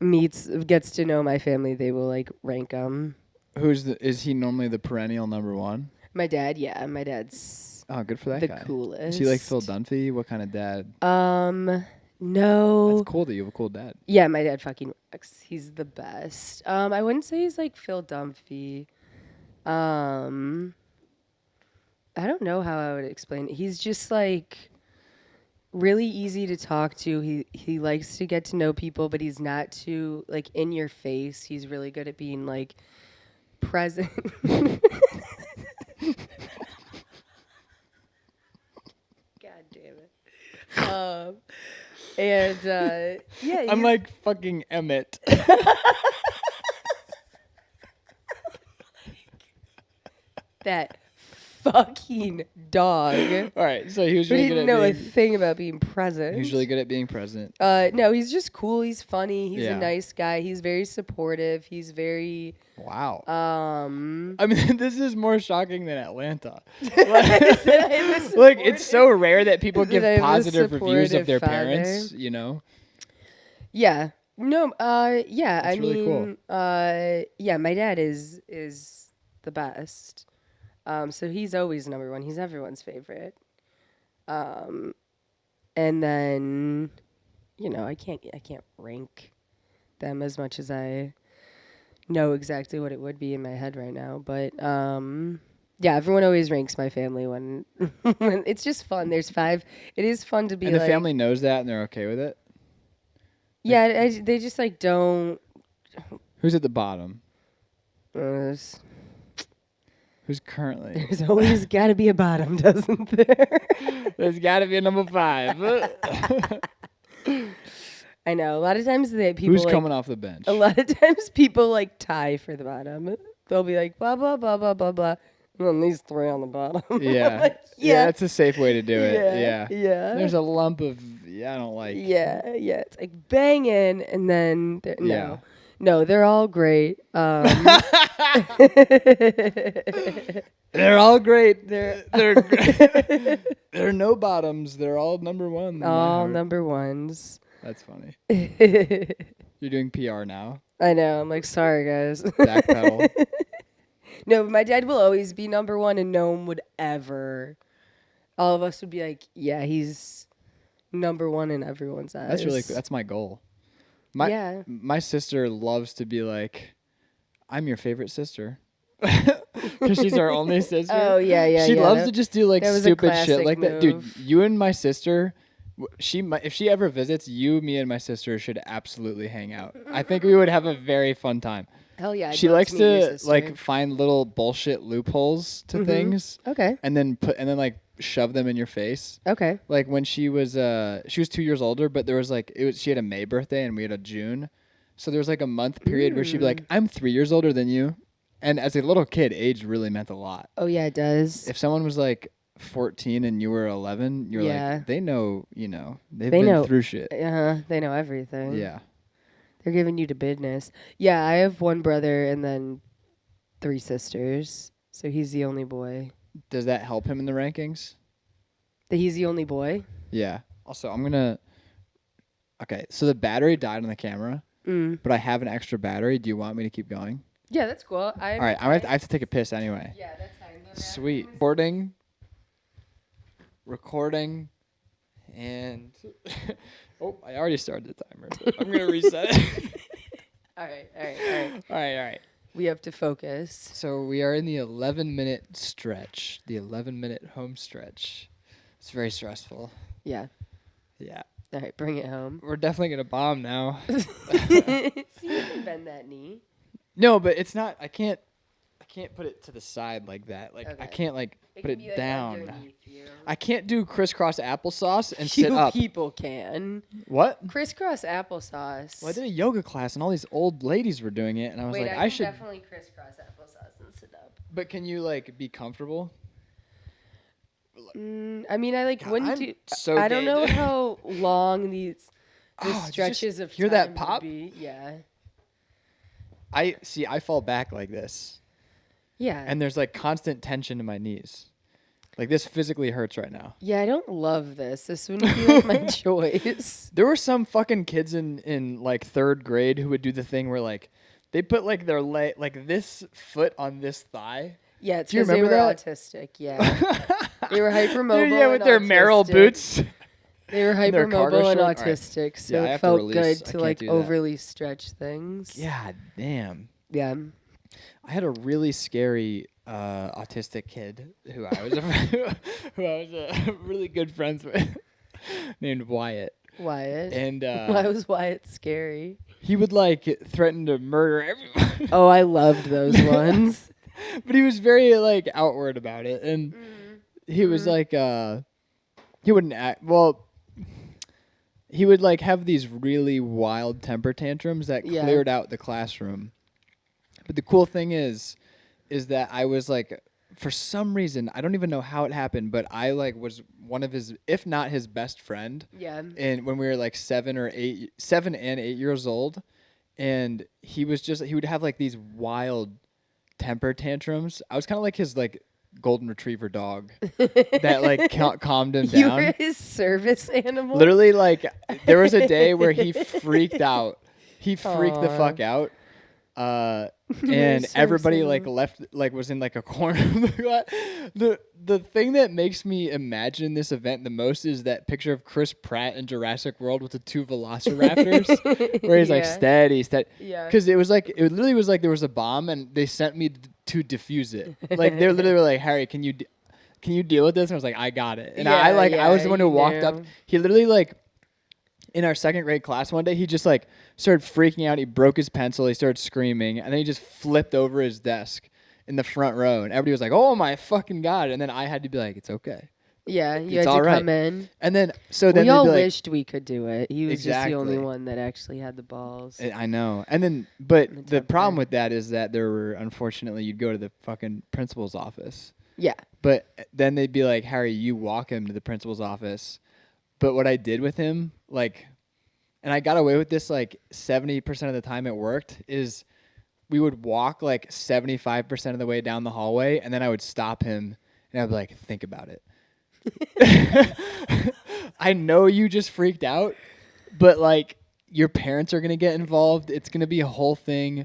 gets to know my family, they will like rank them. Is he normally the perennial number 1? My dad, yeah. My dad's good for that the guy. coolest. Is he like Phil Dunphy? What kind of dad? No. That's cool that you have a cool dad. Yeah, my dad fucking rocks. He's the best. I wouldn't say he's like Phil Dunphy. I don't know how I would explain it. He's just like really easy to talk to. He likes to get to know people, but he's not too like in your face. He's really good at being like present. God damn it. Yeah. I'm like fucking Emmett. That fucking dog. All right, so he was We really good didn't at know a being. thing about being present. He's really good at being present. No, he's just cool. He's funny. He's Yeah. a nice guy. He's very supportive. He's very Wow. I mean, this is more shocking than Atlanta. like, Like, it's so rare that people give That I have a positive reviews of their supportive parents, father. you know? Yeah. No, yeah, That's I really mean, cool. yeah, my dad is the best. So he's always number 1. He's everyone's favorite. And then, I can't rank them as much as I know exactly what it would be in my head right now. But yeah, everyone always ranks my family when it's just fun. There's 5. It is fun to be And like. the family knows that and they're okay with it? Yeah, they just like don't. Who's at the bottom? There's Who's currently? always got to be a bottom, doesn't there? There's got to be a number 5. I know. A lot of times people. Who's coming off the bench? A lot of times people like tie for the bottom. They'll be like blah blah blah blah blah blah. And then these 3 on the bottom. Yeah. Like, Yeah, that's a safe way to do it. Yeah. Yeah. There's a lump of, I don't like. Yeah. It's like banging, and then Yeah. No, they're all great. They're all great. They're there are no bottoms. They're all number 1. in my All heart. number 1s. That's funny. You're doing PR now. I know. I'm like, sorry, guys. Backpedal. No, but my dad will always be number 1, and no one would ever. All of us would be like, yeah, he's number 1 in everyone's eyes. That's really cool. That's my goal. My sister loves to be like, I'm your favorite sister. because she's our only sister. Oh yeah. She loves to just do like stupid shit like that, dude. move. You and my sister, if she ever visits, me and my sister should absolutely hang out. I think we would have a very fun time. Hell yeah. She likes to like find little bullshit loopholes to things. Okay. And then like shove them in your face. Okay. Like when she was 2 years older, but there was like she had a May birthday and we had a June. So there was like a month period where she'd be like, I'm 3 years older than you. And as a little kid, age really meant a lot. Oh, yeah, it does. If someone was like 14 and you were 11, you're like, they know, they've been through shit. They know everything. Yeah. They're giving you to business. Yeah, I have one brother and then 3 sisters. So he's the only boy. Does that help him in the rankings? That he's the only boy? Yeah. Also, okay, so the battery died on the camera. But I have an extra battery. Do you want me to keep going? Yeah, that's cool. All right, I have to take a piss anyway. Yeah, that's fine. Sweet. Recording, and oh, I already started the timer. I'm gonna reset it. All right. We have to focus. So we are in the 11-minute stretch, the 11-minute home stretch. It's very stressful. Yeah. Yeah. All right, bring it home. We're definitely gonna bomb now. See, you can bend that knee. No, but it's not. I can't put it to the side like that. Like I can't put it like down. I can't do crisscross applesauce and You sit up. people can. What? Crisscross applesauce. Well, I did a yoga class and all these old ladies were doing it, and I was like, I should definitely crisscross applesauce and sit up. But can you like be comfortable? I mean, I like wouldn't I'm do. so I don't gay, know dude. how long the stretches of hear time that would pop? be. Yeah. I fall back like this. Yeah. And there's like constant tension in my knees. Like this physically hurts right now. Yeah, I don't love this. This wouldn't be like my choice. There were some fucking kids in like 3rd grade who would do the thing where like they put like their leg like this foot on this thigh. Yeah, it's Do you because they were remember that? autistic. Yeah. They were hypermobile. Yeah, with their Merrill boots. They were their cargo hypermobile and short? autistic, so Yeah, I it have to felt release. good I to can't like do that. overly stretch things. God damn. Yeah. I had a really scary autistic kid who I was really good friends with, named Wyatt. Wyatt. And why was Wyatt scary? he would like threaten to murder everyone. Oh, I loved those ones. But he was very like outward about it, and he was like he wouldn't act well. He would like have these really wild temper tantrums that cleared out the classroom. But the cool thing is that I was like, for some reason, I don't even know how it happened, but I like was one of his, if not his best friend. Yeah. And when we were like 7 and 8 years old, and he would have like these wild temper tantrums. I was kind of like his like golden retriever dog that like calmed him down. You were his service animal? Literally, like, there was a day where he freaked out. He freaked the fuck out. And everybody like left, like was in like a corner of the thing that makes me imagine this event the most is that picture of Chris Pratt in Jurassic World with the 2 velociraptors where he's like steady. Yeah. Because it literally was like there was a bomb and they sent me to defuse it. Like they literally were like, Harry, can you deal with this? And I was like, I got it. And I was the one who walked up. He literally like, in our 2nd grade class one day, he just like started freaking out. He broke his pencil. He started screaming, and then he just flipped over his desk in the front row, and everybody was like, "Oh my fucking god!" And then I had to be like, "It's okay." Yeah, you had to come in. And then we all wished we could do it. He was just the only Exactly. one that actually had the balls. I know. And then, but the problem with that is that there were, unfortunately, you'd go to the fucking principal's office. Yeah. But then they'd be like, Harry, you walk him to the principal's office. But what I did with him, like, and I got away with this like 70% of the time it worked, is we would walk like 75% of the way down the hallway, and then I would stop him, and I'd be like, think about it. I know you just freaked out, but like your parents are going to get involved. It's going to be a whole thing.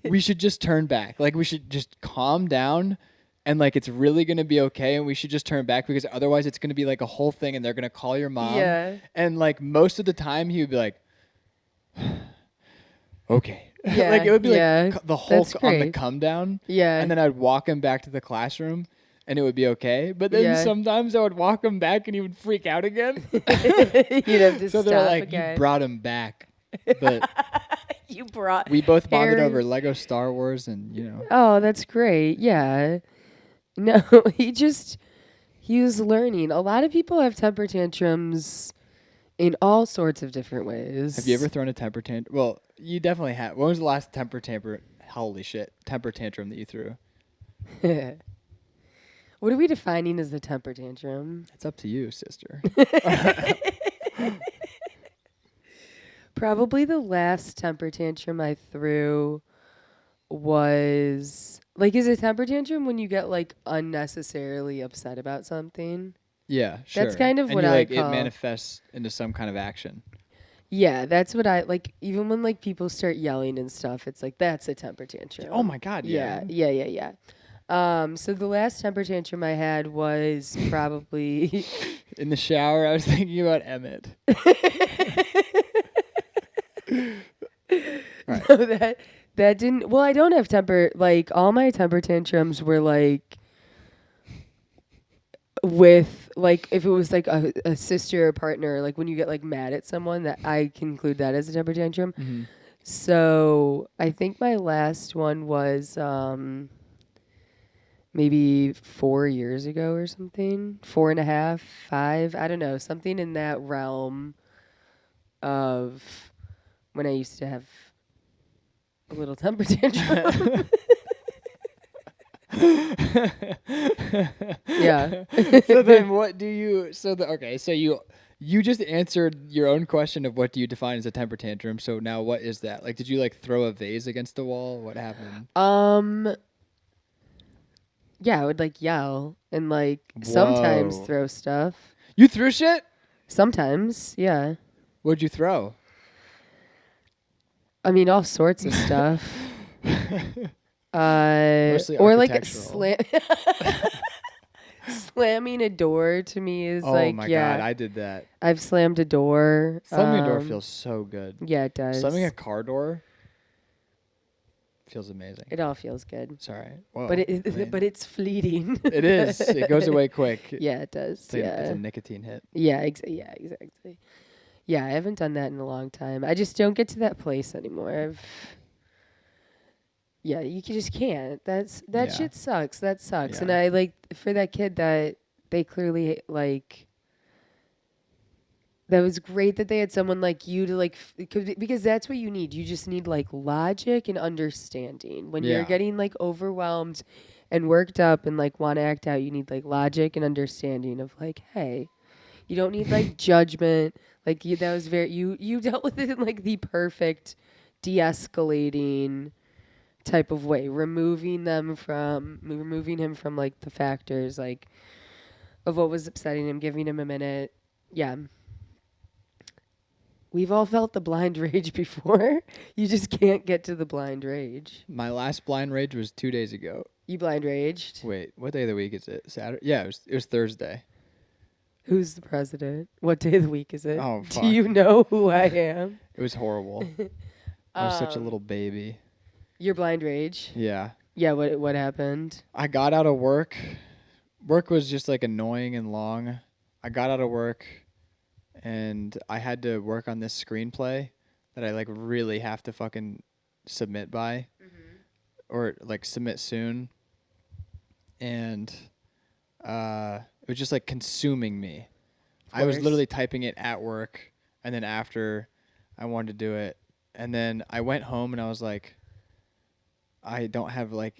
We should just turn back. Like we should just calm down. And, like, it's really going to be okay, and we should just turn back because otherwise it's going to be, like, a whole thing, and they're going to call your mom. Yeah. And, like, most of the time he would be like, okay. Yeah, like it would be yeah. like the Hulk That's on the great. come down. Yeah. And then I'd walk him back to the classroom and it would be okay. But then Yeah. sometimes I would walk him back and he would freak out again. You'd have to So stop they're like, again. you brought him back. But You brought. we both bonded Harry. over Lego Star Wars and, you know. Oh, that's great. Yeah. No, he was learning. A lot of people have temper tantrums in all sorts of different ways. Have you ever thrown a temper tantrum? Well, you definitely have. When was the last temper tantrum that you threw? What are we defining as the temper tantrum? It's up to you, sister. Probably the last temper tantrum I threw was like, is a temper tantrum when you get like unnecessarily upset about something? Yeah, sure. That's kind of and what you, I like, call. it manifests into some kind of action. Yeah, that's what I like. Even when like people start yelling and stuff, it's like that's a temper tantrum. Oh my God, yeah. Yeah. So the last temper tantrum I had was probably In the shower, I was thinking about Emmett. Right. No, that didn't. Well, I don't have temper. Like all my temper tantrums were like with like if it was like a sister or partner, like when you get like mad at someone, that I conclude that as a temper tantrum. Mm-hmm. So I think my last one was maybe 4 years ago or something, 4.5, 5. I don't know, something in that realm of when I used to have a little temper tantrum. Yeah. So then what do you so you just answered your own question of what do you define as a temper tantrum. So now what is that? Like, did you like throw a vase against the wall? What happened? Yeah, I would like yell and like sometimes Whoa. throw stuff. You threw shit? Sometimes, yeah. What'd you throw? I mean, all sorts of stuff. Mostly or like architectural. slamming a door to me is Oh like, my yeah. God, I did that. I've slammed a door. Slamming a door feels so good. Yeah, it does. Slamming a car door feels amazing. It all feels good. Sorry. Whoa, But I mean, but it's fleeting. it is. It goes away quick. Yeah, it does. It's a nicotine hit. Yeah, exactly. Yeah, I haven't done that in a long time. I just don't get to that place anymore. Yeah, just can't. That shit sucks. That sucks. Yeah. And I like for that kid that they clearly like. That was great that they had someone like you to like because that's what you need. You just need like logic and understanding when you're getting like overwhelmed and worked up and like want to act out. You need like logic and understanding of like, hey, you don't need like judgment. Like that was you dealt with it in like the perfect de-escalating type of way, removing him from like the factors like of what was upsetting him, giving him a minute. Yeah. We've all felt the blind rage before. You just can't get to the blind rage. My last blind rage was 2 days ago. You blind raged? Wait, what day of the week is it? Saturday? Yeah, it was Thursday. Who's the president? What day of the week is it? Oh, fuck. Do you know who I am? It was horrible. I was such a little baby. Your blind rage? Yeah. Yeah, what happened? I got out of work. Work was just like annoying and long. I got out of work and I had to work on this screenplay that I like really have to fucking submit by or like submit soon. And it was just like consuming me. I was literally typing it at work and then after I wanted to do it. And then I went home and I was like, I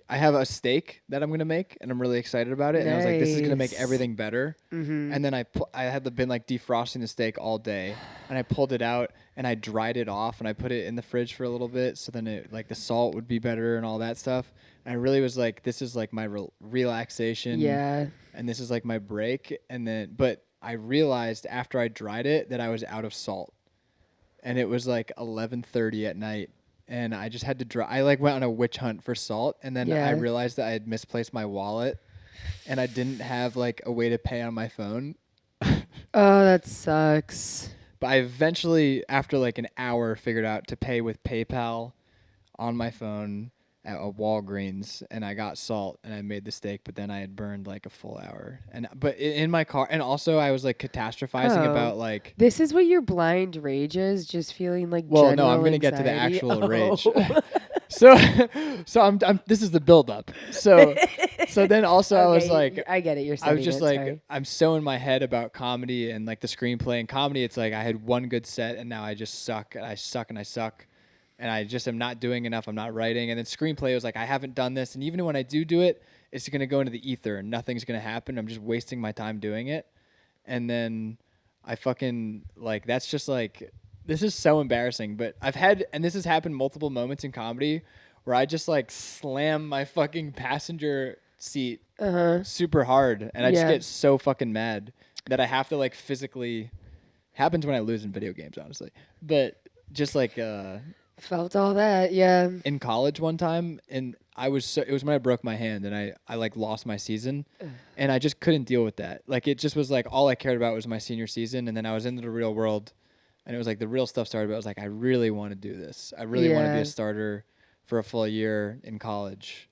have a steak that I'm going to make and I'm really excited about it. Nice. And I was like, this is going to make everything better. Mm-hmm. And then I had been like defrosting the steak all day and I pulled it out and I dried it off and I put it in the fridge for a little bit. So then it like the salt would be better and all that stuff. And I really was like, this is like my relaxation. Yeah. And this is like my break. But I realized after I dried it that I was out of salt and it was like 11:30 at night. And I just had to I like went on a witch hunt for salt. And then I realized that I had misplaced my wallet and I didn't have like a way to pay on my phone. Oh, that sucks. But I eventually, after like an hour, figured out to pay with PayPal on my phone at a Walgreens, and I got salt, and I made the steak, but then I had burned like a full hour. But in my car, and also I was like catastrophizing about like. This is what your blind rage is, just feeling like. Well, no, I'm gonna get to the actual rage. So I'm. This is the build up. So then also I was like, I get it. You're saying I was just like, I'm so in my head about comedy and like the screenplay and comedy. It's like I had one good set and now I just suck and I suck and I suck. And I just am not doing enough. I'm not writing. And then screenplay was like, I haven't done this. And even when I do it, it's going to go into the ether and nothing's going to happen. I'm just wasting my time doing it. And then I fucking like, that's just like, this is so embarrassing. But I've had, and this has happened multiple moments in comedy where I just like slam my fucking passenger seat super hard. And I just get so fucking mad that I have to like physically, happens when I lose in video games, honestly. But just like, felt all that, yeah. In college one time, and it was when I broke my hand and I like lost my season, and I just couldn't deal with that. Like it just was like all I cared about was my senior season, and then I was into the real world, and it was like the real stuff started. But I was like, I really want to do this. I really want to be a starter for a full year in college,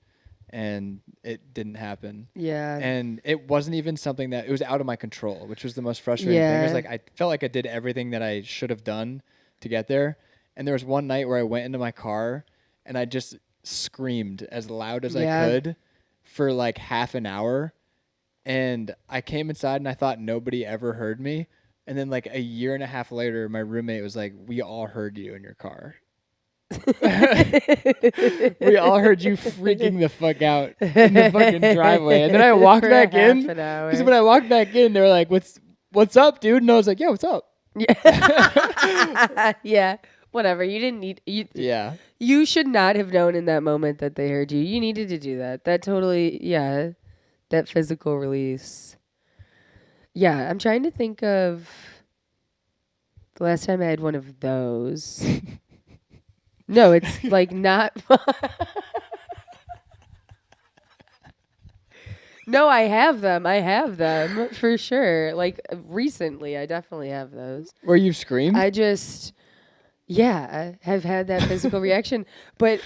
and it didn't happen. Yeah. And it wasn't even something that it was out of my control, which was the most frustrating thing. It was like I felt like I did everything that I should have done to get there. And there was one night where I went into my car and I just screamed as loud as I could for like half an hour. And I came inside and I thought nobody ever heard me. And then like a year and a half later, my roommate was like, we all heard you in your car. We all heard you freaking the fuck out in the fucking driveway. And then I walked back in. Because when I walked back in, they were like, what's up, dude? And I was like, yeah, what's up? Yeah. Yeah. Whatever. You didn't need Yeah. You should not have known in that moment that they heard you. You needed to do that. That totally that physical release. Yeah, I'm trying to think of the last time I had one of those. No, it's like not No, I have them. I have them for sure. Like recently, I definitely have those. Where you've screamed? I have had that physical reaction, but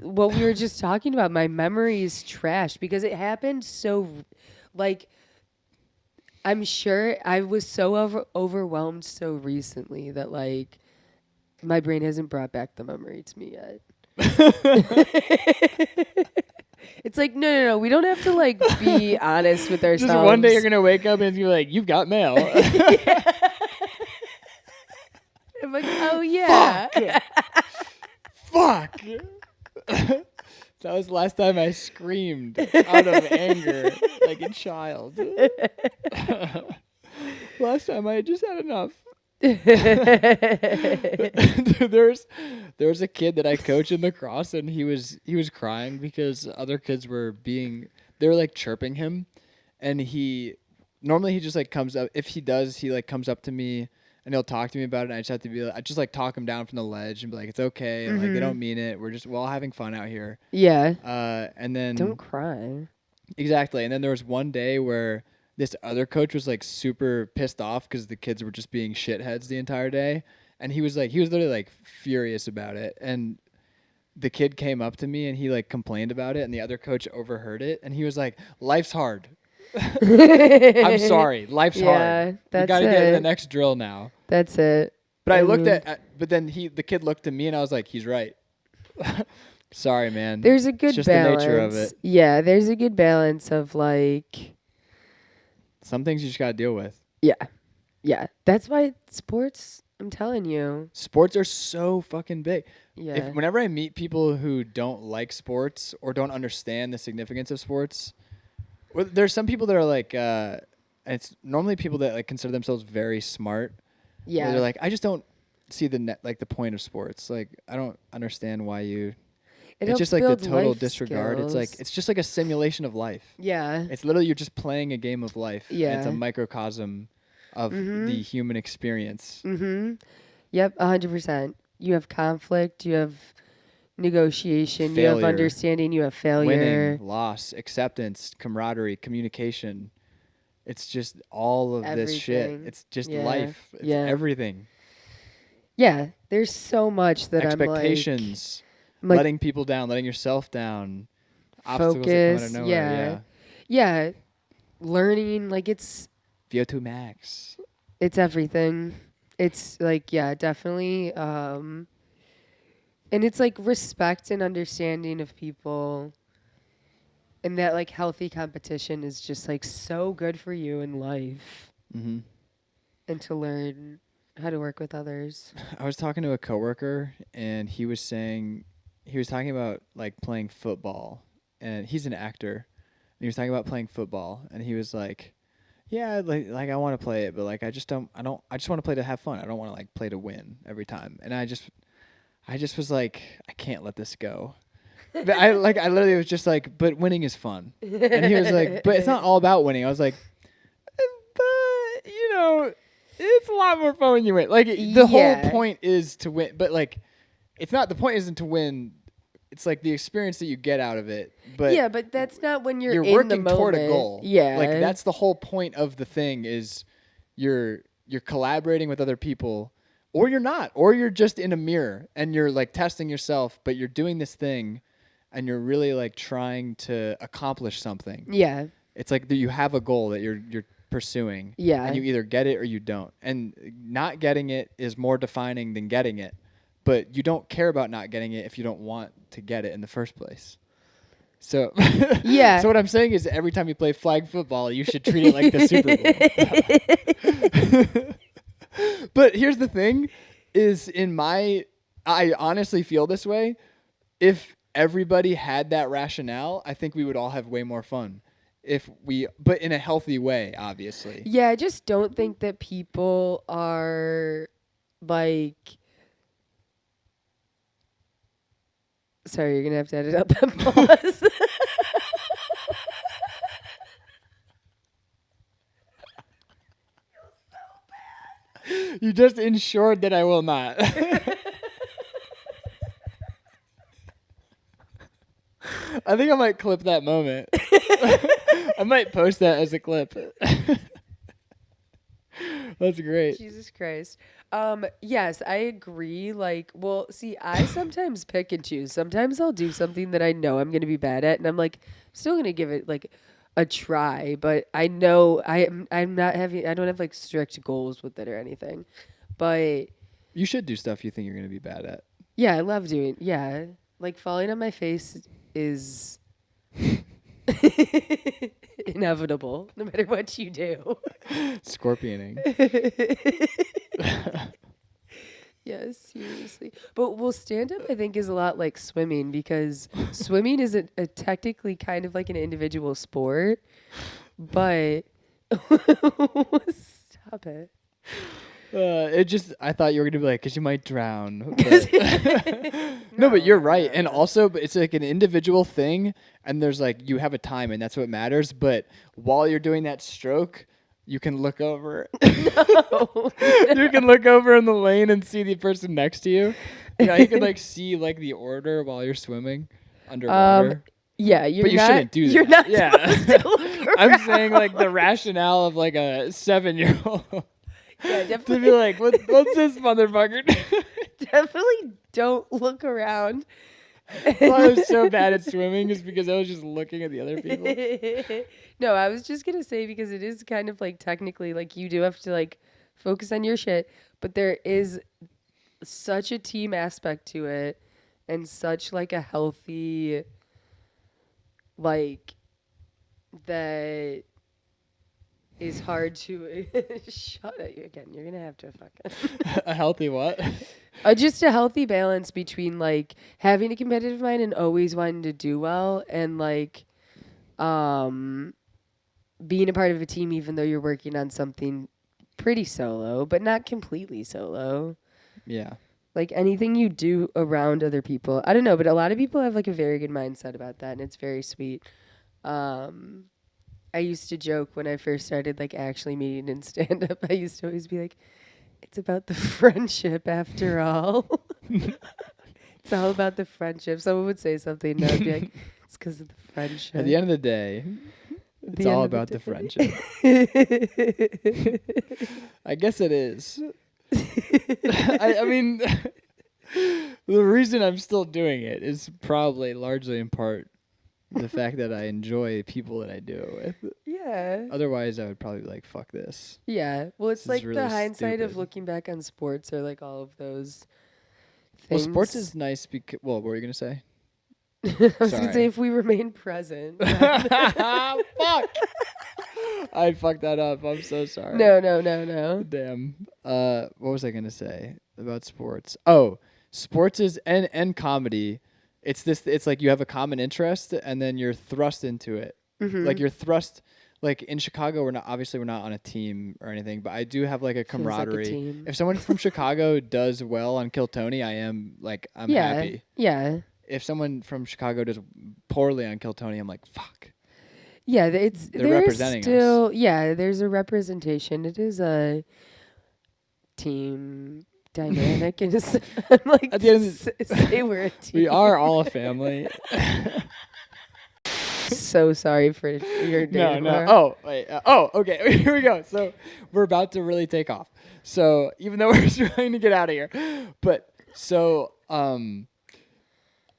what we were just talking about. My memory is trashed because it happened so, like, I'm sure I was so overwhelmed so recently that like my brain hasn't brought back the memory to me yet. It's like no, we don't have to like be honest with ourselves. Just one day you're gonna wake up and it's gonna be like, you've got mail. I'm like, oh yeah. Fuck. That was the last time I screamed out of anger like a child. Last time I just had enough. There was a kid that I coach in lacrosse and he was crying because other kids were they were like chirping him, and normally he just like comes up, if he does, he like comes up to me and he'll talk to me about it, and I just have to be I just like talk him down from the ledge and be like, it's okay, like they don't mean it, we're all having fun out here. Yeah. And then don't cry. Exactly. And then there was one day where this other coach was like super pissed off because the kids were just being shitheads the entire day. And he was literally like furious about it. And the kid came up to me and he like complained about it, and the other coach overheard it. And he was like, life's hard. I'm sorry. Life's hard. That's you got to get in the next drill now. That's it. But but then the kid looked at me and I was like, he's right. Sorry, man. There's a good it's just balance. the nature of it. Yeah, there's a good balance of like, some things you just got to deal with. Yeah. That's why sports, I'm telling you. Sports are so fucking big. Yeah. Whenever I meet people who don't like sports or don't understand the significance of sports, there's some people that are like, it's normally people that like consider themselves very smart. Yeah. They're like, I just don't see the point of sports. Like, I don't understand why you. It's just like the total disregard. Skills. It's like it's just like a simulation of life. Yeah. It's literally you're just playing a game of life. Yeah. It's a microcosm of the human experience. Mm-hmm. Yep, 100%. You have conflict. You have negotiation. Failure. You have understanding. You have failure. Winning, loss, acceptance, camaraderie, communication. It's just all of this shit. It's just life. It's everything. Yeah, there's so much that expectations. like, letting people down, letting yourself down, obstacles that come out of nowhere. Yeah. Learning, like it's VO2 max. It's everything. It's like, yeah, definitely. And it's like respect and understanding of people. And that like healthy competition is just like so good for you in life. Mm-hmm. And to learn how to work with others. I was talking to a coworker, and he was talking about like playing football, and he's an actor, and he was talking about playing football, and he was like, yeah, like I want to play it, but like I just want to play to have fun. I don't want to like play to win every time. And I just was like, I can't let this go. But I literally was just like, but winning is fun. And he was like, but it's not all about winning. I was like, but it's a lot more fun when you win. Like the whole point is to win, but like it's not, the point isn't to win. It's like the experience that you get out of it. But yeah, but that's not when you're in working the moment. toward a goal. Yeah. Like that's the whole point of the thing is you're collaborating with other people, or you're not, or you're just in a mirror and you're like testing yourself, but you're doing this thing and you're really like trying to accomplish something. Yeah. It's like you have a goal that you're pursuing. Yeah. And you either get it or you don't. And not getting it is more defining than getting it. But you don't care about not getting it if you don't want to get it in the first place. So yeah. So what I'm saying is every time you play flag football, you should treat it like the Super Bowl. But here's the thing is I honestly feel this way. If everybody had that rationale, I think we would all have way more fun. But in a healthy way, obviously. Yeah, I just don't think that people are like. Sorry, you're gonna have to edit out that pause. You just ensured that I will not. I think I might clip that moment. I might post that as a clip. That's great. Jesus Christ. Yes, I agree. Like, well, see, I sometimes pick and choose. Sometimes I'll do something that I know I'm going to be bad at, and I'm like, still going to give it like a try, but I know I'm not having, I don't have like strict goals with it or anything. But you should do stuff you think you're going to be bad at. Yeah, I love doing. Yeah, like falling on my face is inevitable, no matter what you do. Scorpioning. Yes, seriously. But stand up, I think, is a lot like swimming because swimming is a technically kind of like an individual sport, but stop it. I thought you were gonna be like, 'cause you might drown. No, but you're right. And also, but it's like an individual thing, and there's like, you have a time, and that's what matters. But while you're doing that stroke, you can look over. No. You can look over in the lane and see the person next to you. Yeah, you can like see like the order while you're swimming underwater. Yeah, but you shouldn't do that. You're not yeah. supposed to look around. I'm saying like the rationale of like a 7-year-old. Yeah, definitely. To be like, what's this motherfucker doing? Definitely don't look around. Well, I was so bad at swimming is because I was just looking at the other people. No, I was just going to say because it is kind of like technically like you do have to like focus on your shit, but there is such a team aspect to it and such like a healthy like that is hard to shut at you again. You're gonna have to fucking A healthy what? Just a healthy balance between like having a competitive mind and always wanting to do well, and like being a part of a team even though you're working on something pretty solo, but not completely solo. Yeah. Like anything you do around other people. I don't know, but a lot of people have like a very good mindset about that, and it's very sweet. I used to joke when I first started like actually meeting in stand up. I used to always be like, it's about the friendship after all. It's all about the friendship. Someone would say something and I'd be like, it's because of the friendship. At the end of the day, it's all about the friendship. I guess it is. I mean, The reason I'm still doing it is probably largely in part the fact that I enjoy people that I do it with. Yeah. Otherwise, I would probably be like, fuck this. Yeah. Well, it's This is like really the hindsight stupid. of looking back on sports or like all of those Well, things. sports is nice because. Well, what were you gonna say? I was gonna Sorry. say if we remain present. Fuck. I fucked that up. I'm so sorry. No. Damn. What was I gonna say about sports? Oh, sports is and comedy. It's like you have a common interest and then you're thrust into it. Mm-hmm. Like you're thrust. Like in Chicago, we're not on a team or anything, but I do have like a camaraderie. Feels like a team. If someone from Chicago does well on Kill Tony, I'm happy. Yeah. If someone from Chicago does poorly on Kill Tony, I'm like, fuck. Yeah, They're there's representing still us. Yeah, there's a representation. It is a team dynamic and I'm like At the end of say we're a team. We are all a family. So sorry for your day. No. Oh, wait. Okay. Here we go. So we're about to really take off. So even though we're trying to get out of here, but so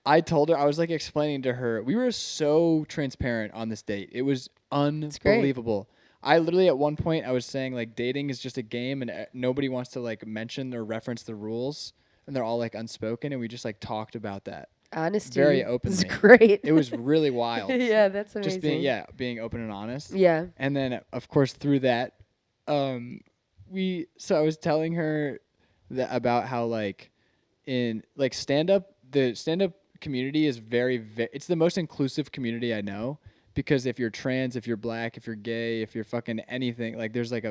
I told her, I was like explaining to her, we were so transparent on this date. It was unbelievable. I literally at one point I was saying like dating is just a game and nobody wants to like mention or reference the rules and they're all like unspoken and we just like talked about that. Honesty. Very openly. It's gret. It was really wild. Yeah, that's amazing. Just being open and honest. Yeah. And then of course through that, I was telling her that about how like in like the stand up community is it's the most inclusive community I know because if you're trans, if you're black, if you're gay, if you're fucking anything, like there's like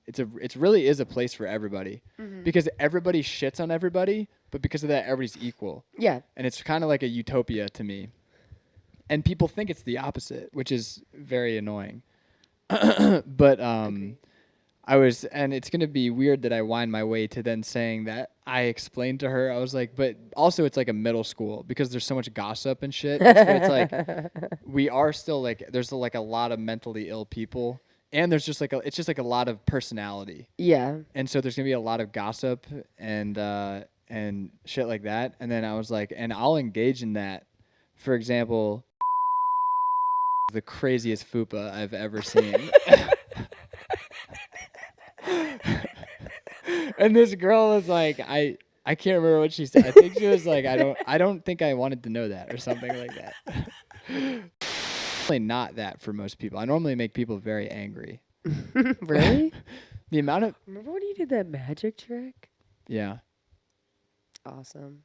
it's really is a place for everybody because everybody shits on everybody, but because of that, everybody's equal. Yeah. And it's kind of like a utopia to me. And people think it's the opposite, which is very annoying. But and it's going to be weird that I wind my way to then saying that. I explained to her, I was like, but also it's like a middle school because there's so much gossip and shit. It's like, we are still like, there's like a lot of mentally ill people and there's just like, it's just like a lot of personality. Yeah. And so there's going to be a lot of gossip and shit like that. And then I was like, and I'll engage in that. For example, the craziest fupa I've ever seen. And this girl was like, I can't remember what she said. I think she was like, I don't think I wanted to know that or something like that. Probably not that for most people. I normally make people very angry. Really? The amount of Remember when you did that magic trick? yeah. Awesome.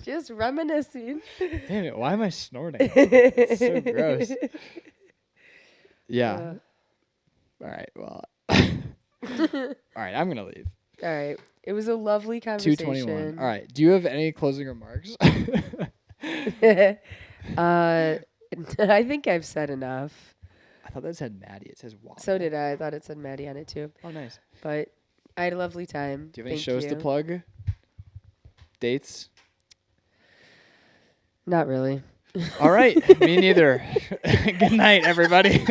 Just reminiscing. Damn it, why am I snorting? It's so gross. Yeah. All right, well. All right, I'm going to leave. All right. It was a lovely conversation. 2:21. All right. Do you have any closing remarks? I think I've said enough. I thought that said Maddie. It says Waffle. So did I. I thought it said Maddie on it too. Oh, nice. But I had a lovely time. Do you have any shows to plug? Dates? Not really. All right. Me neither. Good night, everybody.